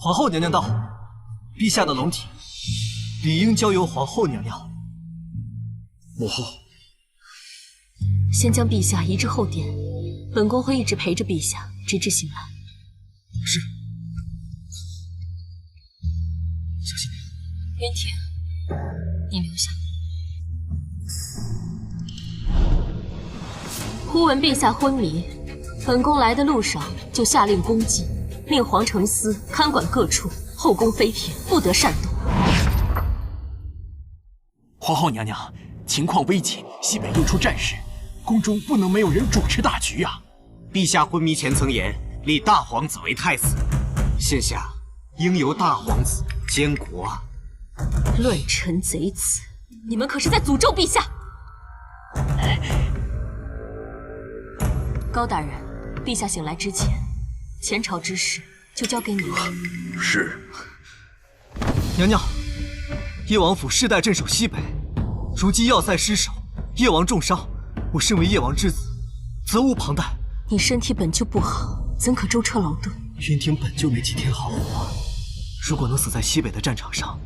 皇后娘娘到，陛下的龙体理应交由皇后娘娘。母后，先将陛下移至后殿，本宫会一直陪着陛下，直至醒来。是。小心点。云婷，你留下。忽闻陛下昏迷，本宫来的路上就下令宫禁，命皇承司看管各处，后宫妃嫔不得擅动。皇后娘娘，情况危急，西北又出战事，宫中不能没有人主持大局啊！陛下昏迷前曾言立大皇子为太子，现下应由大皇子监国啊！乱臣贼子，你们可是在诅咒陛下！高大人，陛下醒来之前，前朝之事就交给你了。是。娘娘，叶王府世代镇守西北，如今要塞失守，叶王重伤，我身为叶王之子，责无旁贷。你身体本就不好，怎可舟车劳顿？云婷本就没几天好活，如果能死在西北的战场上，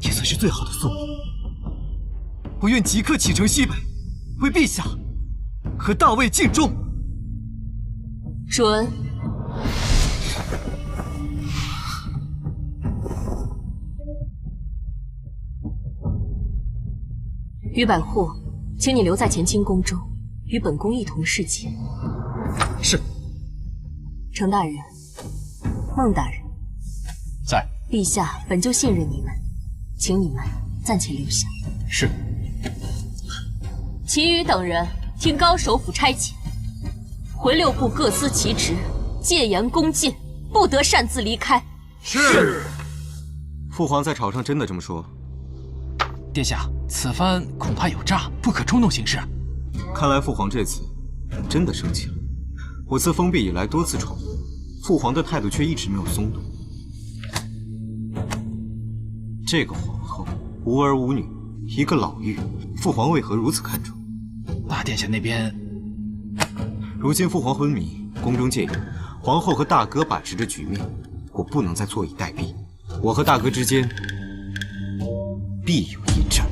也算是最好的宿命。我愿即刻启程西北，为陛下和大魏尽忠。准。于百户，请你留在乾清宫中，与本宫一同侍寝。是。程大人，孟大人，在。陛下本就信任你们，请你们暂且留下。是。其余等人听高首府差遣，回6部各司其职，戒严恭敬，不得擅自离开。是。父皇在朝上真的这么说？殿下，此番恐怕有诈，不可冲动行事。看来父皇这次真的生气了。我自封闭以来多次闯祸，父皇的态度却一直没有松动。这个皇后无儿无女，一个老妪，父皇为何如此看重？大殿下那边，如今父皇昏迷，宫中戒严，皇后和大哥把持着局面，我不能再坐以待毙。我和大哥之间必有一战。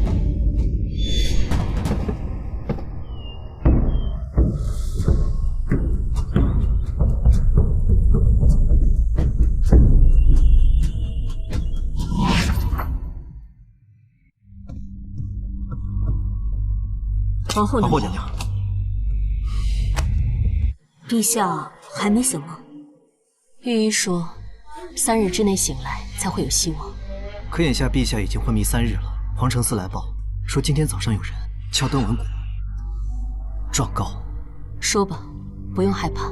皇后娘娘，陛下还没醒吗？御医说，3日之内醒来才会有希望。可眼下陛下已经昏迷3日了，皇承司来报说今天早上有人敲登文谷状告。说吧，不用害怕。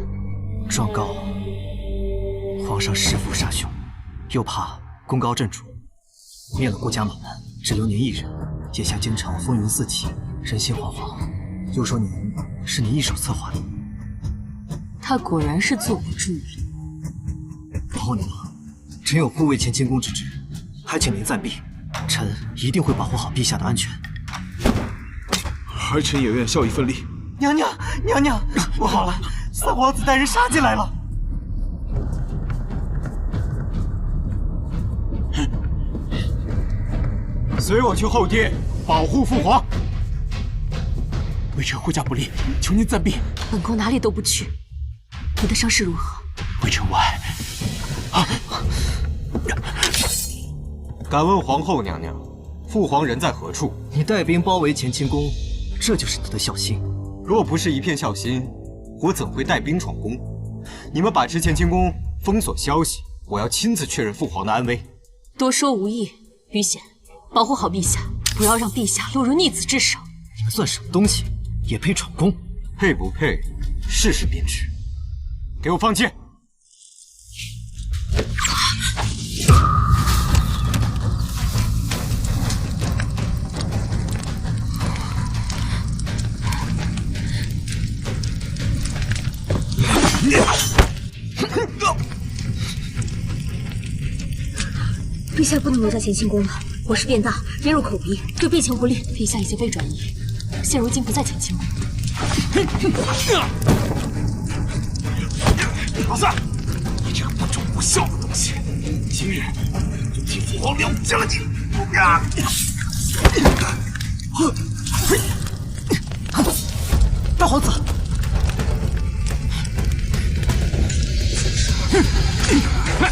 状告皇上弑父杀兄，又怕功高震主，灭了顾家猛门，只留您一人。眼下京城风云四起，人心惶惶，又说您是您一手策划的。他果然是坐不住了。皇后娘娘，臣有护卫乾清宫之职，还请您暂避，臣一定会保护好陛下的安全。儿臣也愿效一份力。娘娘，娘娘，不好了，三皇子带人杀进来了。随我去后殿保护父皇。微臣护驾不力，求您暂避。本宫哪里都不去。你的伤势如何？微臣无碍。敢问皇后娘娘，父皇人在何处？你带兵包围乾清宫，这就是你的孝心。若不是一片孝心，我怎会带兵闯宫？你们把持乾清宫，封锁消息，我要亲自确认父皇的安危。多说无益，于显，保护好陛下，不要让陛下落入逆子之手。你们算什么东西，也配闯宫？配不配，试试便知。给我放箭！陛下不能留在乾清宫了，我是变大，人入口鼻，对病情不利。陛下已经被转移，现如今不在乾清宫。老三，你这个不忠不孝的东西，今日就替父皇了结了你！呀！大皇子，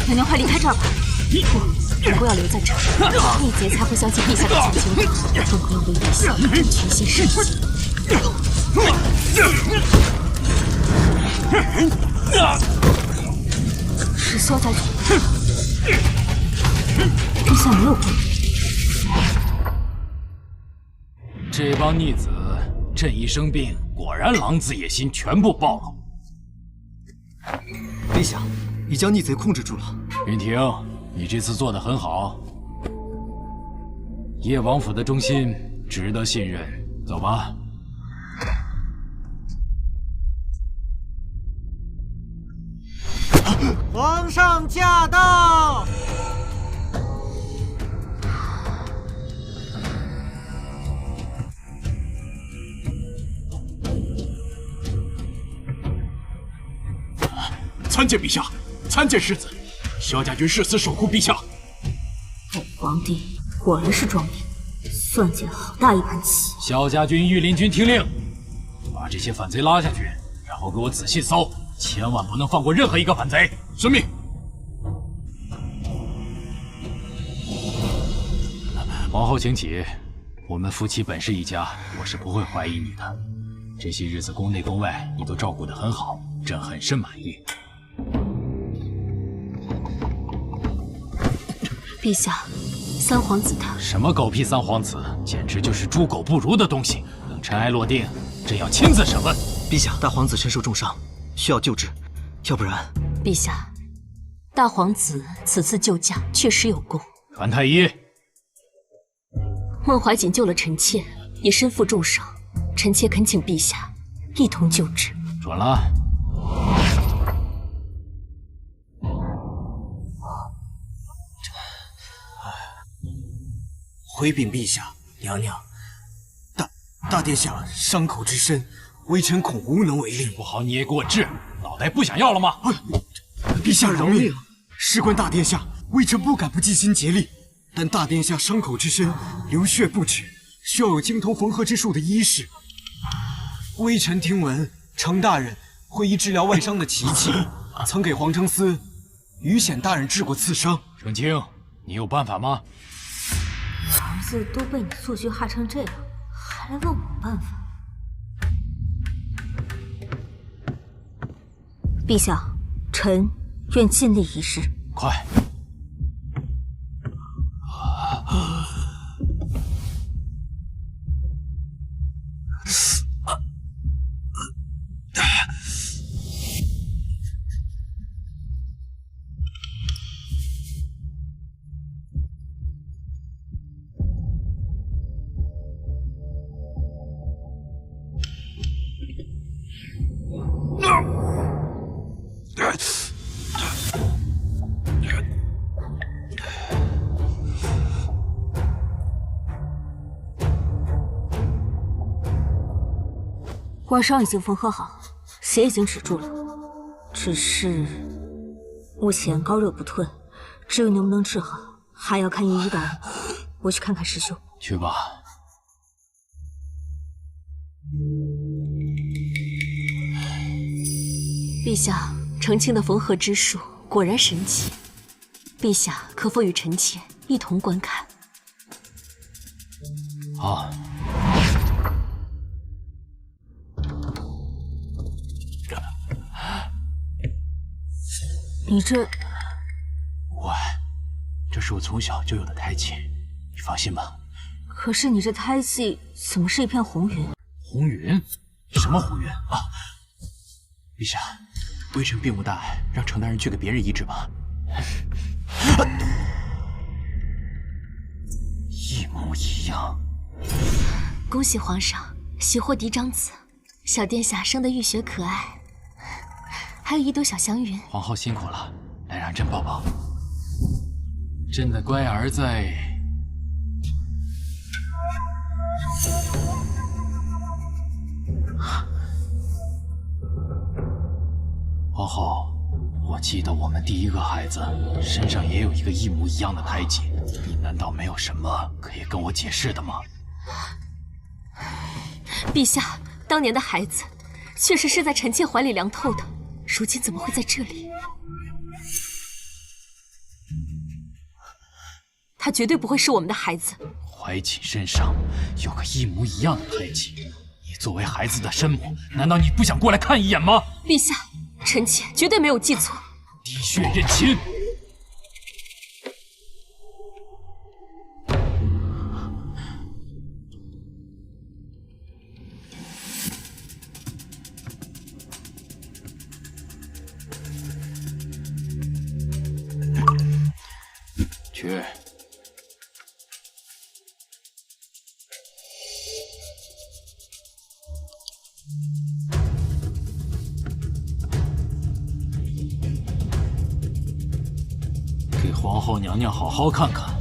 娘娘快离开这儿吧！不过要留在这儿，逆劫才会相信陛下的讲究，更会要为陛下争取一些事情。是萧家军，陛下没有怪你。这帮逆子，朕一生病，果然狼子野心全部暴露。陛下，已将逆贼控制住了。云婷，你这次做得很好。叶王府的忠心值得信任，走吧。皇上驾到！参见陛下，参见世子。萧家军誓死守护陛下。皇帝果然是壮民，算计了好大一盘棋。萧家军、御林军听令，把这些反贼拉下去，然后给我仔细搜，千万不能放过任何一个反贼。遵命。皇后请起，我们夫妻本是一家，我是不会怀疑你的。这些日子宫内宫外你都照顾得很好，朕很是满意。陛下，三皇子他什么狗屁三皇子，简直就是猪狗不如的东西。等尘埃落定，朕要亲自审问。陛下，大皇子身受重伤，需要救治，要不然……陛下，大皇子此次救驾确实有功。传太医。孟怀瑾救了臣妾，也身负重伤，臣妾恳请陛下一同救治。准了。回禀陛下，娘娘，大殿下伤口之深，微臣恐无能为力。不好你也给我治，脑袋不想要了吗？陛下饶命！事关大殿下，微臣不敢不尽心竭力。但大殿下伤口之深，流血不止，需要有经头缝合之术的医士。微臣听闻程大人会医治疗外伤的奇器，曾给皇承司于显大人治过刺伤。程清，你有办法吗？儿子都被你做剧害成这样，还来问我办法？陛下，臣愿尽力一试。快！外伤已经缝合好，血已经止住了，只是目前高热不退，至于能不能治好，还要看御医大人。我去看看师兄。去吧。陛下，程清的缝合之术果然神奇，陛下可否与臣妾一同观看？好。你这……这是我从小就有的胎气，你放心吧。可是你这胎气怎么是一片红云？红云？什么红云啊？陛下，微臣并无大碍，让程大人去给别人医治吧。一模一样。恭喜皇上，喜获嫡长子，小殿下生得玉雪可爱，还有一朵小祥云。皇后辛苦了，来让朕抱抱。朕的乖儿在。皇后，我记得我们第一个孩子身上也有一个一模一样的胎记，你难道没有什么可以跟我解释的吗？陛下，当年的孩子确实是在臣妾怀里凉透的，如今怎么会在这里？他绝对不会是我们的孩子。怀瑾身上有个一模一样的胎记，你作为孩子的生母，难道你不想过来看一眼吗？陛下，臣妾绝对没有记错。滴血认亲。去。给皇后娘娘好好看看。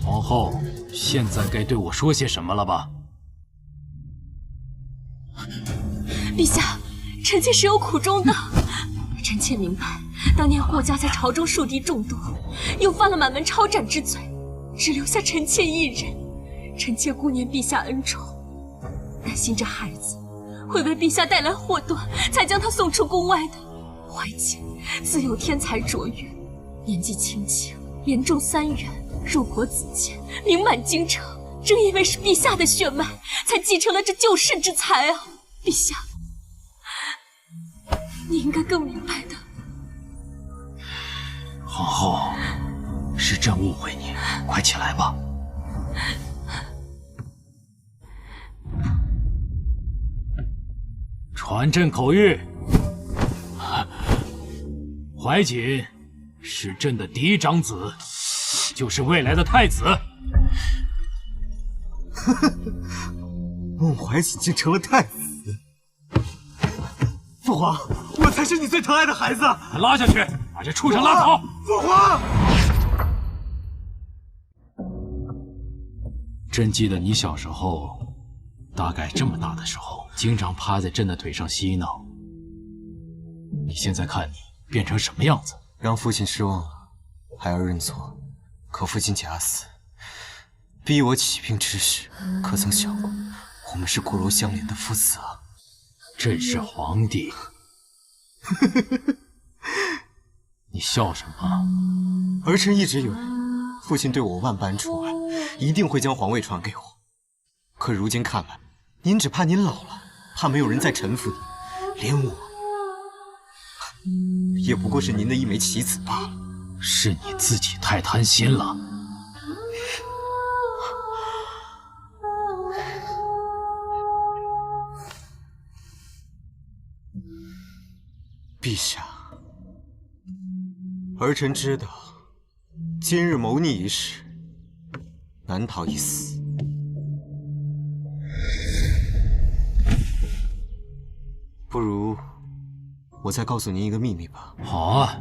皇后，现在该对我说些什么了吧？陛下，臣妾是有苦衷的。臣妾明白，当年霍家在朝中树敌众多，又犯了满门抄斩之罪，只留下臣妾一人。臣妾顾念陛下恩宠，担心这孩子会为陛下带来祸端，才将他送出宫外的。怀瑾自幼天才卓越，年纪轻轻连中3元，入国子监，名满京城。正因为是陛下的血脉，才继承了这救世之才啊！陛下，你应该更明白的。皇后，是朕误会你，快起来吧。传朕口谕，怀瑾是朕的嫡长子，就是未来的太子。孟怀瑾竟成了太子。父皇，我才是你最疼爱的孩子。拉下去，把这畜生拉走。父皇，朕记得你小时候，大概这么大的时候，经常趴在朕的腿上嬉闹。你现在看你变成什么样子？让父亲失望了，孩儿认错。可父亲假死，逼我起兵之时，可曾想过我们是骨肉相连的父子啊？朕是皇帝。你笑什么？儿臣一直以为父亲对我万般宠爱，一定会将皇位传给我。可如今看来，您只怕您老了，怕没有人再臣服你，连我也不过是您的一枚棋子罢了。是你自己太贪心了。陛下，儿臣知道，今日谋逆一事，难逃一死。不如我再告诉您一个秘密吧。好啊，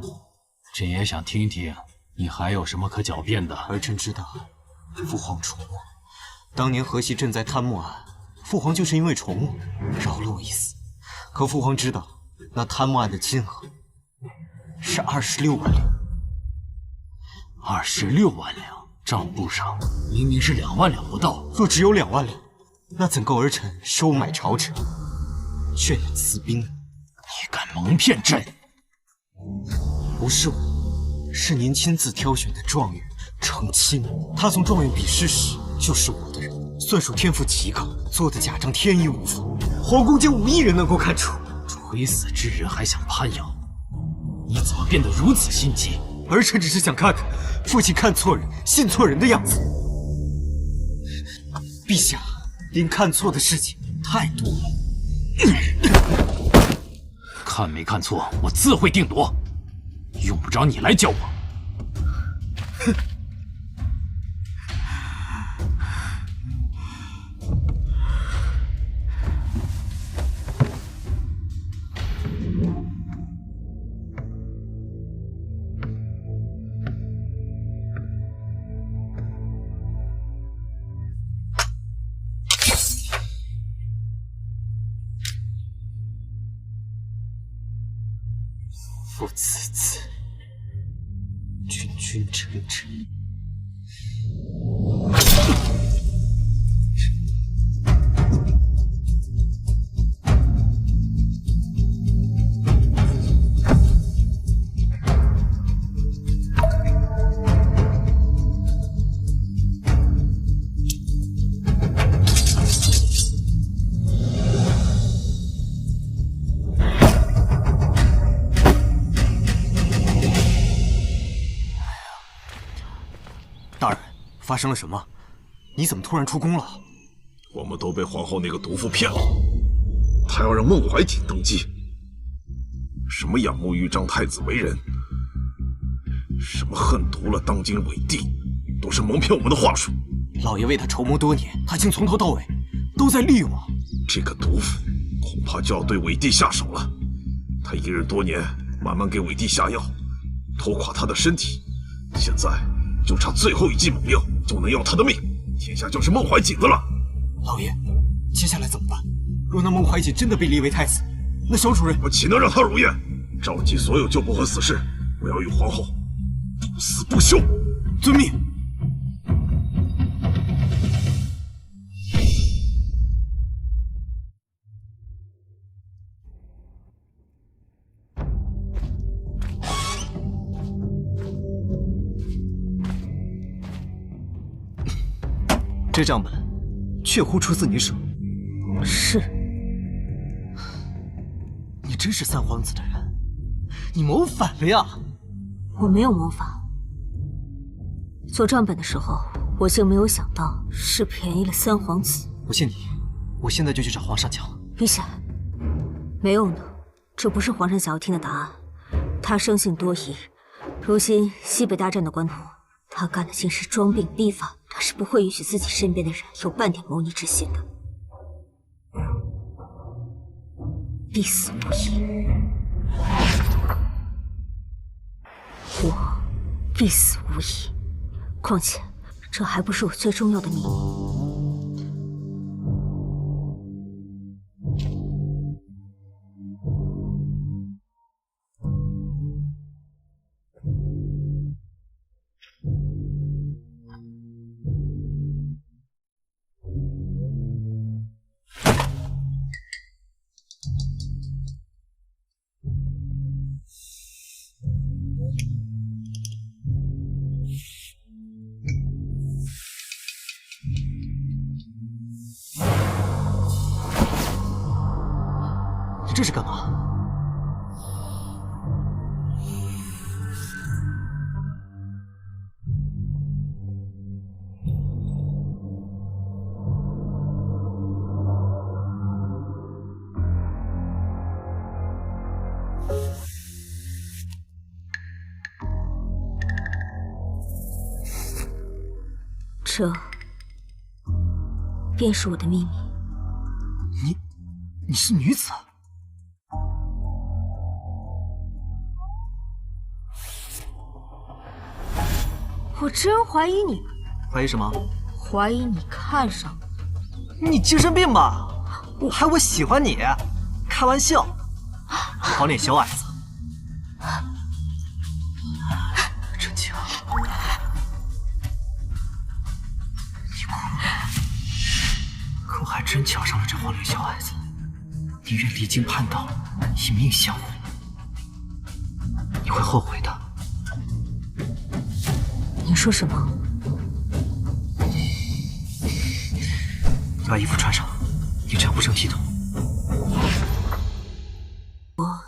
朕也想听听你还有什么可狡辩的。儿臣知道，父皇宠我，当年河西赈灾贪墨案，父皇就是因为宠我，饶了我一死。可父皇知道，那贪墨案的金额是26万两。26万两，账簿上明明是2万两不到。若只有2万两，那怎够儿臣收买朝臣，圈养私兵？你敢蒙骗朕？不是我，是您亲自挑选的状元程钦。他从状元比试时就是我的人，算术天赋极高，做的假账天衣无缝，皇宫间无一人能够看出。垂死之人还想攀咬，你怎么变得如此心机？儿臣只是想看看父亲看错人、信错人的样子。陛下，您看错的事情太多了。看没看错，我自会定夺，用不着你来教我。哼！父慈子，君君臣臣。大人，发生了什么？你怎么突然出宫了？我们都被皇后那个毒妇骗了，她要让孟怀瑾登基，什么仰慕豫章太子为人，什么恨毒了当今伪帝，都是蒙骗我们的话术。老爷为他筹谋多年，他竟从头到尾都在利用我。这个毒妇恐怕就要对伪帝下手了。他隐忍多年，慢慢给伪帝下药，拖垮他的身体，现在就差最后一剂猛药，就能要他的命，天下就是孟怀瑾的了。老爷，接下来怎么办？若那孟怀瑾真的被立为太子，那小主人我岂能让他如愿？召集所有旧部和死士，我要与皇后不死不休。遵命。这账本确乎出自你手。是。你真是三皇子的人，你谋反了呀！我没有谋反。做账本的时候，我竟没有想到是便宜了三皇子。我信你，我现在就去找皇上讲。陛下，没有呢，这不是皇上想要听的答案。他生性多疑，如今西北大战的关头，他干的竟是装病逼反，他是不会允许自己身边的人有半点谋逆之心的。必死无疑，我必死无疑。况且，这还不是我最重要的秘密。你这是干嘛？这便是我的秘密。你是女子？我真怀疑你，怀疑什么？怀疑你看上了。你精神病吧？还我喜欢你？开玩笑，好脸小矮子。陈清，你哭了？可我还真瞧上了这黄脸小矮子，宁愿离经叛道，以命相护。你会后悔的。你说什么？你把衣服穿上，你这样不成体统。我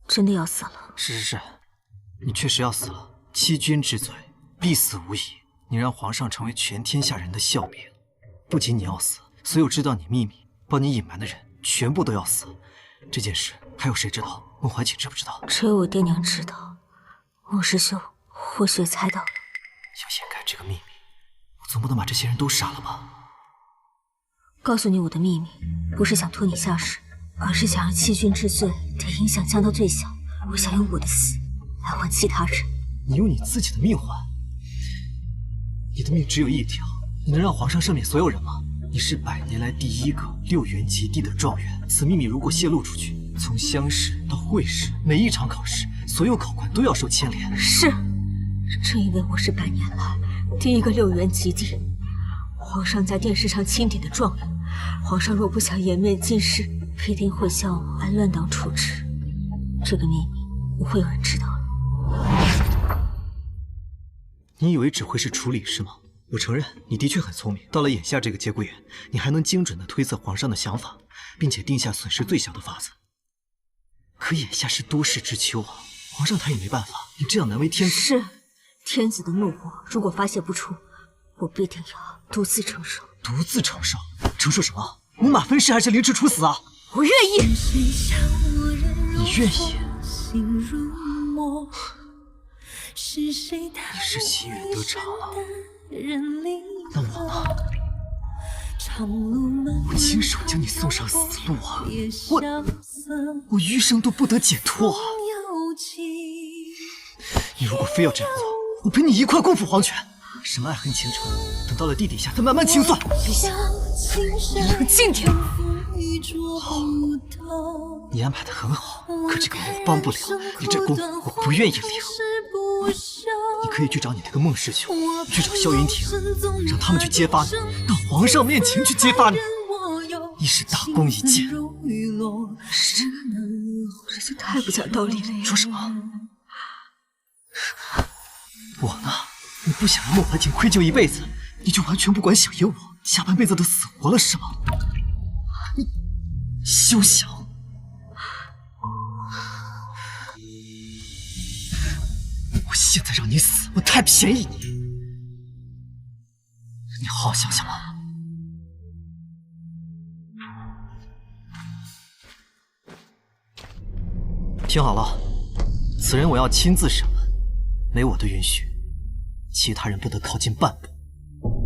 真的要死了？是，你确实要死了。欺君之罪，必死无疑。你让皇上成为全天下人的笑柄。不仅你要死，所有知道你秘密、帮你隐瞒的人，全部都要死。这件事还有谁知道？孟怀瑾知不知道？只有我爹娘知道。孟师兄或许猜到了。要掩盖这个秘密，我总不能把这些人都杀了吧？告诉你我的秘密，不是想拖你下水，而是想让欺君之罪的影响降到最小。我想用我的死来换其他人。你用你自己的命换？你的命只有一条，你能让皇上赦免所有人吗？你是100年来第一个6元及第的状元，此秘密如果泄露出去，从乡试到会试，每一场考试，所有考官都要受牵连。是，正因为我是100年来第一个6元及第，皇上在电视上钦点的状元，皇上若不想颜面尽失，必定会向我按乱党处置。这个秘密不会有人知道了。你以为只会是处理是吗？我承认你的确很聪明，到了眼下这个节骨眼，你还能精准地推测皇上的想法，并且定下损失最小的法子。可眼下是多事之秋啊，皇上他也没办法，你这样难为天子。是，天子的怒火如果发泄不出，我必定要独自承受。独自承受？承受什么？五马分尸还是凌迟处死啊？我愿意。你愿意？你是心愿得偿了，那我呢？我亲手将你送上死路啊！我余生都不得解脱啊！你如果非要这样做，我陪你一块共赴黄泉。什么爱恨情仇，等到了地底下再慢慢清算。陛下，你冷静点。好，你安排的很好，可这个忙我帮不了，你这功我不愿意领。你可以去找你那个孟师兄，去找萧云亭，让他们去揭发你，到皇上面前去揭发你。一是大功一件。是，这就太不讲道理了。你说什么？我呢？你不想让孟怀瑾愧疚一辈子，你就完全不管小爷我下半辈子的死活了是吗？你休想！我现在让你死，我太便宜你。你好好想想吧。听好了，此人我要亲自审问，没我的允许，其他人不得靠近半步。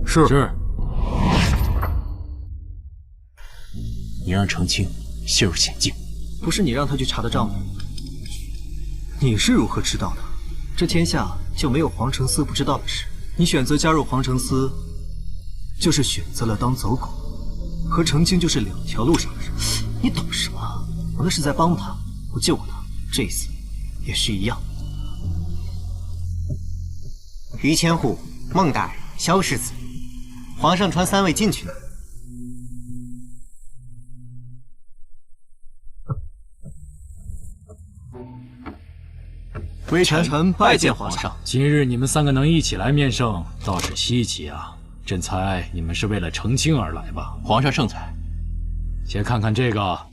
是。你让程清陷入险境，不是你让他去查的账吗？你是如何知道的？这天下就没有黄承思不知道的事。你选择加入黄承思，就是选择了当走狗，和程清就是两条路上的人。你懂什么？我那是在帮他，我救过他，这一次也是一样。于千户、孟大人、萧世子，皇上传3位进去呢。微臣拜见皇上。今日你们3个能一起来面圣，倒是稀奇啊！朕猜你们是为了成亲而来吧？皇上圣裁。先看看这个，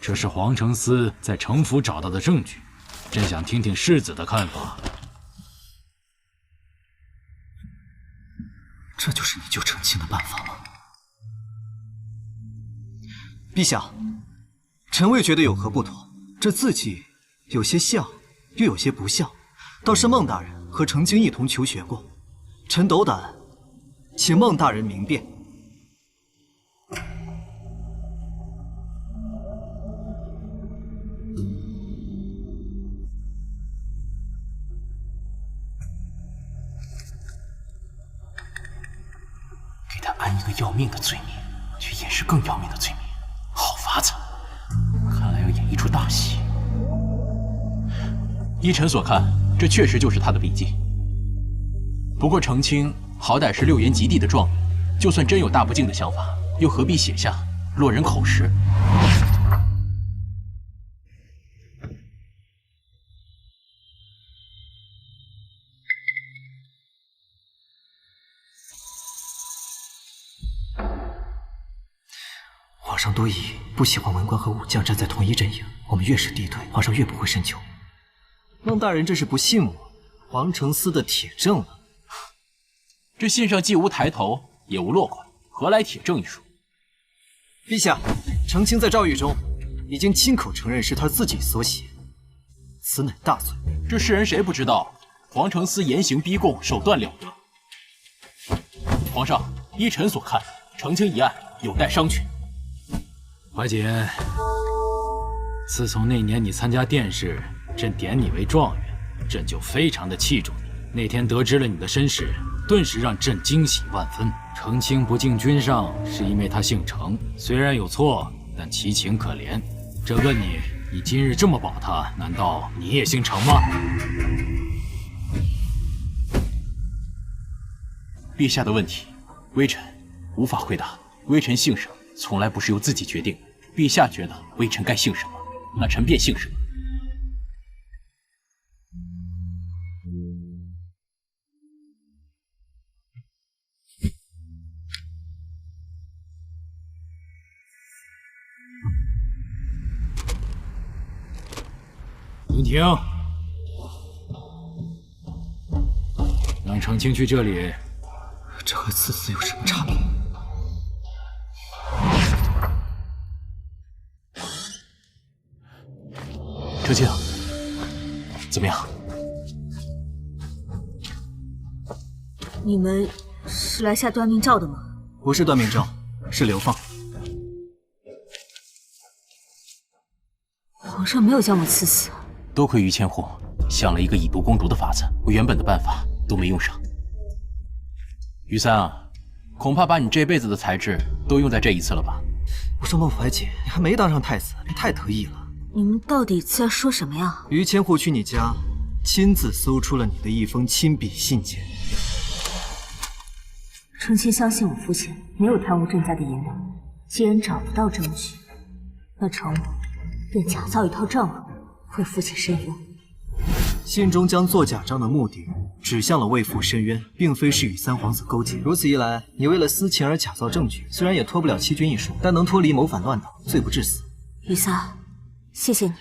这是黄承思在城府找到的证据，朕想听听世子的看法。这就是你救程清的办法吗？陛下，臣未觉得有何不妥。这字迹有些像，又有些不像，倒是孟大人和程清一同求学过。臣斗胆，请孟大人明辨。给他安一个要命的罪名，去掩饰更要命的罪名，好法子！看来要演一出大戏。依臣所看，这确实就是他的笔记。不过程清好歹是6元及第的状元，就算真有大不敬的想法，又何必写下落人口实？皇上多疑，不喜欢文官和武将站在同一阵营。我们越是敌对，皇上越不会深究。孟大人这是不信我黄承思的铁证了。这信上既无抬头，也无落款，何来铁证一说？陛下，程清在诏狱中已经亲口承认是他自己所写，此乃大罪。这世人谁不知道黄承思严刑逼供，手段了得？皇上，依臣所看，程清一案有待商榷。怀瑾，自从那年你参加殿试，朕点你为状元，朕就非常的器重你。那天得知了你的身世，顿时让朕惊喜万分。程清不进军上，是因为他姓程，虽然有错，但其情可怜。这问你今日这么保他，难道你也姓程吗？陛下的问题，微臣无法回答。微臣姓什么，从来不是由自己决定。陛下觉得微臣该姓什么，那臣便姓什么。云婷，让程青去这里。这和刺刺有什么差别？程青，怎么样？你们是来下断命诏的吗？不是断命诏，是流放。皇上没有将我赐死。多亏于千户想了一个以毒攻毒的法子，我原本的办法都没用上。于三啊，恐怕把你这辈子的才智都用在这一次了吧？我说孟怀姐，你还没当上太子，你太得意了。你们到底在说什么呀？于千户去你家，亲自搜出了你的一封亲笔信件。程青相信我父亲没有贪污郑家的银两，既然找不到证据，那程某便假造一套账目为父亲申冤。信中将做假账的目的指向了为父申冤，并非是与三皇子勾结。如此一来，你为了私情而假造证据，虽然也脱不了欺君一说，但能脱离谋反乱党，罪不至死。于三，谢谢你。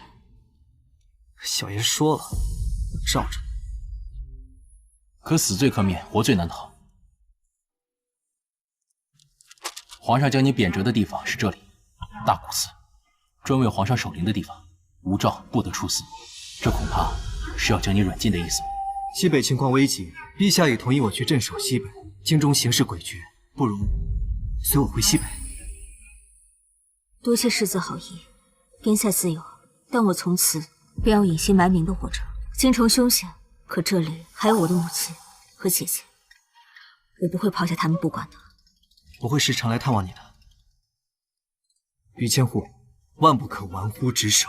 小爷说了，我罩着。可死罪可免，活罪难逃。皇上将你贬谪的地方是这里，大古寺，专为皇上守灵的地方，无诏不得出寺。这恐怕是要将你软禁的意思。西北情况危急，陛下已同意我去镇守西北。京中形势诡谲，不如随我回西北。多谢世子好意，边塞自由，但我从此便要隐姓埋名的活着。京城凶险，可这里还有我的母亲和姐姐，我不会抛下他们不管的。我会时常来探望你的。于千户，万不可玩忽职守。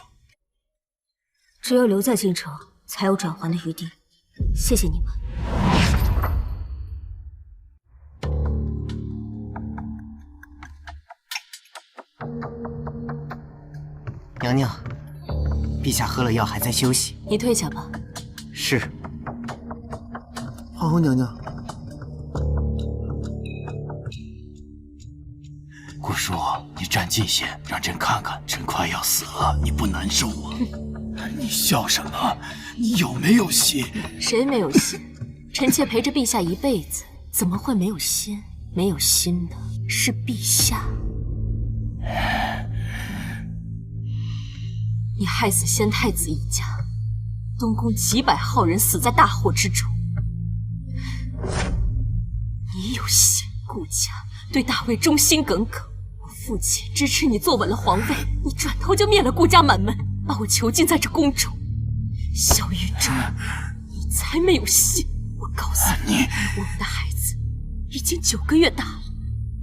只有留在京城，才有转圜的余地。谢谢你们。娘娘，陛下喝了药还在休息。你退下吧。是。皇后娘娘。顾叔，你站近些，让朕看看，朕快要死了，你不难受吗？你笑什么？你有没有心？谁没有心？臣妾陪着陛下一辈子，怎么会没有心？没有心的是陛下。你害死先太子一家，东宫几百号人死在大火之中。你有心顾家，对大魏忠心耿耿。我父亲支持你坐稳了皇位，你转头就灭了顾家满门，把我囚禁在这宫中。萧玉忠，你才没有心！我告诉你，我们的孩子已经9个月大了，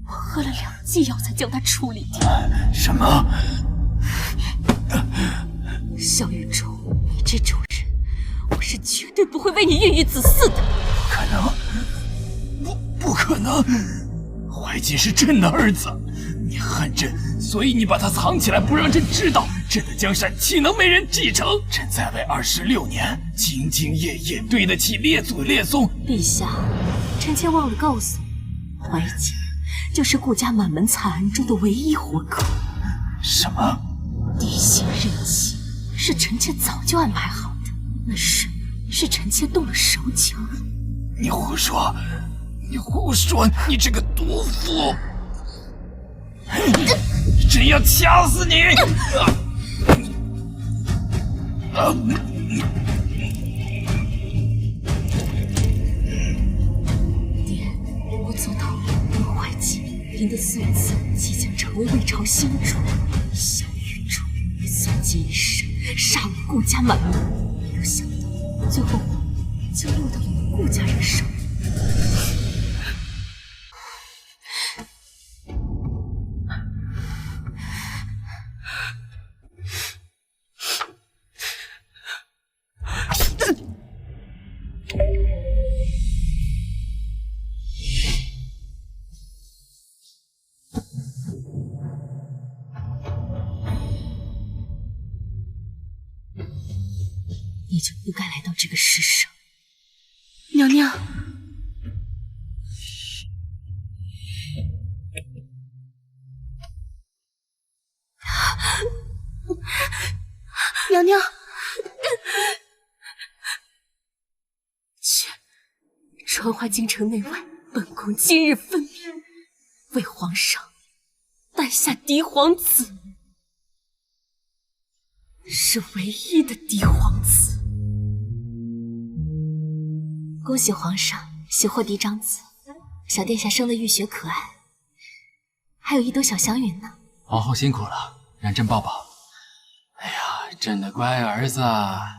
我喝了2剂药才将他处理掉。什么？萧玉忠，你这种人，我是绝对不会为你孕育子嗣的。不可能，不可能！怀瑾是朕的儿子，你恨朕，所以你把他藏起来，不让朕知道。朕的江山岂能没人继承？朕在位26年，兢兢业业，对得起列祖列宗。陛下，臣妾忘了告诉你，怀瑾就是顾家满门惨案中的唯一活口。什么？滴血认亲是臣妾早就安排好的，那是臣妾动了手脚。你胡说！你胡说！你这个毒妇！朕要掐死你！爹，我做到了。孟怀瑾，您的孙子即将成为魏朝新主。萧玉忠，你算计一生，杀了顾家满门，没有想到最后就落到你们顾家人手里。你就不该来到这个世上。娘娘，娘娘，传话京城内外，本宫今日分娩，为皇上诞下嫡皇子，是唯一的嫡皇子。恭喜皇上喜获嫡长子，小殿下生的浴血可爱，还有一朵小祥云呢。皇后辛苦了，让朕抱抱。哎呀，朕的乖儿子啊！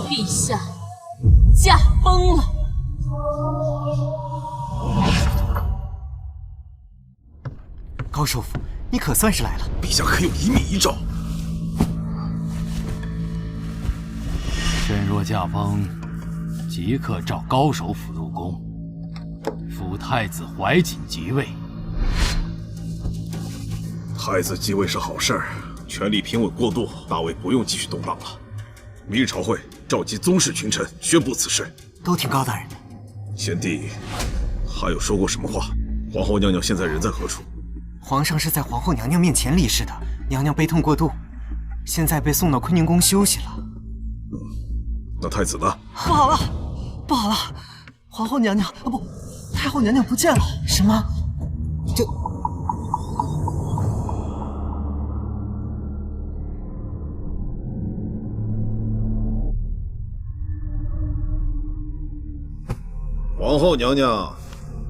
陛下驾崩了。高首府，你可算是来了。陛下可有一密遗诏？朕若驾崩，即刻召高首府入宫，扶太子怀瑾即位。太子继位是好事儿，权力平稳过渡，大魏不用继续动荡了。明日朝会召集宗室群臣，宣布此事。都听高大人的。先帝还有说过什么话？皇后娘娘现在人在何处？皇上是在皇后娘娘面前离世的，娘娘悲痛过度，现在被送到坤宁宫休息了。那太子呢？不好了，不好了！皇后娘娘不，太后娘娘不见了。什么？这……皇后娘娘，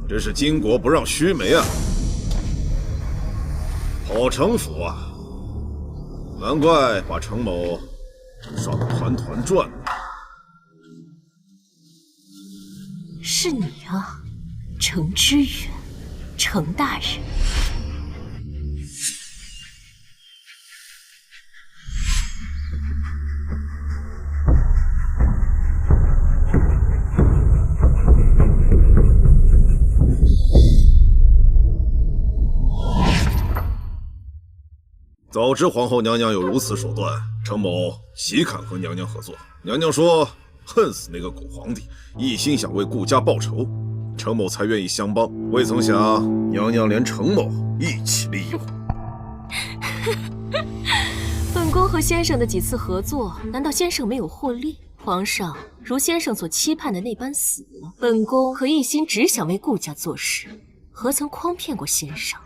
这是巾帼不让须眉啊！好城府啊！难怪把程某耍得团团转呢。是你啊，程之远，程大人。早知皇后娘娘有如此手段，程某岂肯和娘娘合作？娘娘说恨死那个狗皇帝，一心想为顾家报仇，程某才愿意相帮。未曾想娘娘连程某一起利用。本宫和先生的几次合作，难道先生没有获利？皇上如先生所期盼的那般死了，本宫可一心只想为顾家做事，何曾诓骗过先生？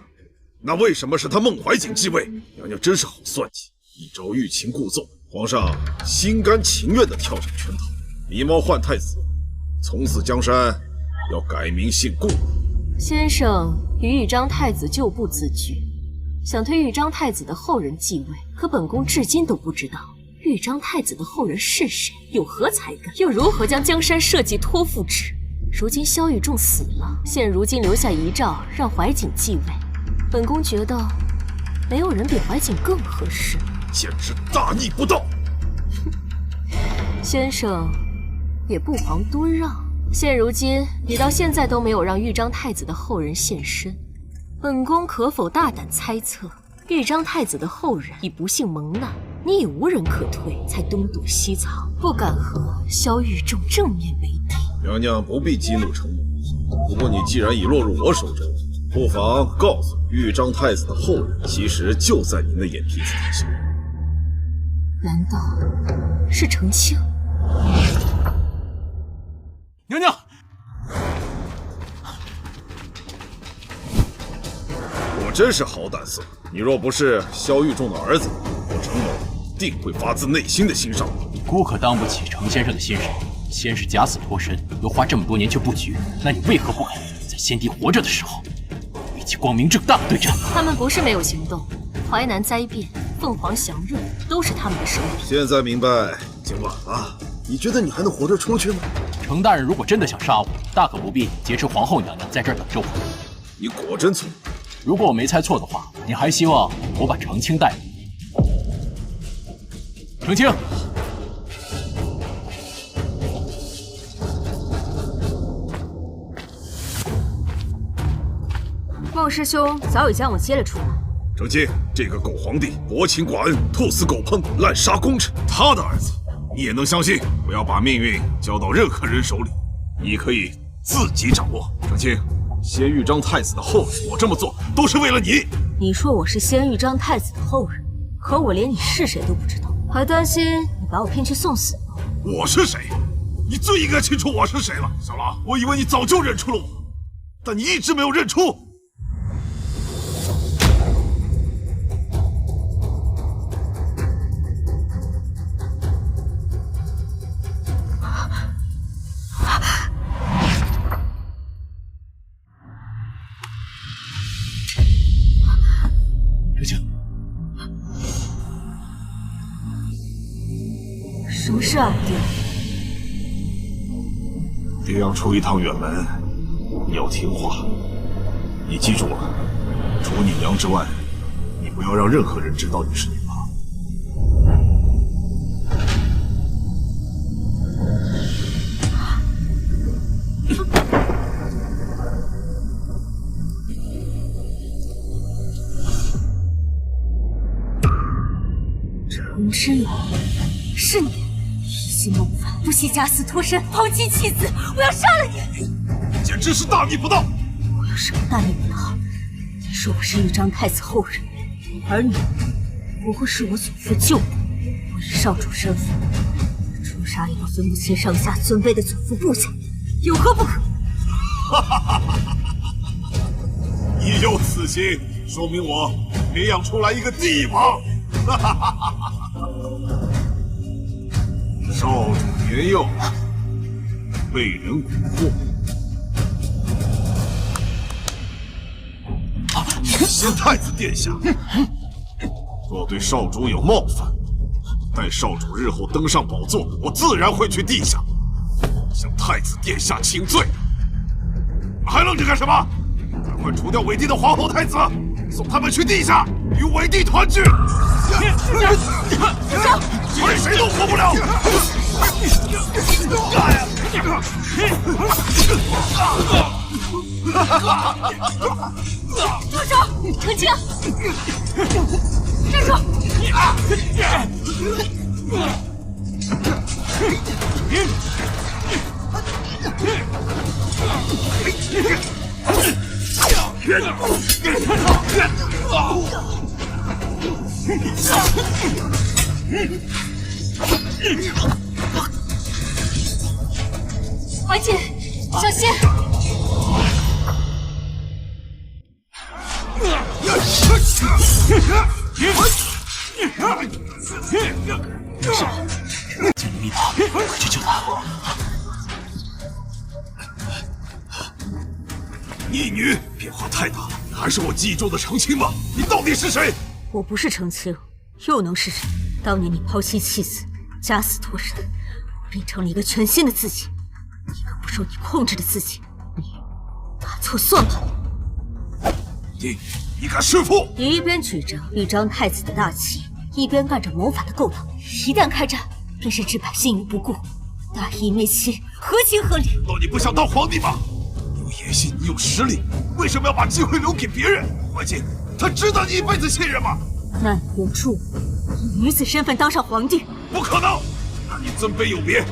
那为什么是他孟怀瑾继位？娘娘真是好算计，一朝欲擒故纵，皇上心甘情愿地跳上圈套，狸猫换太子，从此江山要改名姓顾。先生与豫章太子旧部自居，想推豫章太子的后人继位，可本宫至今都不知道豫章太子的后人是谁，有何才干，又如何将江山社稷托付之。如今萧玉仲死了，现如今留下遗诏让怀瑾继位，本宫觉得没有人比怀瑾更合适。简直大逆不道！先生也不遑多让，现如今你到现在都没有让豫章太子的后人现身，本宫可否大胆猜测，豫章太子的后人已不幸蒙难，你已无人可推，才东躲西藏，不敢和萧玉仲正面为敌。娘娘不必激怒程某，不过你既然已落入我手中，不妨告诉豫章太子的后人，其实就在您的眼皮子底下。难道是程庆？娘娘，果真是好胆色！你若不是萧玉仲的儿子，我程某定会发自内心的欣赏你。孤可当不起程先生的欣赏。先是假死脱身，又花这么多年去布局，那你为何不肯在先帝活着的时候与其光明正大的对战？他们不是没有行动，淮南灾变、凤凰祥瑞都是他们的手笔。现在明白，已经晚了。你觉得你还能活着出去吗？程大人如果真的想杀我，大可不必劫持皇后娘娘在这儿等着我。你果真聪明。如果我没猜错的话，您还希望我把程青带来？程青。孟师兄早已将我接了出来。程清，这个狗皇帝薄情寡恩、兔死狗烹、滥杀功臣，他的儿子你也能相信？不要把命运交到任何人手里，你可以自己掌握。程清，先豫章太子的后人，我这么做都是为了你。你说我是先豫章太子的后人，可我连你是谁都不知道，还担心你把我骗去送死吗？我是谁？你最应该清楚我是谁了，小狼。我以为你早就认出了我，但你一直没有认出。刘青，什么事啊，爹？爹让出一趟远门，你要听话。你记住了，除你娘之外，你不要让任何人知道你是你妈。程之勇，是你！一心谋反，不惜假死脱身，抛妻弃子，我要杀了你！简直是大逆不道！我有什么大逆不道？你说我是豫章太子后人，而你不过是我祖父旧部，我以少主身份诛杀一个分不清上下尊卑的祖父部下，有何不可？你有此心，说明我培养出来一个帝王。少主年幼，被人蛊惑。先太子殿下，若对少主有冒犯，待少主日后登上宝座，我自然会去地下向太子殿下请罪。还愣着干什么？赶快除掉韦帝的皇后太子，送他们去地下与韦帝团聚。谁谁都活不了！住手！程清，站住！怀姐，小心！没事吧？见你密道，快去救他！逆女，变化太大了，还是我记忆中的程清吗？你到底是谁？我不是程清，又能是谁？当年你抛妻弃子，假死脱身，我变成了一个全新的自己，一个不受你控制的自己。你打错算盘了。你敢弑父？你一边举着豫章太子的大旗，一边干着谋反的勾当，一旦开战，便是置百姓于不顾，大义灭亲，合情合理。难道你不想当皇帝吗？你有野心，你有实力，为什么要把机会留给别人？怀瑾，他值得你一辈子信任吗？那你便助我以女子身份当上皇帝？不可能！那你尊卑有别，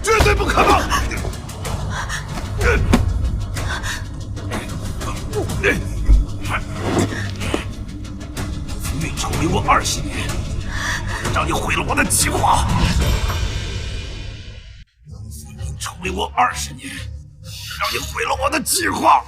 绝对不可能！父命宠你我20年，让你毁了我的计划。父命宠你我20年，让你毁了我的计划。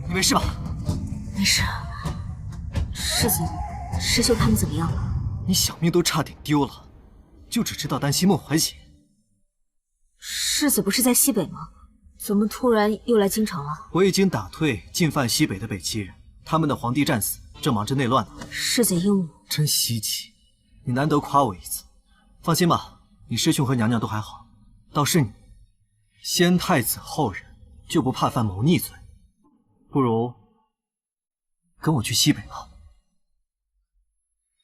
你没事吧？没事。世子、师兄他们怎么样了？你小命都差点丢了，就只知道担心孟怀瑾。世子不是在西北吗？怎么突然又来京城了？我已经打退进犯西北的北齐人，他们的皇帝战死，正忙着内乱呢。世子英武，真稀奇，你难得夸我一次。放心吧，你师兄和娘娘都还好，倒是你，先太子后人，就不怕犯谋逆罪？不如跟我去西北吧。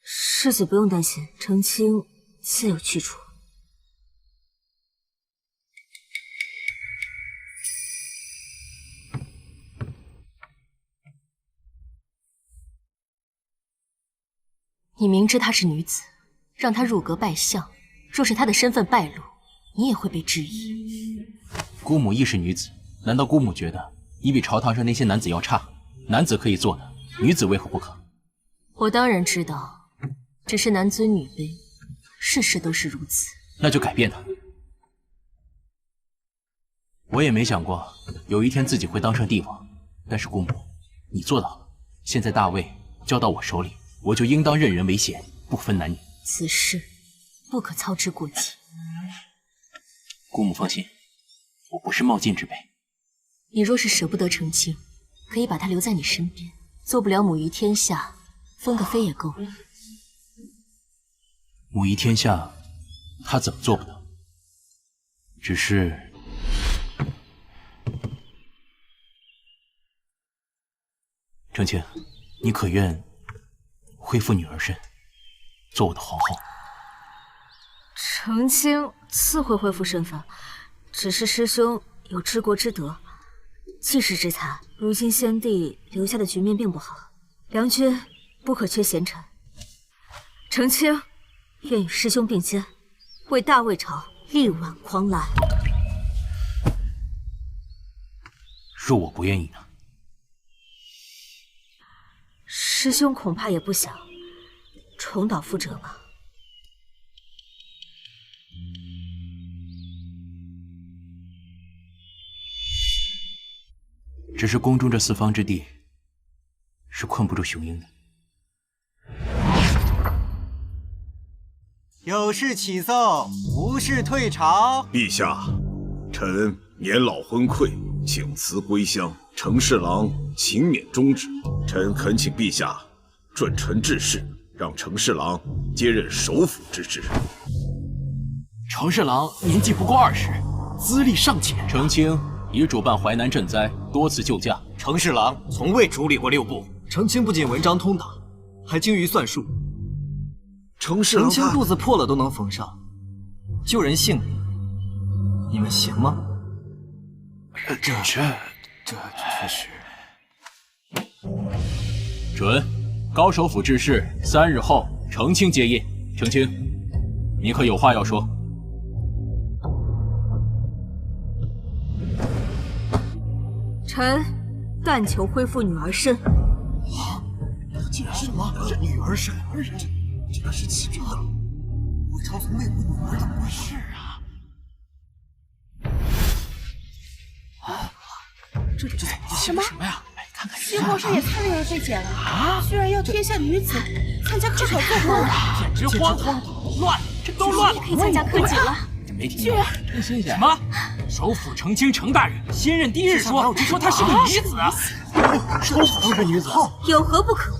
世世子不用担心，澄清自有去处。你明知她是女子，让她入阁拜相，若是她的身份败露，你也会被质疑。姑母亦是女子，难道姑母觉得你比朝堂上那些男子要差？男子可以做的，女子为何不可？我当然知道，只是男尊女卑，事事都是如此。那就改变它。我也没想过有一天自己会当上帝王，但是姑母，你做到了。现在大位交到我手里，我就应当任人唯贤，不分男女。此事不可操之过急。姑母放心，我不是冒进之辈。你若是舍不得澄清，可以把她留在你身边，做不了母仪天下，封个妃也够了。母仪天下，她怎么做不得？只是澄清，你可愿恢复女儿身，做我的皇后？澄清自会恢复身份，只是师兄有治国之德，济世之才。如今先帝留下的局面并不好，梁君不可缺贤臣。澄清愿与师兄并肩，为大魏朝力挽狂澜。若我不愿意呢？师兄恐怕也不想重蹈覆辙吧。只是宫中这四方之地，是困不住雄鹰的。有事启奏，无事退朝。陛下，臣年老昏聩，请辞归乡。承侍郎请免中旨，臣恳请陛下准臣致仕，让承侍郎接任首辅之职。承侍郎年纪不过20，资历尚浅。澄清已主办淮南赈灾，多次救驾。承侍郎从未主理过六部。澄清不仅文章通达，还精于算术。承侍郎澄清肚子破了都能缝上，救人性命，你们行吗？这确实。准，高首辅致仕，3日后澄清接印。澄清，你可有话要说？臣但求恢复女儿身。竟然是女儿身，这是奇妙的。魏朝从未无女儿等贵事啊！这怎么什么呀？看看西皇上也参与了被解了啊！居然要天下女子参加科考做官了，简直荒唐乱，这都乱了！可以参加科举了，没听居然什么？首辅澄清程大人先任第一日说她是个女子啊！首辅都是女子，有何不可？